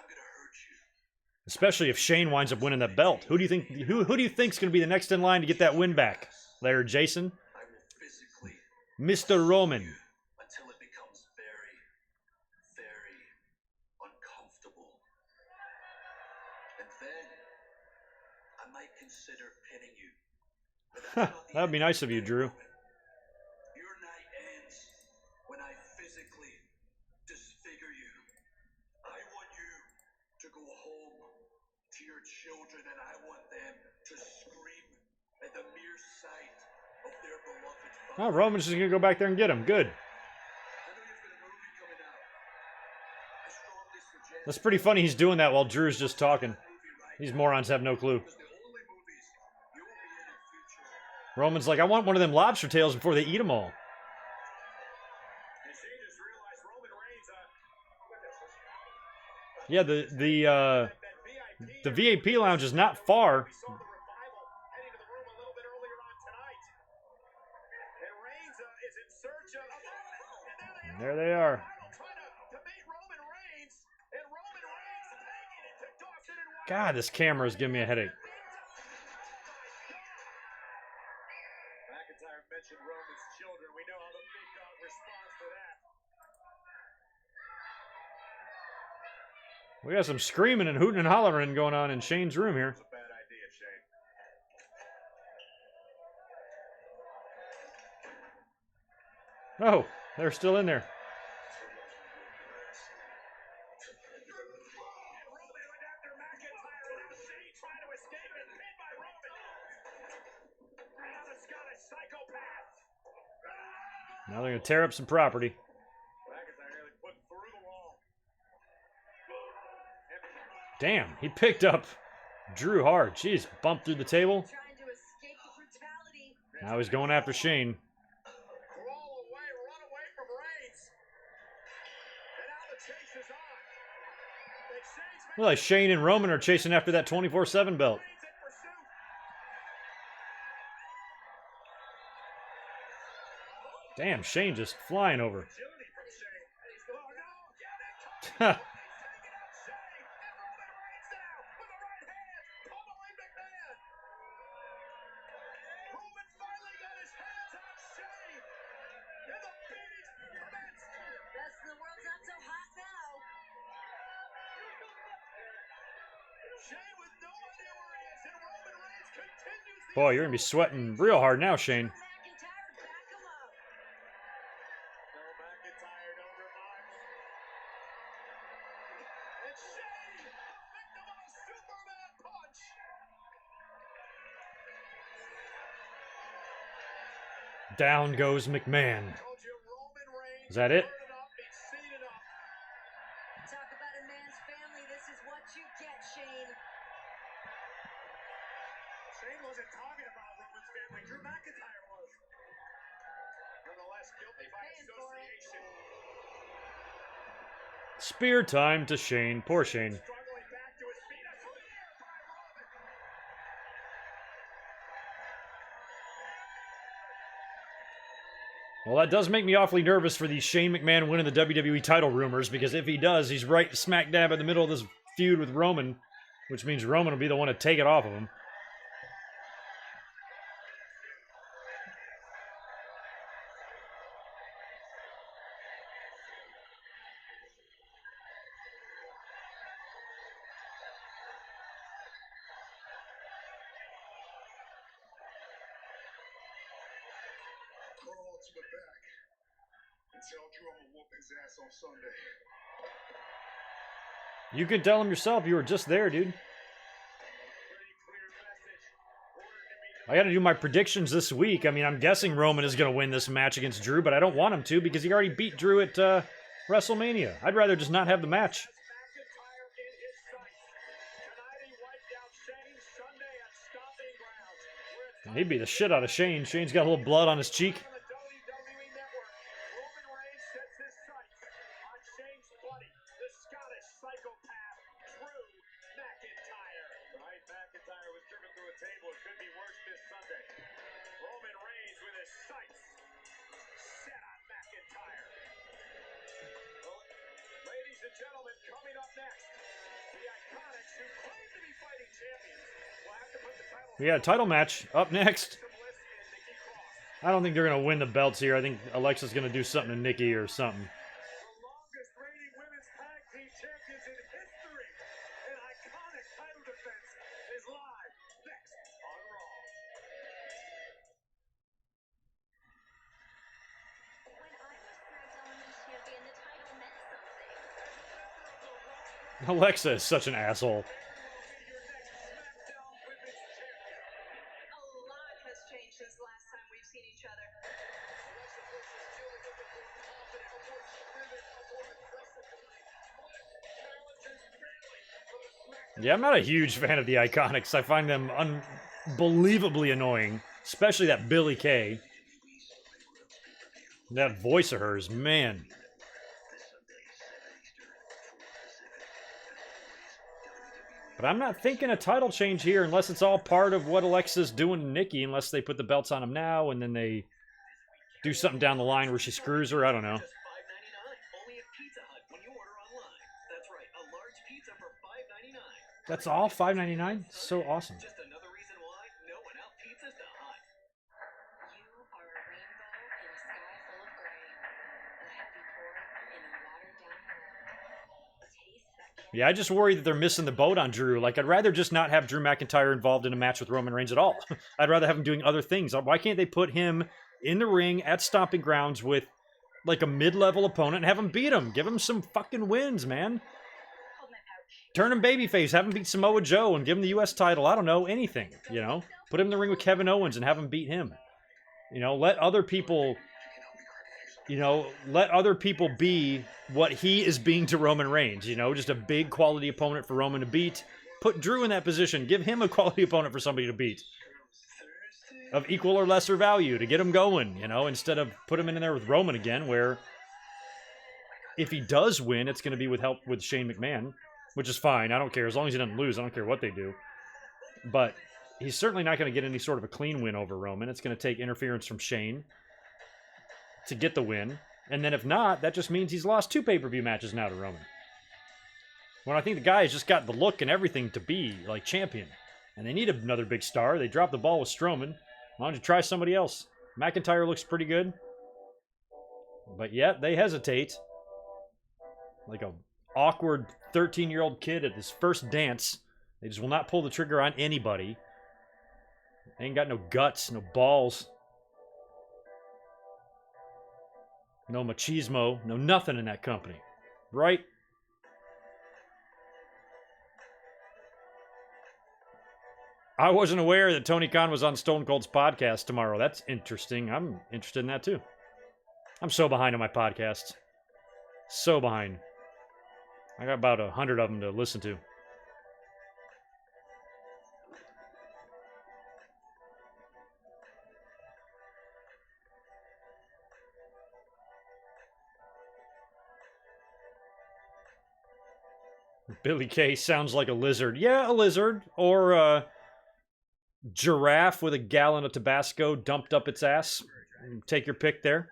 Especially if Shane winds up winning that belt. Who do you think's going to be the next in line to get that win back? Larry Jason? Mr. Roman. Until it becomes very, very uncomfortable. And then I might consider pinning you. That'd be nice of you, Drew. Your night ends when I physically disfigure you. I want you to go home to your children, and I want them to scream at the mere sight of their beloved father. Oh, Roman's just going to go back there and get him. Good. That's pretty funny he's doing that while Drew's just talking. These morons have no clue. Roman's like, I want one of them lobster tails before they eat them all. Yeah, the VIP lounge is not far. There they are. God, this camera is giving me a headache. McIntyre mentioned Roman's children. We know how the big dog responds to that. We got some screaming and hooting and hollering going on in Shane's room here. It's a bad idea, Shane. Oh, they're still in there. Now they're going to tear up some property. McIntyre nearly put through the wall. Damn, he picked up Drew hard. Jeez, bumped through the table. Trying to escape the brutality. Now he's going after Shane. Crawl away, run away from Reigns. And now the chase is on. They Well, like Shane and Roman are chasing after that 24/7 belt. Reigns in pursuit. Damn, Shane just flying over. Agility from Shane. Oh no, get it. Ha. He's taking out Shane. And Roman Reigns now with the right hand. Pummeling McMahon. Roman finally got his hands on Shane. And the beatings commenced. Best in the world's not so hot now. Shane with no idea where he is. And Roman Reigns continues the Boy, you're going to be sweating real hard now, Shane. McIntyre, back him up. No McIntyre, no revival. And Shane, the victim of a Superman punch. Down goes McMahon. Told you Roman Reigns. Is that it? Heard enough, he's seen enough. Talk about a man's family. This is what you get, Shane. Shane wasn't talking about Roman's family. Drew McIntyre was. Nonetheless, guilty by paying for it. association. Spear time to Shane. Poor Shane. Struggling back to his feet. A spear by Roman. Well, that does make me awfully nervous for the Shane McMahon winning the WWE title rumors, because if he does, he's right smack dab in the middle of this feud with Roman, which means Roman will be the one to take it off of him. Crawl to the back and tell Drew I'm gonna whoop his ass on Sunday. You can tell him yourself. You were just there, dude. Pretty clear message. Ordered to be I got to do my predictions this week. I mean, I'm guessing Roman is going to win this match against Drew, but I don't want him to because he already beat Drew at WrestleMania. I'd rather just not have the match. McIntyre in his sights. Tonight he wiped out Shane Sunday at Stomping Grounds. Where it's He'd beat the shit out of Shane. Shane's got a little blood on his cheek. on the WWE Network. Roman Reigns sets his sights on Shane's buddy, the Scottish psychopath, Drew McIntyre. Right, McIntyre was driven through a table. It could be worse this Sunday. Roman Reigns with his sights set on McIntyre. Well, ladies and gentlemen, coming up next, the Iconics, who claim to be fighting champions, will have to put the title. We got a title match up next. Bliss and Nikki Cross. I don't think they're going to win the belts here. I think Alexa's going to do something to Nikki or something. The longest reigning women's tag team champions in history. An iconic title defense is live next on Raw. When I was SmackDown Women's Champion, the title meant something. Alexa is such an asshole. Your next SmackDown Women's Champion. A lot has changed since the last time we've seen each other. Alexa Bliss is feeling a bit more confident, a more driven, a more aggressive tonight. Bliss challenges Bayley for the SmackDown. Yeah, I'm not a huge fan of the Iconics. I find them unbelievably annoying, especially that Billy Kay. That voice of hers, man. But I'm not thinking a title change here unless it's all part of what Alexa's doing to Nikki, unless they put the belts on him now and then they do something down the line where she screws her. I don't know. Just $5.99 only at Pizza Hut when you order online. That's right, a large pizza for $5.99. That's all $5.99? So awesome. Just another reason why no one out pizzas the Hut. You are a rainbow in a sky full of gray. A happy pour in a watered down world. Taste that candy. Yeah, I just worry that they're missing the boat on Drew. Like, I'd rather just not have Drew McIntyre involved in a match with Roman Reigns at all. I'd rather have him doing other things. Why can't they put him in the ring at Stomping Grounds with, like, a mid-level opponent and have him beat him? Give him some fucking wins, man. Hold my pouch. Turn him babyface. Have him beat Samoa Joe and give him the U.S. title. I don't know, anything, you know? Put him in the ring with Kevin Owens and have him beat him. You know, let other people you know, let other people be what he is being to Roman Reigns. You know, just a big quality opponent for Roman to beat. Put Drew in that position. Give him a quality opponent for somebody to beat. Of equal or lesser value to get him going, you know, instead of put him in there with Roman again, where if he does win, it's going to be with help with Shane McMahon, which is fine. I don't care. As long as he doesn't lose, I don't care what they do. But he's certainly not going to get any sort of a clean win over Roman. It's going to take interference from Shane to get the win. And then if not, that just means he's lost 2 pay-per-view matches now to Roman. When I think the guy has just got the look and everything to be, like, champion. And they need another big star. They dropped the ball with Strowman. Why don't you try somebody else? McIntyre looks pretty good. But yet, they hesitate. Like a awkward 13-year-old kid at his first dance. They just will not pull the trigger on anybody. They ain't got no guts, no balls. No machismo, no nothing in that company. Right? I wasn't aware that Tony Khan was on Stone Cold's podcast tomorrow. That's interesting. I'm interested in that too. I'm so behind on my podcasts. So behind. I got about 100 of them to listen to. Billy Kay sounds like a lizard. Yeah, a lizard. Or a giraffe with a gallon of Tabasco dumped up its ass. Take your pick there.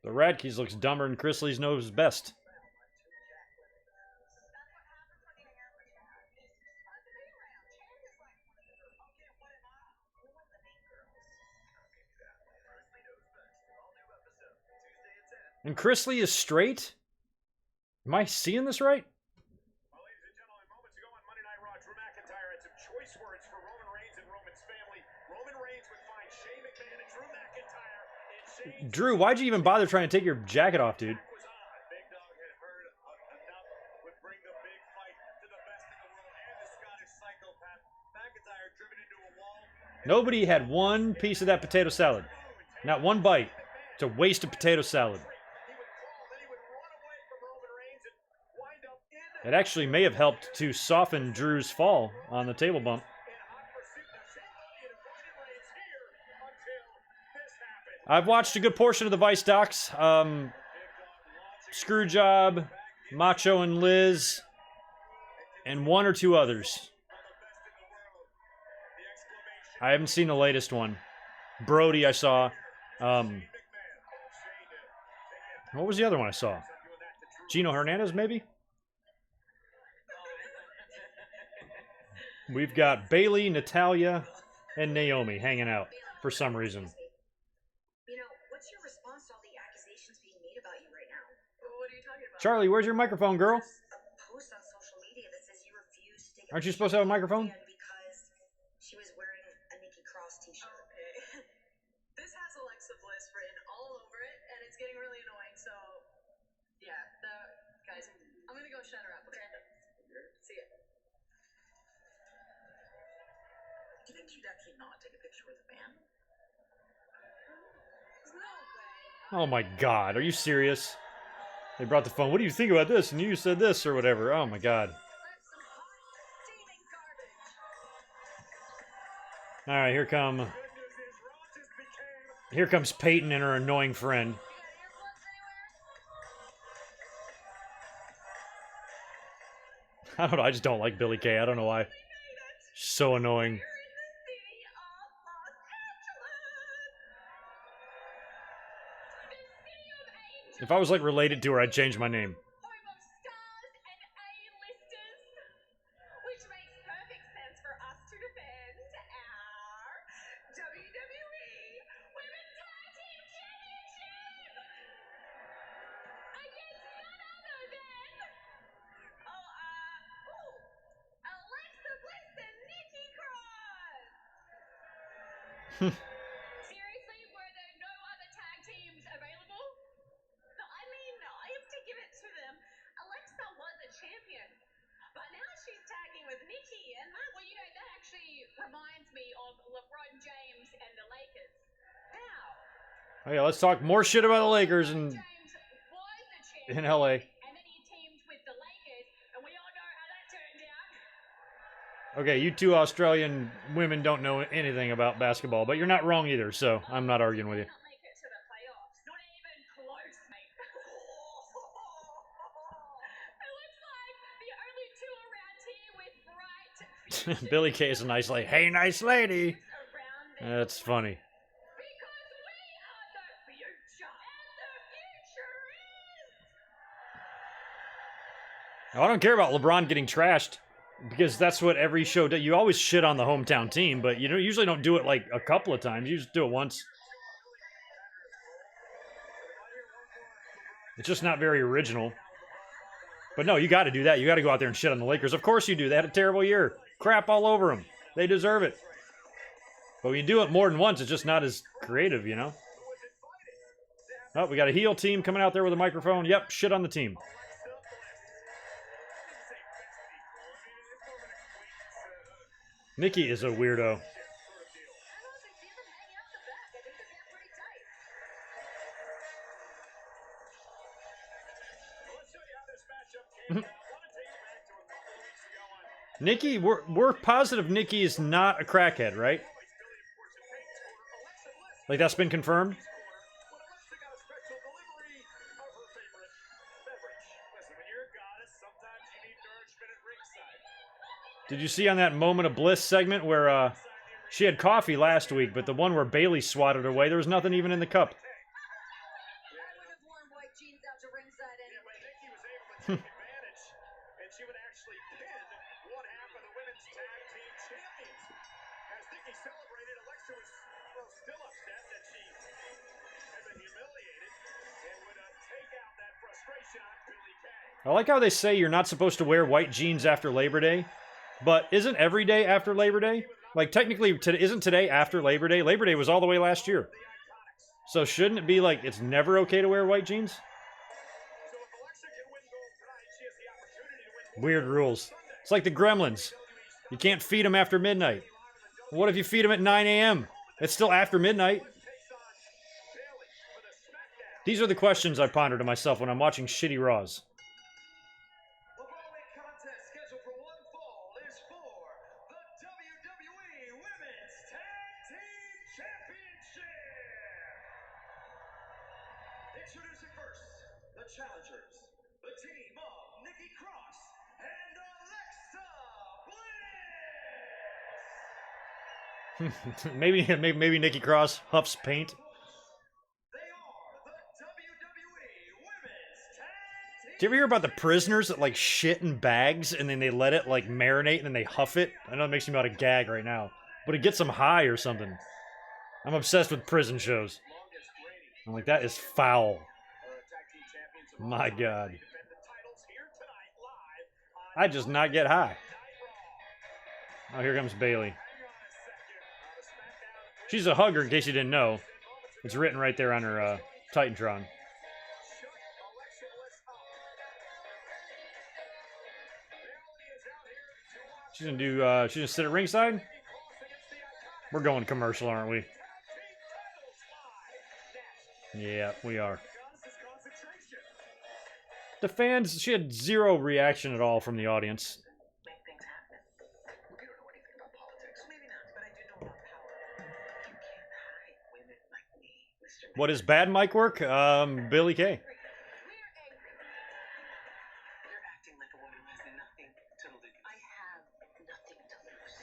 The Radkeys looks dumber than Chris Lee's knows best. And Chris Lee is straight? Am I seeing this right? Well, ladies and gentlemen, moments ago on Monday Night Raw, Drew McIntyre had some choice words for Roman Reigns and Roman's family. Roman Reigns would find Shane McMahon and Drew McIntyre in Shane's... Drew, why'd you even bother trying to take your jacket off, dude? Big Dog had heard enough, would bring the big fight to the best in the world and the Scottish psychopath. McIntyre driven into a wall. Nobody had one piece of that potato salad. Not one bite. It's a waste of potato salad. It actually may have helped to soften Drew's fall on the table bump. I've watched a good portion of the Vice docs. Screwjob, Macho and Liz, and 1 or 2 others. I haven't seen the latest one. Brody I saw. What was the other one I saw? Gino Hernandez, maybe? We've got Bailey, Natalia, and Naomi hanging out for some reason. You know, what's your response to all the accusations being made about you right now? What are you talking about? Charlie, where's your microphone, girl? A post on social media that says you refuse to take a Aren't you picture supposed to have a with microphone? because she was wearing a Nikki Cross t-shirt. Okay. This has Alexa Bliss written all over it, and it's getting really annoying, so... Yeah, guys, I'm gonna go shut her up, okay? See ya. Do you think she'd actually not take a picture with a fan? No way. Oh my god, are you serious? They brought the phone. What do you think about this? And you said this or whatever. Oh my god. That's some hot, steaming garbage. Alright, here comes Peyton and her annoying friend. I don't know, I just don't like Billy Kay. I don't know why. She's so annoying. If I was like related to her, I'd change my name. Home of stars and A-listers, which makes perfect sense for us to defend our WWE Women's Tag Team Championship against none other than Alexa Bliss and Nikki Cross. Seriously, were there no other tag teams available? No, I mean, I have to give it to them. Alexa was a champion, but now she's tag reminds me of LeBron James and the Lakers. How? Oh yeah, let's talk more shit about the Lakers and James was a champion, in LA. and then he teamed with the Lakers, and we all know how that turned out. Okay, you two Australian women don't know anything about basketball, but you're not wrong either, so I'm not arguing with you. Not make it to the playoffs. Not even close, mate. It looks like the only two around here with bright futures Billy Kay is a nice lady. Hey, nice lady. around them. That's funny. Because we are the future, and the future is. I don't care about LeBron getting trashed because that's what every show does. You always shit on the hometown team, but you usually don't do it like a couple of times. You just do it once. It's just not very original. But no, you got to do that. You got to go out there and shit on the Lakers. Of course you do. They had a terrible year. Crap all over them. They deserve it. But when you do it more than once, it's just not as creative, you know? Oh, we got a heel team coming out there with a microphone. Yep, shit on the team. Nikki is a weirdo. Nikki, we're positive Nikki is not a crackhead, right? Like that's been confirmed? Did you see on that Moment of Bliss segment where she had coffee last week, but the one where Bailey swatted her away, there was nothing even in the cup. I would have worn white jeans out to ringside anyway. But Nikki was able to take advantage, and she would actually pin one half of the women's tag team champions. As Nikki celebrated, Alexa was still upset that she had been humiliated and would take out that frustration on Billy Kay. I like how they say you're not supposed to wear white jeans after Labor Day, but isn't every day after Labor Day? Like technically, isn't today after Labor Day? Labor Day was all the way last year. So shouldn't it be like it's never okay to wear white jeans? Weird rules. It's like the Gremlins. You can't feed them after midnight. What if you feed them at 9 a.m.? It's still after midnight. These are the questions I ponder to myself when I'm watching shitty Raws. The following contest scheduled for one fall is for the WWE Women's Tag Team Championship. Introducing first, the challengers, the team of Nikki Cross and Alexa Bliss. maybe Nikki Cross huffs paint. They are the WWE Women's Tag Team. Do you ever hear about the prisoners that like shit in bags and then they let it like marinate and then they huff it? I know it makes me about to gag right now, but it gets them high or something. I'm obsessed with prison shows. I'm like, that is foul. My God. I just not get high. Oh, here comes Bailey. She's a hugger, in case you didn't know. It's written right there on her Titantron. She's gonna sit at ringside? We're going commercial, aren't we? Yeah, we are. The fans, she had zero reaction at all from the audience. Make things happen. We don't know anything about politics. Maybe not, but I do know about power. You can't hide women like me, Mr. What is bad mic work? Billy Kay. We're angry. You're acting like a woman who has nothing to lose. I have nothing to lose.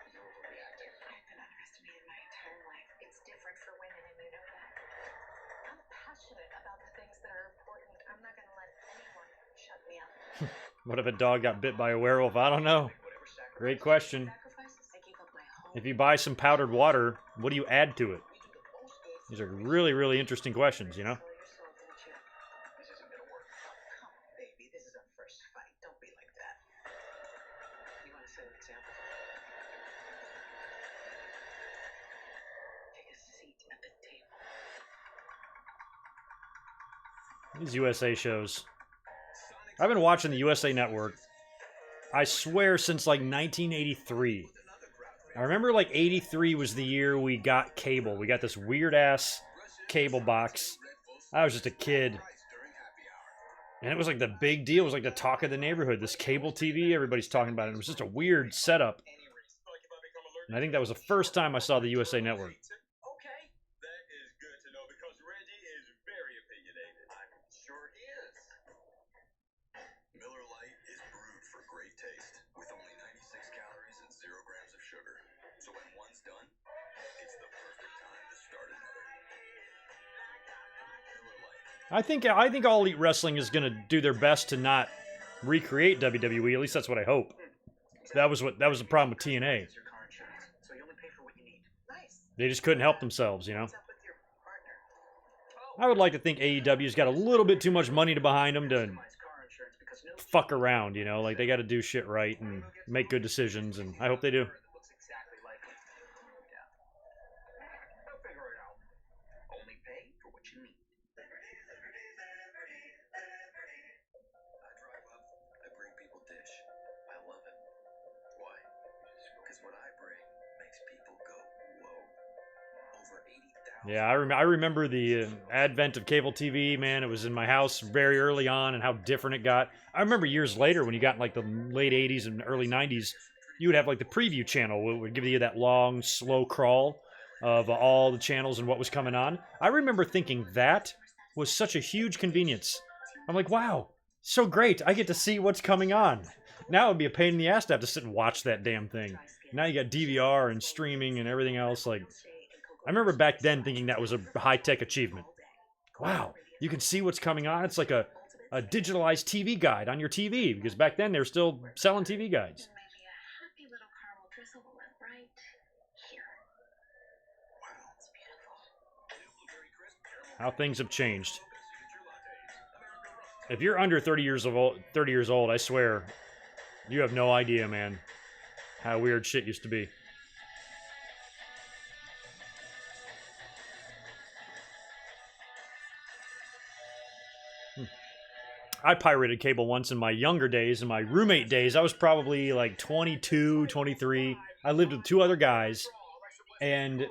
You're overreacting. I've been underestimated my entire life. It's different for women, and you know that. I'm passionate about the things that are important. I'm not going to let anyone shut me up. What if a dog got bit by a werewolf? I don't know. Great question. Sacrifices. I gave up my home. If you buy some powdered water, what do you add to it? These are really, really interesting questions, you know? Sell your soul, didn't you? This isn't gonna work. Come on, baby. This is our first fight. Don't be like that. You want to set an example? Take a seat at the table. These USA shows. I've been watching the USA Network, I swear, since like 1983. I remember like 83 was the year we got cable. We got this weird ass cable box. I was just a kid. And it was like the big deal. It was like the talk of the neighborhood. This cable TV, everybody's talking about it. It was just a weird setup. And I think that was the first time I saw the USA Network. Okay, that is good to know because Reggie is very opinionated. I'm sure he is. Miller Lite is brewed for great taste with only 96 calories and 0 grams of sugar. So when one's done, it's the perfect time to start another. Miller Lite. I think All Elite Wrestling is going to do their best to not recreate WWE. At least that's what I hope. That was the problem with TNA. They just couldn't help themselves, you know. I would like to think AEW's got a little bit too much money behind them to fuck around, you know. Like, they got to do shit right and make good decisions, and I hope they do. Only pay for what you need. I drive up, I bring people dish. I love it. Why? Because what I bring makes people go, whoa. Over 80,000. Yeah, I remember the advent of cable TV, man. It was in my house very early on and how different it got. I remember years later when you got in like the late 80s and early 90s, you would have like the preview channel. It would give you that long, slow crawl of all the channels and what was coming on. I remember thinking that was such a huge convenience. I'm like, wow, so great. I get to see what's coming on. Now it would be a pain in the ass to have to sit and watch that damn thing. Now you got DVR and streaming and everything else. Like, I remember back then thinking that was a high-tech achievement. Wow, you can see what's coming on. It's like a digitalized TV guide on your TV, because back then they were still selling TV guides. How things have changed. If you're under 30 years old, I swear, you have no idea, man, how weird shit used to be. I pirated cable once in my younger days, in my roommate days. I was probably like 22, 23. I lived with 2 other guys, and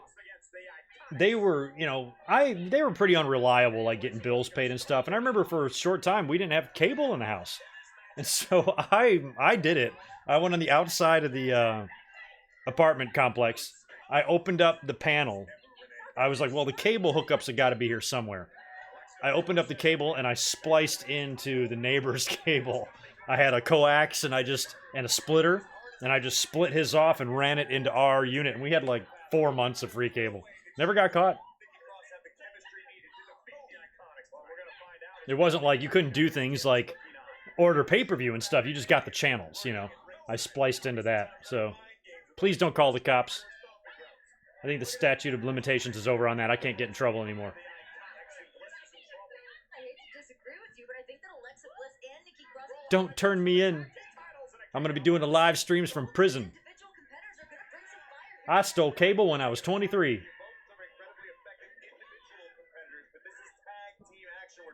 they were, you know, they were pretty unreliable, like getting bills paid and stuff. And I remember for a short time we didn't have cable in the house, and so I did it. I went on the outside of the apartment complex. I opened up the panel. I was like, well, the cable hookups have got to be here somewhere. I opened up the cable and I spliced into the neighbor's cable. I had a coax and a splitter, and I just split his off and ran it into our unit. And we had like 4 months of free cable. Never got caught. It wasn't like you couldn't do things like order pay-per-view and stuff. You just got the channels, you know. I spliced into that. So please don't call the cops. I think the statute of limitations is over on that. I can't get in trouble anymore. Don't turn me in. I'm going to be doing the live streams from prison. I stole cable when I was 23.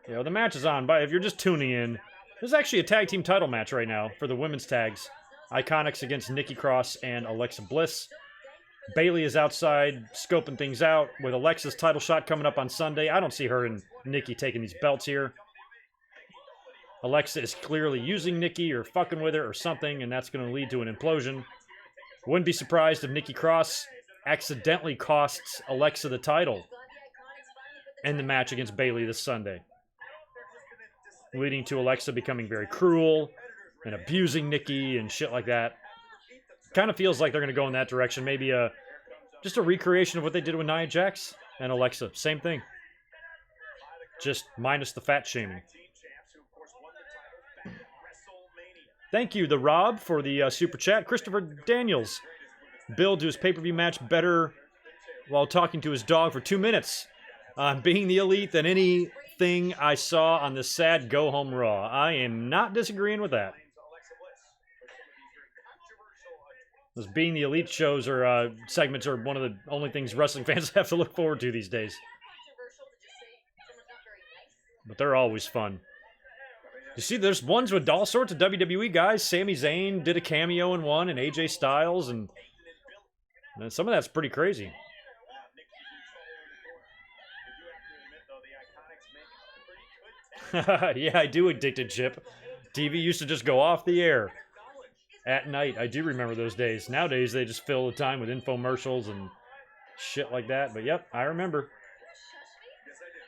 You know, the match is on, but if you're just tuning in, there's actually a tag team title match right now for the women's tags. Iconics against Nikki Cross and Alexa Bliss. Bayley is outside scoping things out with Alexa's title shot coming up on Sunday. I don't see her and Nikki taking these belts here. Alexa is clearly using Nikki or fucking with her or something, and that's going to lead to an implosion. Wouldn't be surprised if Nikki Cross accidentally costs Alexa the title in the match against Bayley this Sunday, leading to Alexa becoming very cruel and abusing Nikki and shit like that. Kind of feels like they're going to go in that direction. Maybe just a recreation of what they did with Nia Jax and Alexa. Same thing. Just minus the fat shaming. Thank you, The Rob, for the super chat. Christopher Daniels. Bill to his pay-per-view match better while talking to his dog for 2 minutes. Being the Elite than anything I saw on the sad Go Home Raw. I am not disagreeing with that. Those Being the Elite shows or segments are one of the only things wrestling fans have to look forward to these days. But they're always fun. You see, there's ones with all sorts of WWE guys. Sami Zayn did a cameo in one, and AJ Styles, and And some of that's pretty crazy. Yeah, I do, Addicted Chip. TV used to just go off the air at night. I do remember those days. Nowadays, they just fill the time with infomercials and shit like that. But yep, I remember. Yes, I do.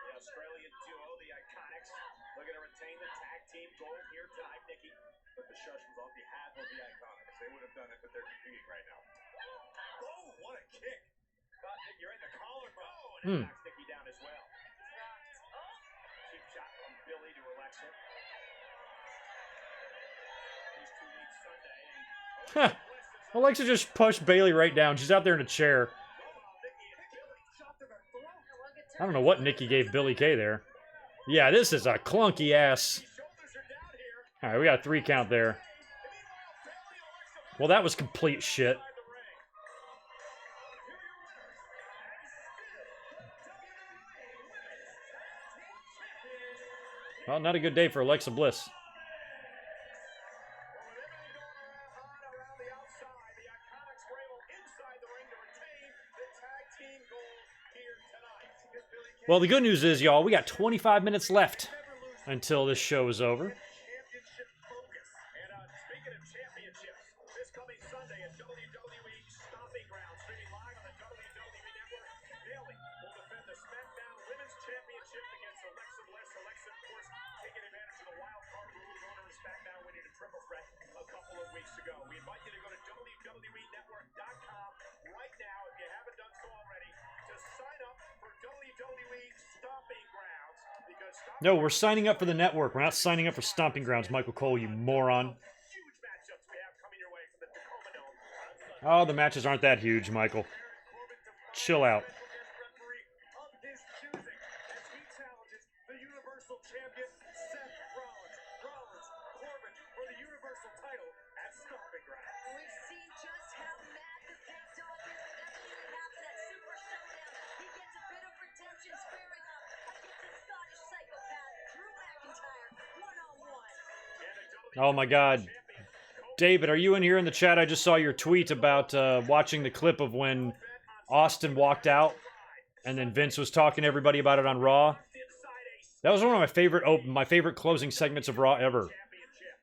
The Australian duo, the Iconics, looking to retain the tag team gold here tonight, Nikki. But the shush was on behalf of the Iconics. They would have done it, but they're competing right now. Oh, what a kick. You're in the collarbone. And knocks Nikki down as well. Cheap shot from Billy to Alexa. These 2 weeks Sunday. And Alexa just pushed Bailey right down. She's out there in a chair. I don't know what Nikki gave Billy Kay there. Yeah, this is a clunky ass. All right, we got a 3 count there. Well, that was complete shit. Well, not a good day for Alexa Bliss. Well, the good news is, y'all, we got 25 minutes left until this show is over. Championship focus. And speaking of championships, this coming Sunday at WWE Stomping Grounds, streaming live on the WWE Network, Bayley will defend the SmackDown Women's Championship against Alexa Bliss. Alexa, of course, taking advantage of the wild card rule of owner of SmackDown winning a triple threat a couple of weeks ago. We invite you to go to WWENetwork.com right now, if you haven't done so already, to sign up for WWE Stomping Grounds. Because No, we're signing up for the network. We're not signing up for Stomping Grounds, Michael Cole, you moron. huge matchups we have coming your way from the Tacoma Dome on Sunday. Oh, the matches aren't that huge, Michael. Chill out. Referee of his choosing as he challenges the Universal Champion Seth Rollins. Rollins, Corbin for the Universal title at Stomping Grounds. We've seen just how mad the big dog is whenever he has that super showdown. He gets a bit of redemption squaring up against the Scottish psychopath, Drew McIntyre, one-on-one. Oh my God. David, are you in here in the chat? I just saw your tweet about watching the clip of when Austin walked out and then Vince was talking to everybody about it on Raw. That was one of my favorite closing segments of Raw ever.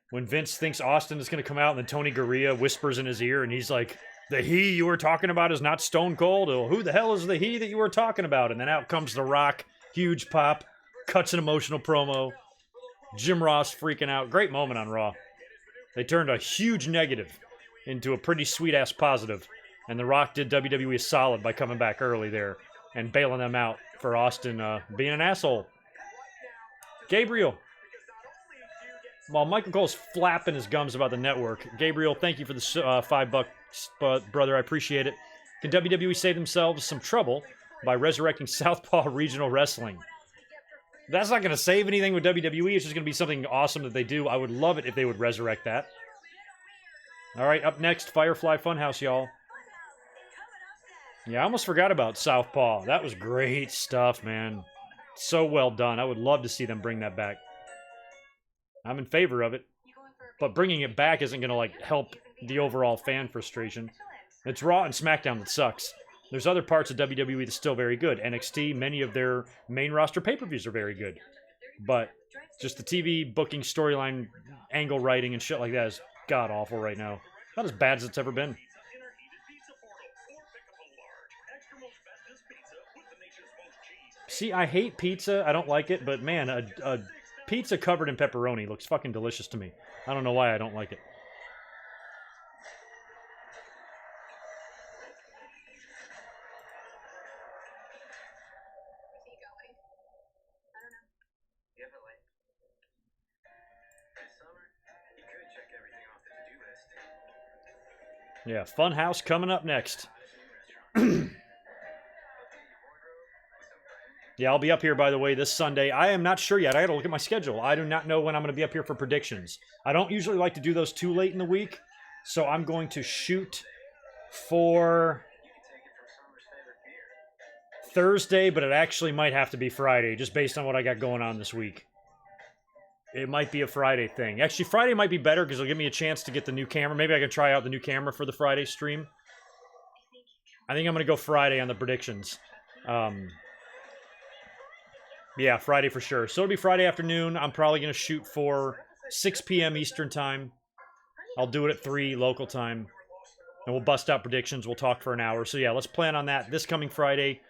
When Vince thinks Austin is going to come out and then Tony Gurria whispers in his ear and he's like, the he you were talking about is not Stone Cold. Well, who the hell is the he that you were talking about? And then out comes The Rock. Huge pop. Cuts an emotional promo. Jim Ross freaking out. Great moment on Raw. They turned a huge negative into a pretty sweet-ass positive. And The Rock did WWE a solid by coming back early there and bailing them out for Austin being an asshole. Gabriel. While Michael Cole's flapping his gums about the network, Gabriel, thank you for the $5, brother. I appreciate it. Can WWE save themselves some trouble by resurrecting Southpaw Regional Wrestling? That's not going to save anything with WWE. It's just going to be something awesome that they do. I would love it if they would resurrect that. All right, up next, Firefly Funhouse, y'all. Yeah, I almost forgot about Southpaw. That was great stuff, man. So well done. I would love to see them bring that back. I'm in favor of it. But bringing it back isn't going to, like, help the overall fan frustration. It's Raw and SmackDown that sucks. There's other parts of WWE that's still very good. NXT, many of their main roster pay-per-views are very good. But just the TV booking, storyline, angle writing, and shit like that is god-awful right now. Not as bad as it's ever been. See, I hate pizza. I don't like it. But, man, a pizza covered in pepperoni looks fucking delicious to me. I don't know why I don't like it. Yeah, Funhouse coming up next. Yeah, I'll be up here, by the way, this Sunday. I am not sure yet. I gotta look at my schedule. I do not know when I'm going to be up here for predictions. I don't usually like to do those too late in the week, so I'm going to shoot for Thursday, but it actually might have to be Friday, just based on what I got going on this week. It might be a Friday thing. Actually, Friday might be better because it'll give me a chance to get the new camera. Maybe I can try out the new camera for the Friday stream. I think I'm going to go Friday on the predictions. Yeah, Friday for sure. So it'll be Friday afternoon. I'm probably going to shoot for 6 p.m. Eastern time. I'll do it at 3 local time. And we'll bust out predictions. We'll talk for an hour. So yeah, let's plan on that this coming Friday,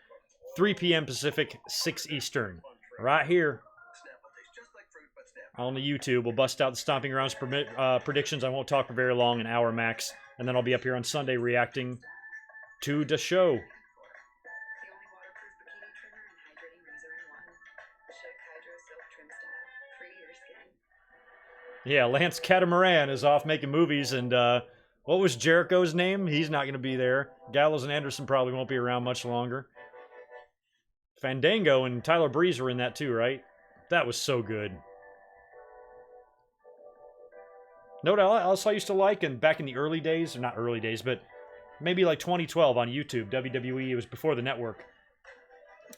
3 p.m. Pacific, 6 Eastern. Right here on the YouTube. We'll bust out the Stomping Grounds predictions. I won't talk for very long, an hour max. And then I'll be up here on Sunday reacting to the show. The only waterproof bikini trimmer and hydrating razor in one. Chic Hydro Silk Trim Style. Free to your skin. Yeah, Lance Catamaran is off making movies, and what was Jericho's name? He's not going to be there. Gallows and Anderson probably won't be around much longer. Fandango and Tyler Breeze were in that too, right? That was so good. Know what else I used to like, and back in the early days, or not early days, but maybe like 2012 on YouTube, WWE, it was before the network.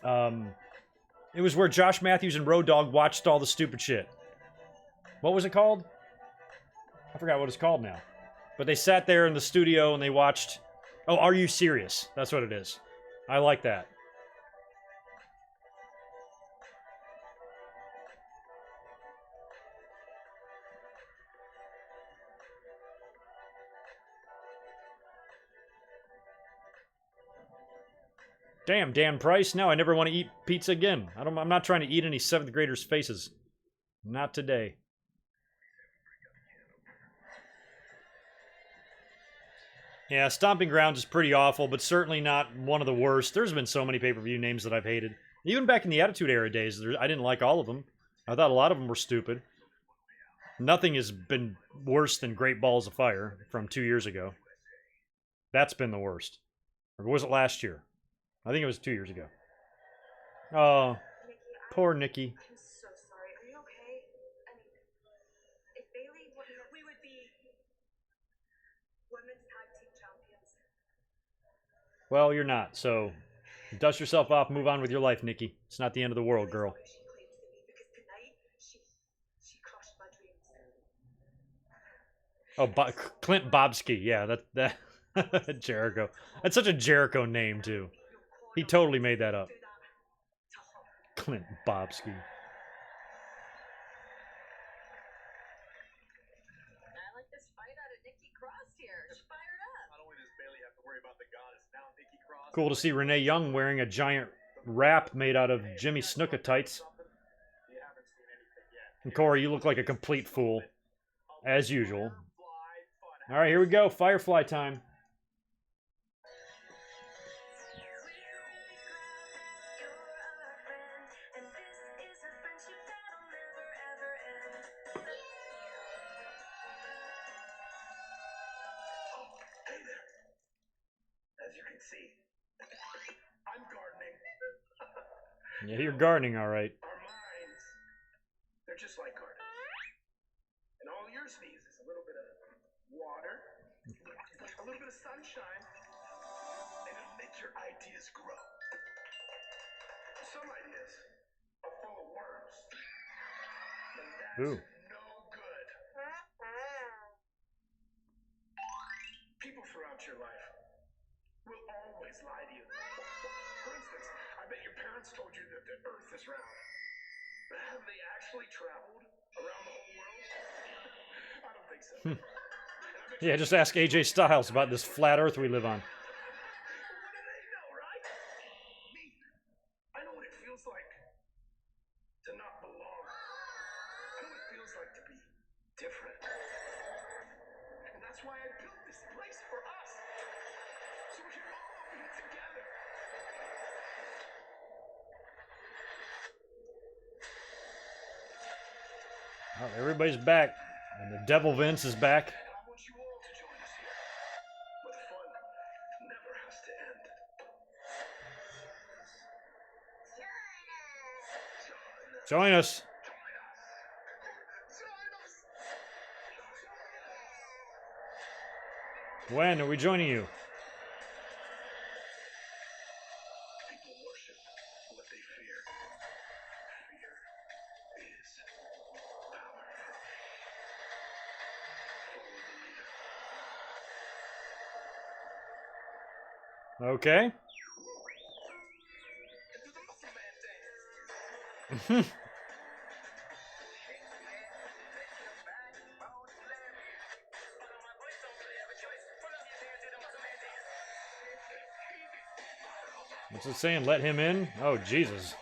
It was where Josh Matthews and Road Dogg watched all the stupid shit. What was it called? I forgot what it's called now. But they sat there in the studio and they watched... Oh, Are You Serious? That's what it is. I like that. Damn, Dan Price. No, I never want to eat pizza again. I'm not trying to eat any 7th graders' faces. Not today. Yeah, Stomping Grounds is pretty awful, but certainly not one of the worst. There's been so many pay-per-view names that I've hated. Even back in the Attitude Era days, I didn't like all of them. I thought a lot of them were stupid. Nothing has been worse than Great Balls of Fire from 2 years ago. That's been the worst. Or was it last year? I think it was 2 years ago. Oh, poor Nikki. I'm so sorry. Are you okay? I mean, if Bailey wouldn't have... We would be women's tag team champions. Well, you're not, so dust yourself off, move on with your life, Nikki. It's not the end of the world, girl. She claims to be because tonight she crushed my dreams. Oh, Clint Bobsky. Yeah, that Jericho. That's such a Jericho name, too. He totally made that up. Clint Bobsky. I like this fight out of Nikki Cross here. She's fired up. Not only does Bailey have to worry about the goddess, now Nikki Cross. Cool to see Renee Young wearing a giant wrap made out of Jimmy Snuka tights. You haven't seen anything yet. And Corey, you look like a complete fool. As usual. Alright, here we go. Firefly time. Hey there. As you can see, I'm gardening. Yeah, you're gardening, alright. Our minds, they're just like gardens. And all yours needs is a little bit of water, a little bit of sunshine, and it'll make your ideas grow. Some ideas are full of worms. And that's Ooh. no good. People throughout your life will always lie to you. For instance, I bet your parents told you that the Earth is round. But have they actually traveled around the whole world? I don't think so. Yeah, just ask AJ Styles about this flat Earth we live on. What do they know, right? Me, I know what it feels like to not belong. I know what it feels like to be different. And that's why I built this place for us. So we can all be together. Oh, everybody's back. And the Devil Vince is back. And I want you all to join us here. Where the fun never has to end. Join us. When are we joining you? People worship what they fear. Fear is power. Okay. What's it saying? Let him in? Oh, Jesus.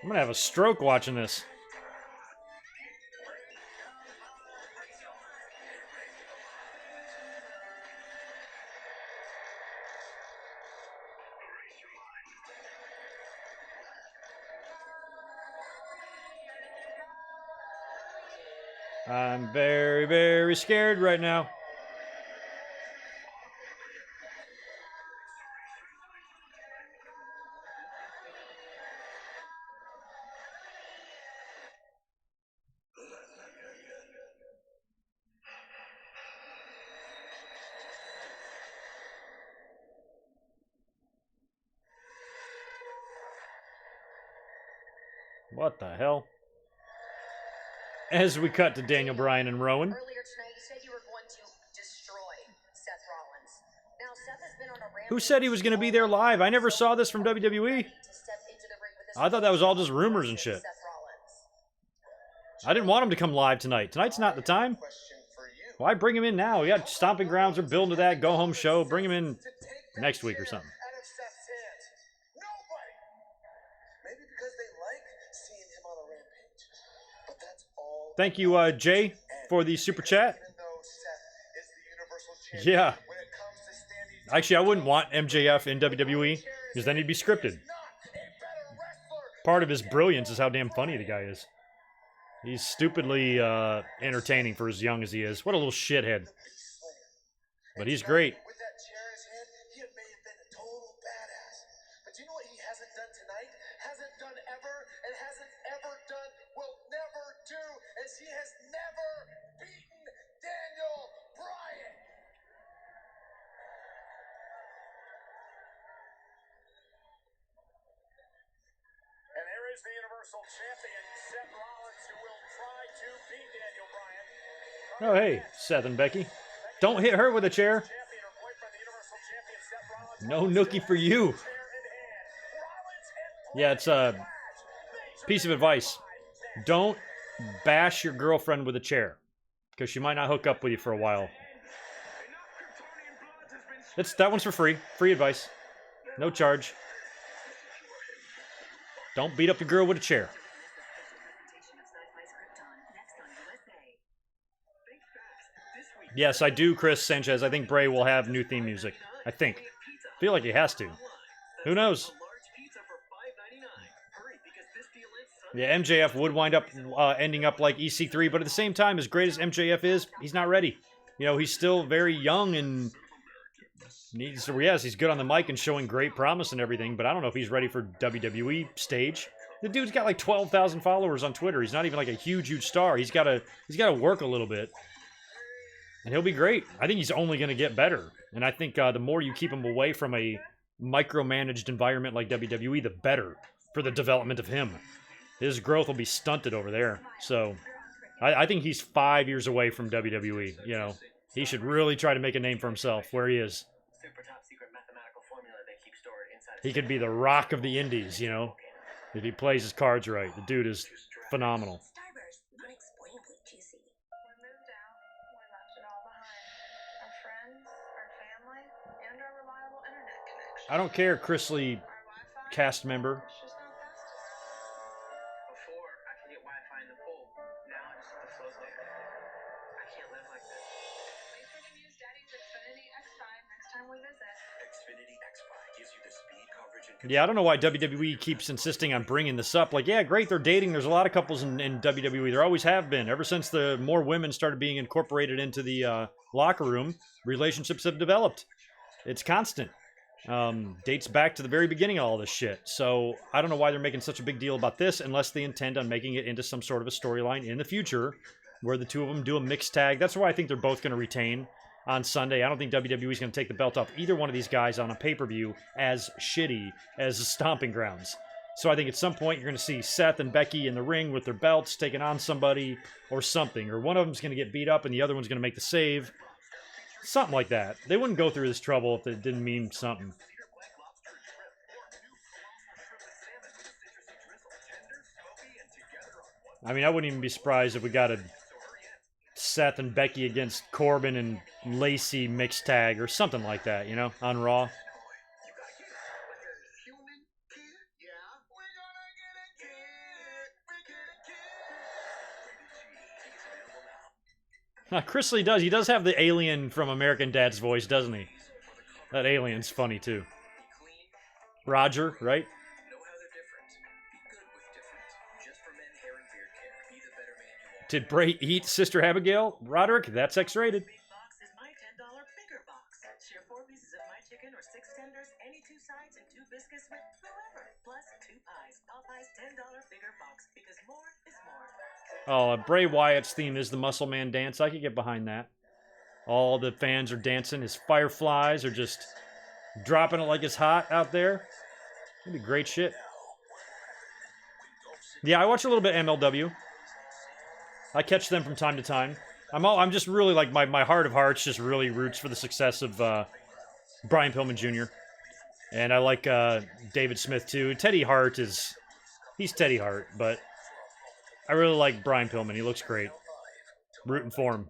I'm gonna have a stroke watching this. I'm very, very scared right now. What the hell? As we cut to Daniel Bryan and Rowan. Earlier tonight, you said you were going to destroy Seth Rollins. Now, Seth has been on a rampage. Who said he was going to be there live? I never saw this from WWE. I thought that was all just rumors and shit. I didn't want him to come live tonight. Tonight's not the time. Why bring him in now? We got Stomping Grounds. We're building to that go-home show. Bring him in next week or something. Thank you, Jay, for the super chat. Yeah. Actually, I wouldn't want MJF in WWE, because then he'd be scripted. Part of his brilliance is how damn funny the guy is. He's stupidly entertaining for as young as he is. What a little shithead. But he's great. With that chair in his hand, he may have been a total badass. But do you know what he hasn't done tonight? Hasn't done ever, and hasn't ever done, will never do, as he has never beaten Daniel Bryan. And here is the Universal Champion, Seth Rollins, who will try to beat Daniel Bryan. Oh, hey, Seth and Becky. Don't hit her with a chair. No nookie for you. Yeah, it's a piece of advice. Don't bash your girlfriend with a chair, because she might not hook up with you for a while. That one's for free. Free advice. No charge. Don't beat up your girl with a chair. Yes, I do, Chris Sanchez. I think Bray will have new theme music. I think. Feel like he has to. Who knows? Yeah, MJF would wind up ending up like EC3, but at the same time, as great as MJF is, he's not ready. You know, he's still very young and yes, he's good on the mic and showing great promise and everything, but I don't know if he's ready for WWE stage. The dude's got like 12,000 followers on Twitter. He's not even like a huge star. He's got to work a little bit. And he'll be great. I think he's only going to get better. And I think the more you keep him away from a micromanaged environment like WWE, the better for the development of him. His growth will be stunted over there. So I think he's 5 years away from WWE. You know, he should really try to make a name for himself where he is. He could be the Rock of the Indies, you know, if he plays his cards right. The dude is phenomenal. I don't care, Chrisley cast member. Before, I could get Wi-Fi in the pool. Now, just the flow's there. I can't live like this. Make sure to use Daddy's Xfinity X5 next time we visit. Xfinity X5 gives you the speed, coverage, and Yeah, I don't know why WWE keeps insisting on bringing this up. Like, yeah, great, they're dating. There's a lot of couples in WWE. There always have been. Ever since the more women started being incorporated into the locker room, relationships have developed. It's constant. Dates back to the very beginning of all this shit. So I don't know why they're making such a big deal about this unless they intend on making it into some sort of a storyline in the future where the two of them do a mixed tag. That's why I think they're both going to retain on Sunday. I don't think WWE is going to take the belt off either one of these guys on a pay-per-view as shitty as Stomping Grounds. So I think at some point you're going to see Seth and Becky in the ring with their belts taking on somebody or something. Or one of them's going to get beat up and the other one's going to make the save. Something like that. They wouldn't go through this trouble if it didn't mean something. I mean, I wouldn't even be surprised if we got a Seth and Becky against Corbin and Lacey mixed tag or something like that, you know, on Raw. Chris Lee does. He does have the alien from American Dad's voice, doesn't he? That alien's funny, too. Roger, right? Did Bray eat Sister Abigail? Roderick, that's X-rated. Box is my $10 bigger box. Share 4 pieces of my chicken or 6 tenders, any 2 sides and 2 biscuits with whoever. Plus 2 pies. Popeye's $10 bigger box because more is more. Oh, Bray Wyatt's theme is the Muscle Man dance. I could get behind that. All the fans are dancing. His fireflies are just dropping it like it's hot out there. That'd be great shit. Yeah, I watch a little bit MLW. I catch them from time to time. I'm just really like my heart of hearts just really roots for the success of Brian Pillman Jr. And I like David Smith too. Teddy Hart he's Teddy Hart, but I really like Brian Pillman. He looks great. Rooting for him. And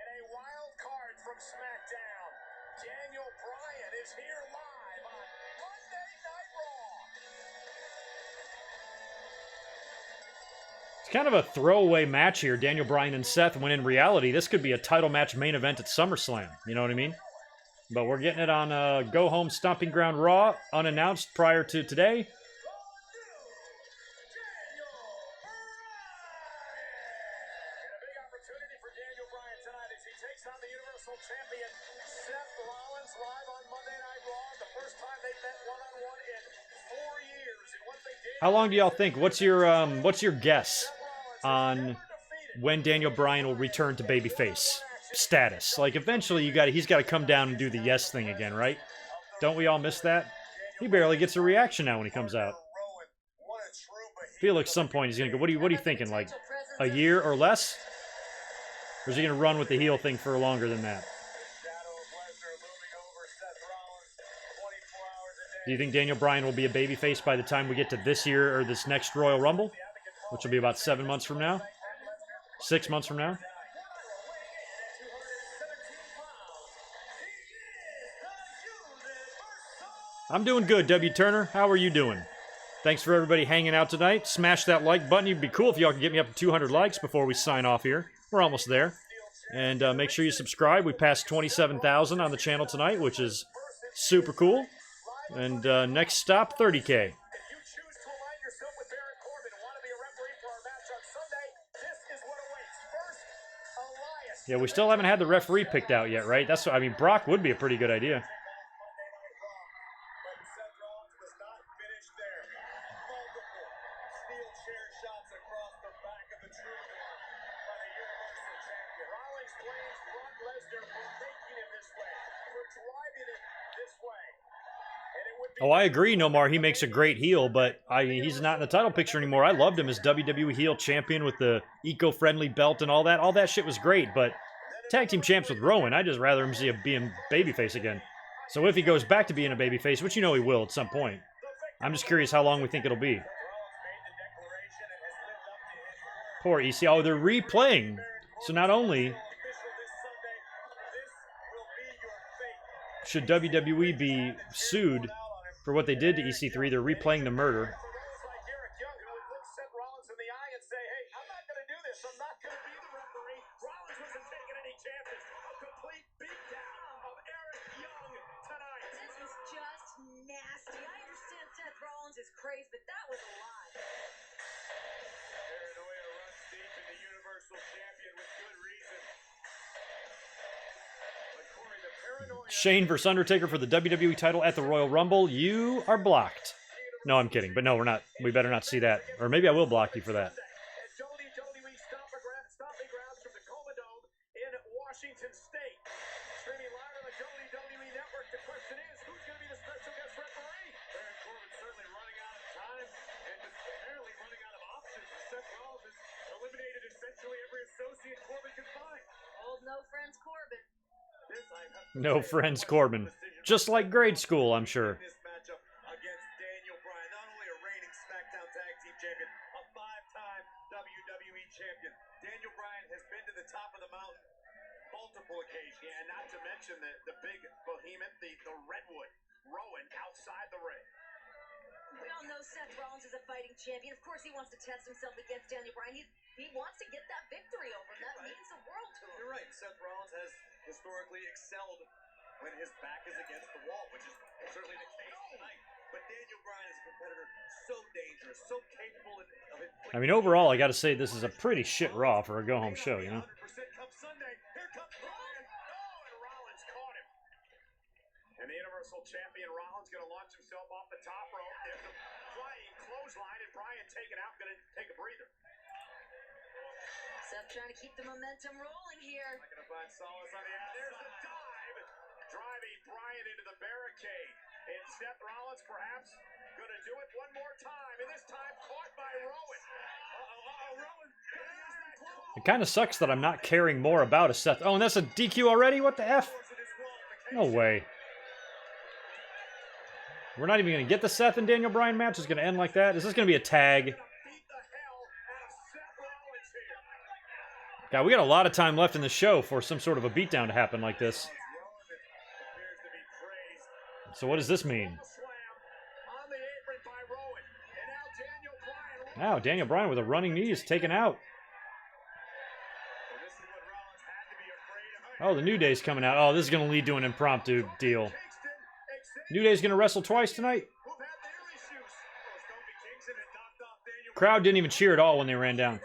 a wild card from SmackDown. Daniel Bryan is here live on Monday Night Raw. It's kind of a throwaway match here, Daniel Bryan and Seth, when in reality, this could be a title match main event at SummerSlam. You know what I mean? But we're getting it on Go Home Stomping Ground Raw, unannounced prior to today. How long do y'all think? What's your guess on when Daniel Bryan will return to babyface status? Like eventually he's got to come down and do the yes thing again, right? Don't we all miss that? He barely gets a reaction now when he comes out. I feel like at some point he's gonna go. What are you thinking? Like a year or less? Or is he gonna run with the heel thing for longer than that? Do you think Daniel Bryan will be a babyface by the time we get to this year or this next Royal Rumble, which will be about 7 months from now? 6 months from now? I'm doing good, W. Turner. How are you doing? Thanks for everybody hanging out tonight. Smash that like button. It'd be cool if y'all could get me up to 200 likes before we sign off here. We're almost there. And make sure you subscribe. We passed 27,000 on the channel tonight, which is super cool. And next stop, 30K. Yeah, we still haven't had the referee picked out yet, right? I mean, Brock would be a pretty good idea. Oh, I agree, Nomar. He makes a great heel, but he's not in the title picture anymore. I loved him as WWE heel champion with the eco-friendly belt and all that. All that shit was great, but tag team champs with Rowan, I'd just rather him see him being babyface again. So if he goes back to being a babyface, which you know he will at some point, I'm just curious how long we think it'll be. Poor EC. Oh, they're replaying. So not only should WWE be sued for what they did to EC3, they're replaying the murder. This is just nasty. I understand Seth Rollins is crazy, but that was a lot. Paranoia runs deep in the Universal Champion with good reason. But Corey, the paranoia... Shane versus Undertaker for the WWE title at the Royal Rumble. You are blocked. No, I'm kidding. But no, we're not. We better not see that. Or maybe I will block you for that. WWE stomping grounds from the Coma Dome in Washington State. Streaming live on the WWE Network. The question is, who's going to be the special guest referee? Baron Corbin's certainly running out of time and apparently running out of options. Seth Rollins is eliminated. No friends, Corbin. Just like grade school, I'm sure. This matchup against Daniel Bryan, not only a reigning SmackDown Tag Team Champion, a 5-time WWE Champion. Daniel Bryan has been to the top of the mountain multiple occasions. Yeah, and not to mention the big behemoth, the Redwood, Rowan outside the ring. We all know Seth Rollins is a fighting champion. Of course, he wants to test himself against Daniel Bryan. He wants to get that victory over him. That means the world to him. You're right. Seth Rollins has historically excelled when his back is against the wall, which is certainly the case tonight. But Daniel Bryan is a competitor so dangerous, so capable of inflicting. I mean, overall, I got to say this is a pretty shit Raw for a go-home show, you know? 100% come Sunday. Here comes Bryan. Oh, and Rollins caught him. And the Universal Champion Rollins going to launch himself off the top rope. There's a flying clothesline, and Bryan taken out, going to take a breather. Seth trying to keep the momentum rolling here. Not going to find solace on the outside. There's the dive, driving Bryan into the barricade. And Seth Rollins perhaps going to do it one more time, and this time caught by Rowan. Rowan. It kind of sucks that I'm not caring more about a Seth. Oh, and that's a DQ already? What the F? No way. We're not even going to get the Seth and Daniel Bryan match. It's going to end like that. Is this going to be a tag? God, we got a lot of time left in the show for some sort of a beatdown to happen like this. So what does this mean? Now, Daniel Bryan with a running knee is taken out. Oh, the New Day's coming out. Oh, this is going to lead to an impromptu deal. New Day's going to wrestle twice tonight. Crowd didn't even cheer at all when they ran down.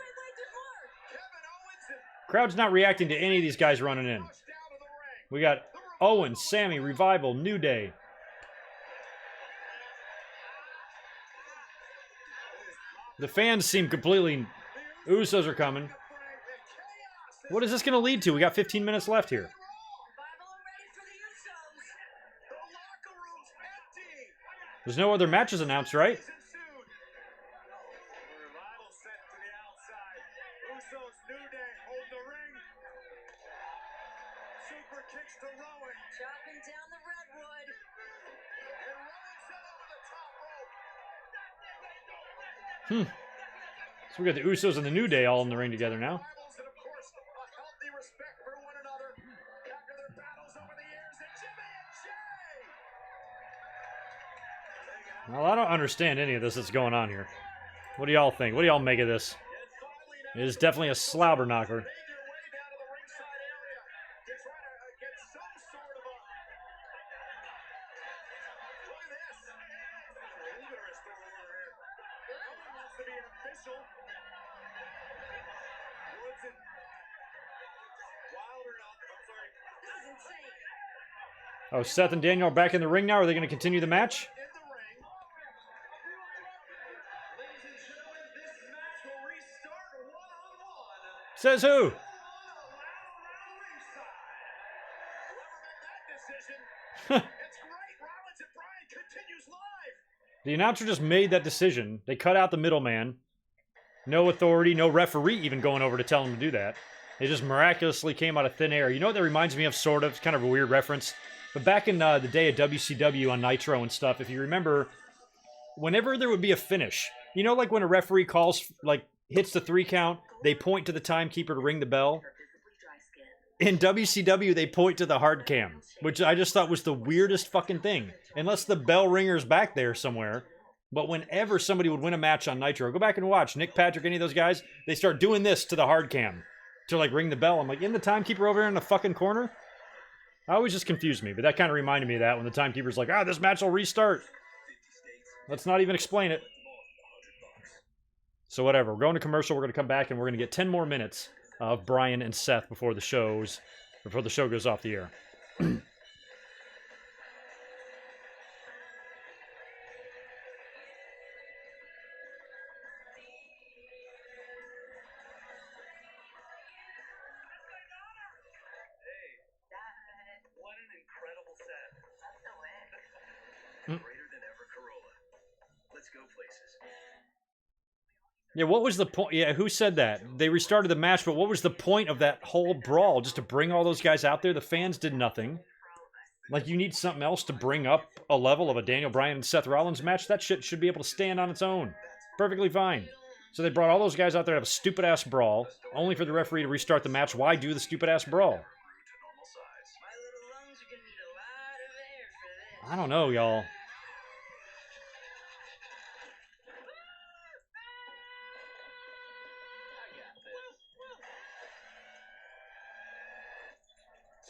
Crowd's not reacting to any of these guys running in. We got Owen, Sammy, Revival, New Day. The fans seem completely... Usos are coming. What is this going to lead to? We got 15 minutes left here. There's no other matches announced, right? Chopping down the Redwood. So we got the Usos and the New Day all in the ring together now. Well, I don't understand any of this that's going on here. What do y'all think? What do y'all make of this? It is definitely a slobber knocker. Oh, Seth and Daniel are back in the ring now. Are they going to continue the match? Says who? The announcer just made that decision. They cut out the middleman. No authority, no referee even going over to tell him to do that. They just miraculously came out of thin air. You know what that reminds me of, sort of? It's kind of a weird reference. But back in the day of WCW on Nitro and stuff, if you remember, whenever there would be a finish, you know, like when a referee calls, like, hits the 3 count, they point to the timekeeper to ring the bell. In WCW, they point to the hard cam, which I just thought was the weirdest fucking thing. Unless the bell ringer's back there somewhere. But whenever somebody would win a match on Nitro, go back and watch Nick Patrick, any of those guys, they start doing this to the hard cam to, like, ring the bell. I'm like, in the timekeeper over here in the fucking corner? I always just confused me, but that kind of reminded me of that when the timekeeper's like, this match will restart. Let's not even explain it. So whatever, we're going to commercial, we're going to come back, and we're going to get 10 more minutes of Bryan and Seth before the show goes off the air. Yeah, what was the point? Yeah, who said that? They restarted the match, but what was the point of that whole brawl? Just to bring all those guys out there? The fans did nothing. Like, you need something else to bring up a level of a Daniel Bryan and Seth Rollins match. That shit should be able to stand on its own. Perfectly fine. So they brought all those guys out there to have a stupid-ass brawl, only for the referee to restart the match. Why do the stupid-ass brawl? I don't know, y'all.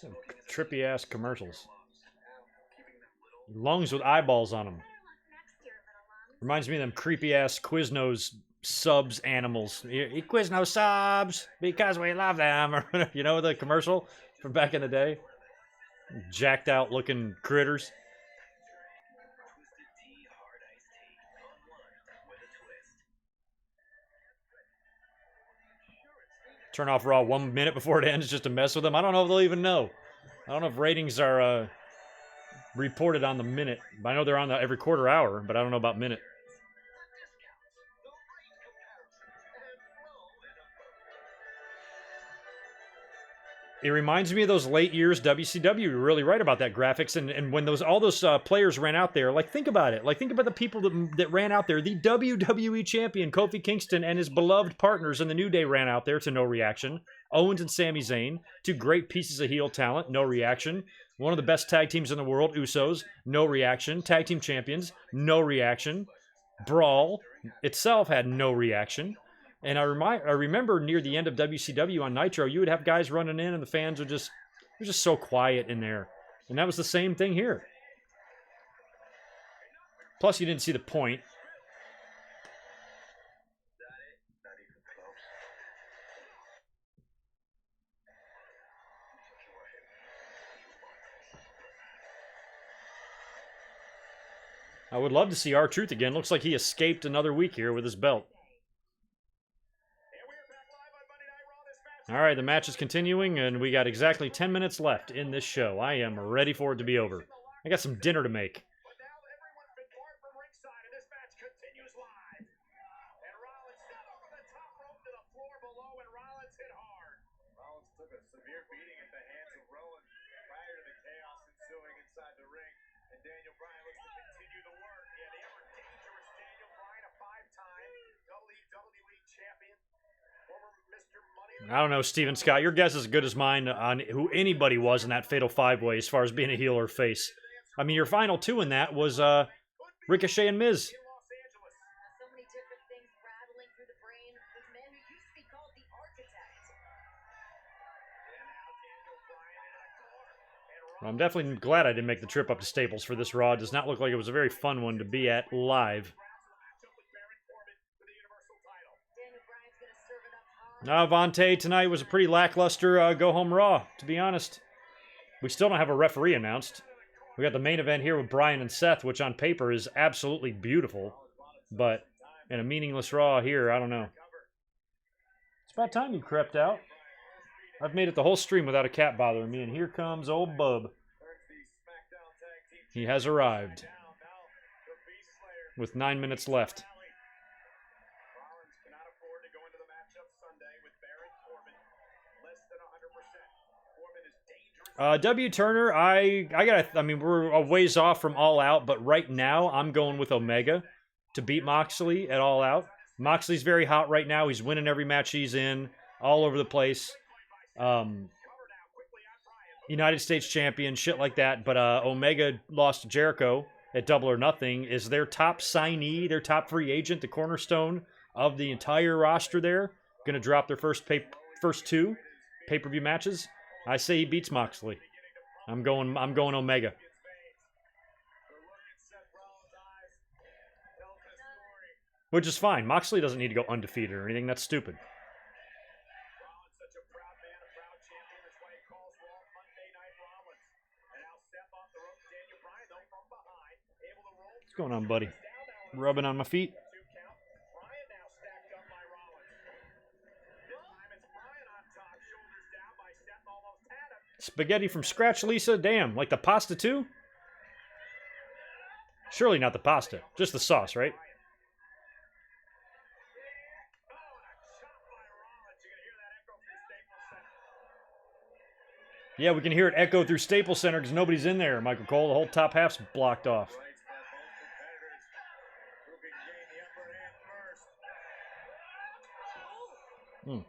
Some trippy-ass commercials. Lungs with eyeballs on them. Reminds me of them creepy-ass Quiznos subs animals. Quiznos subs because we love them. Or you know the commercial from back in the day? Jacked out looking critters. Turn off Raw 1 minute before it ends just to mess with them. I don't know if they'll even know. I don't know if ratings are reported on the minute. I know they're on every quarter hour, but I don't know about minute. It reminds me of those late years WCW. You're really right about that graphics. And when all those players ran out there, like, think about it. Like, think about the people that ran out there. The WWE champion, Kofi Kingston, and his beloved partners in the New Day ran out there to no reaction. Owens and Sami Zayn, two great pieces of heel talent, no reaction. One of the best tag teams in the world, Usos, no reaction. Tag team champions, no reaction. Brawl itself had no reaction. And I remember near the end of WCW on Nitro, you would have guys running in and the fans would just, it was just so quiet in there. And that was the same thing here. Plus, you didn't see the point. I would love to see R-Truth again. Looks like he escaped another week here with his belt. All right, the match is continuing, and we got exactly 10 minutes left in this show. I am ready for it to be over. I got some dinner to make. Daniel Bryan looks to continue the work. Yeah, the ever dangerous Daniel Bryan, a 5-time WWE champion. I don't know, Steven Scott. Your guess is as good as mine on who anybody was in that Fatal 5-Way as far as being a heel or face. I mean, your final two in that was Ricochet and Miz. Well, I'm definitely glad I didn't make the trip up to Staples for this Raw. It does not look like it was a very fun one to be at live. Now, Vontae, tonight was a pretty lackluster go-home Raw, to be honest. We still don't have a referee announced. We got the main event here with Bryan and Seth, which on paper is absolutely beautiful. But in a meaningless Raw here, I don't know. It's about time you crept out. I've made it the whole stream without a cat bothering me, and here comes old Bub. He has arrived. With 9 minutes left. W. Turner, I mean, we're a ways off from All Out, but right now I'm going with Omega to beat Moxley at All Out. Moxley's very hot right now. He's winning every match he's in, all over the place. United States champion, shit like that. But Omega lost to Jericho at Double or Nothing, is their top signee, their top free agent, the cornerstone of the entire roster there. Going to drop their first two pay-per-view matches. I say he beats Moxley. I'm going Omega. Which is fine. Moxley doesn't need to go undefeated or anything. That's stupid. What's going on, buddy? Rubbing on my feet? Spaghetti from scratch, Lisa? Damn, like the pasta too? Surely not the pasta, just the sauce, right? Yeah, we can hear it echo through Staples Center because nobody's in there, Michael Cole. The whole top half's blocked off. Rights by both competitors. Who can gain the upper hand first? Hmm.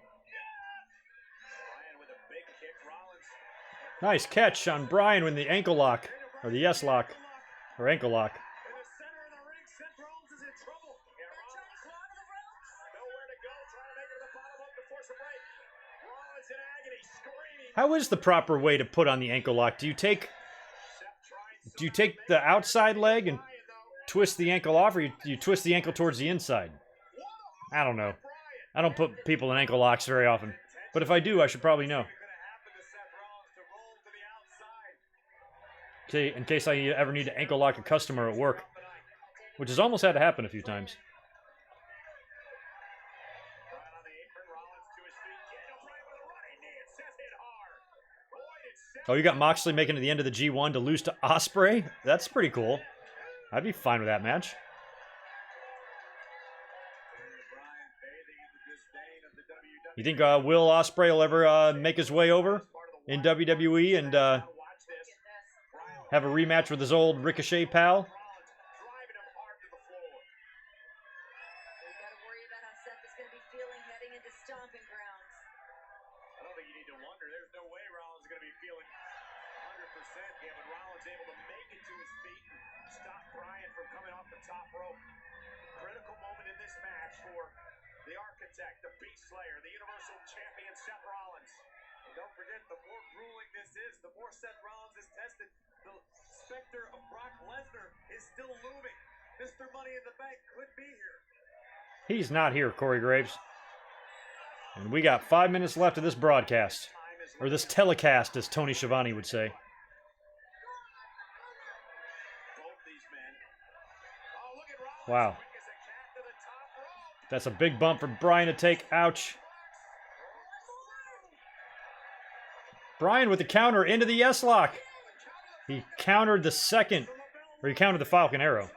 Bryan with a big kick. Rollins. Nice catch on Bryan with the ankle lock, or the yes lock, or ankle lock. In the center of the ring, Seth Rollins is in trouble. Yeah, Rollins. Nowhere to go. Trying to make it to the bottom rope to force a break. Rollins in agony, screaming. How is the proper way to put on the ankle lock? Do you take the outside leg and twist the ankle off, or you twist the ankle towards the inside? I don't know. I don't put people in ankle locks very often, but if I do, I should probably know. See, in case I ever need to ankle lock a customer at work, which has almost had to happen a few times. Oh, you got Moxley making it to the end of the G1 to lose to Ospreay? That's pretty cool. I'd be fine with that match. You think Will Ospreay will ever make his way over in WWE and have a rematch with his old Ricochet pal? We've got to worry about how Seth is going to be feeling heading into stomping grounds. I don't think you need to wonder. There's no way Rollins is going to be feeling 100% here, but Rollins able to make it to his feet, stop Bryan from coming off the top rope. Critical moment in this match for the Architect, the Beast Slayer, the Universal Champion Seth Rollins. And don't forget, the more grueling this is, the more Seth Rollins is tested. The specter of Brock Lesnar is still looming. Mr. Money in the Bank could be here. He's not here, Corey Graves. And we got 5 minutes left of this broadcast. Or this telecast, as Tony Schiavone would say. Wow. That's a big bump for Bryan to take. Ouch. Bryan with the counter into the yes lock. He countered the second, or he countered the Falcon Arrow.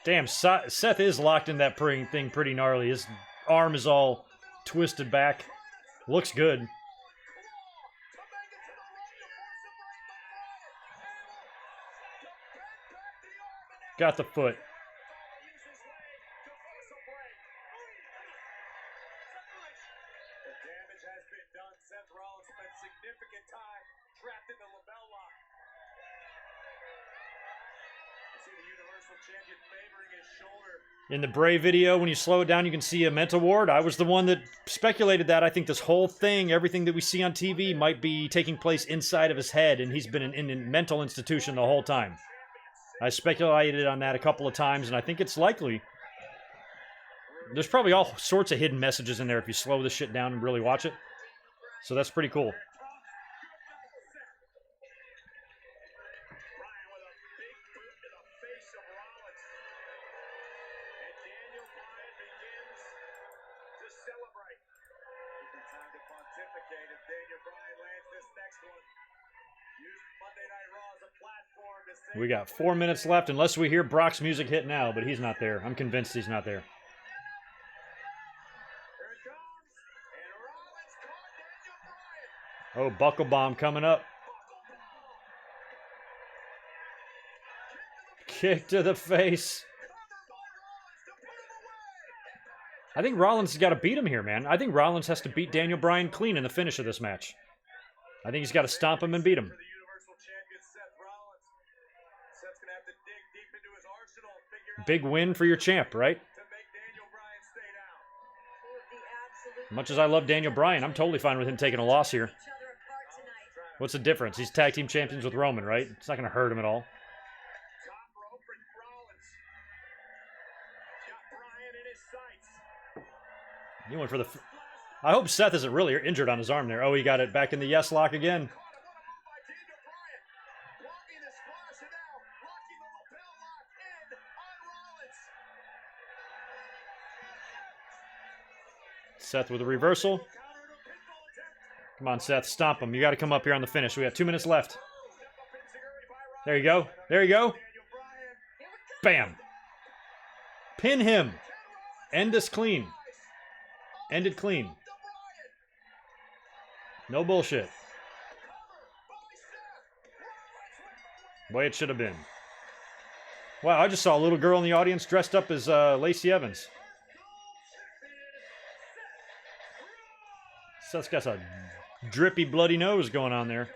Damn, Seth is locked in that thing pretty gnarly. His arm is all twisted back. Looks good. Got the foot. Seth Rollins spent significant time trapped in the label lock. You see the Universal Champion favoring his shoulder. In the Bray video, when you slow it down, you can see a mental ward. I was the one that speculated that. I think this whole thing, everything that we see on TV, might be taking place inside of his head, and he's been in a mental institution the whole time. I speculated on that a couple of times, and I think it's likely. There's probably all sorts of hidden messages in there if you slow this shit down and really watch it. So that's pretty cool. Bryan with a big boot to the face of Rollins. And Daniel Bryan begins to celebrate. Good time to pontificate if Daniel Bryan lands this next one. Use Monday Night Raw as a platform to say We got 4 minutes left, unless we hear Brock's music hit now, but he's not there. I'm convinced he's not there. here it comes. And Rollins caught Daniel Bryan. Oh, buckle bomb coming up. Kick to the face. I think Rollins has got to beat him here, man. I think Rollins has to beat Daniel Bryan clean in the finish of this match. I think he's got to stomp him and beat him. For the Universal Champion Seth Rollins. Seth's gonna have to dig deep into his arsenal and figure out Big win for your champ, right? to make Daniel Bryan stay down. Two of the absolute Much as I love Daniel Bryan, I'm totally fine with him taking a loss here. each other apart tonight. What's the difference? He's tag team champions with Roman, right? It's not going to hurt him at all. Top rope for Rollins. Got Bryan in his sights. He went for the... I hope Seth isn't really injured on his arm there. Oh, he got it back in the yes lock again. What a move by Daniel Bryan. Blocking the splash and now locking the lapel lock in on Rollins. Seth with a reversal. Counter to a pinfall attempt. Come on, Seth. Stomp him. You got to come up here on the finish. We got 2 minutes left. Step up enzuigiri by Rollins. There you go. There you go. Daniel Bryan. Bam. Pin him. End this clean. End it clean. No bullshit. Way it should have been. Wow, I just saw a little girl in the audience dressed up as Lacey Evans. Seth's got a drippy, bloody nose going on there.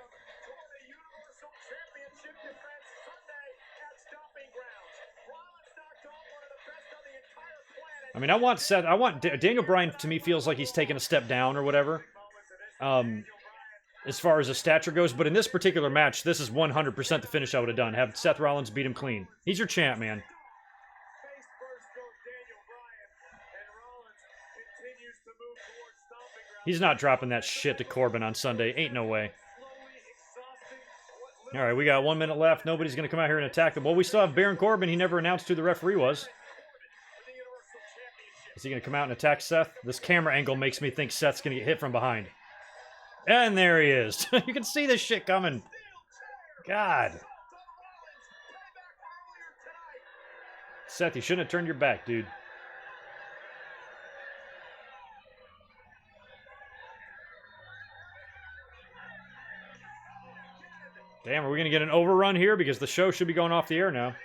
I mean, I want Seth. I want Daniel Bryan. To me, feels like he's taken a step down or whatever, as far as his stature goes. But in this particular match, this is 100% the finish I would have done. Have Seth Rollins beat him clean. He's your champ, man. He's not dropping that shit to Corbin on Sunday. Ain't no way. All right, we got 1 minute left. Nobody's going to come out here and attack him. Well, we still have Baron Corbin. He never announced who the referee was. Is he going to come out and attack Seth? This camera angle makes me think Seth's going to get hit from behind. And there he is. You can see this shit coming. God. Seth, you shouldn't have turned your back, dude. Damn, are we going to get an overrun here? Because the show should be going off the air now. Don't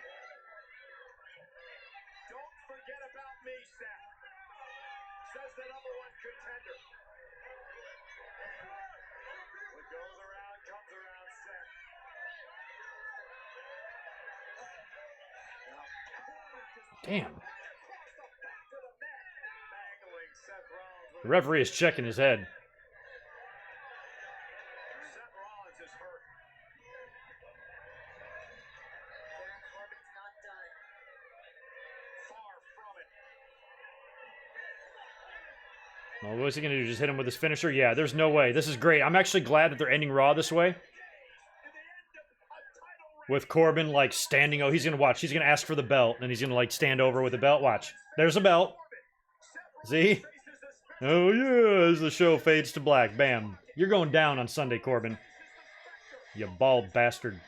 forget about me, Seth. Says the #1 contender. What goes around comes around, Seth. Damn. The referee is checking his head. Seth Rollins is hurt. Baron Corbin's not done. Far from it. Well, what's he going to do? Just hit him with his finisher? Yeah, there's no way. This is great. I'm actually glad that they're ending Raw this way. With Corbin, like, standing... Oh, he's going to watch. He's going to ask for the belt, and he's going to, like, stand over with the belt. Watch. There's a belt. See? Oh, yeah, as the show fades to black. Bam. You're going down on Sunday, Corbin. You bald bastard.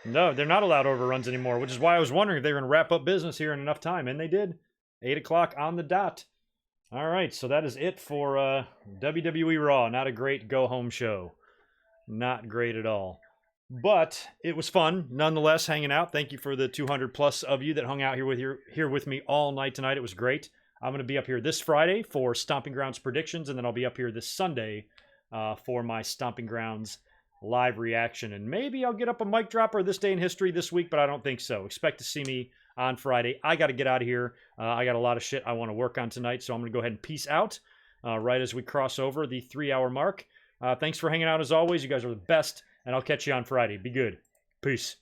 No, they're not allowed overruns anymore, which is why I was wondering if they were going to wrap up business here in enough time, and they did. 8 o'clock on the dot. All right, so that is it for WWE Raw. Not a great go-home show. Not great at all. But it was fun, nonetheless, hanging out. Thank you for the 200-plus of you that hung out here with me all night tonight. It was great. I'm going to be up here this Friday for Stomping Grounds predictions, and then I'll be up here this Sunday for my Stomping Grounds live reaction. And maybe I'll get up a mic dropper this day in history this week, but I don't think so. Expect to see me on Friday. I got to get out of here. I got a lot of shit I want to work on tonight, so I'm going to go ahead and peace out right as we cross over the 3-hour mark. Thanks for hanging out as always. You guys are the best, and I'll catch you on Friday. Be good. Peace.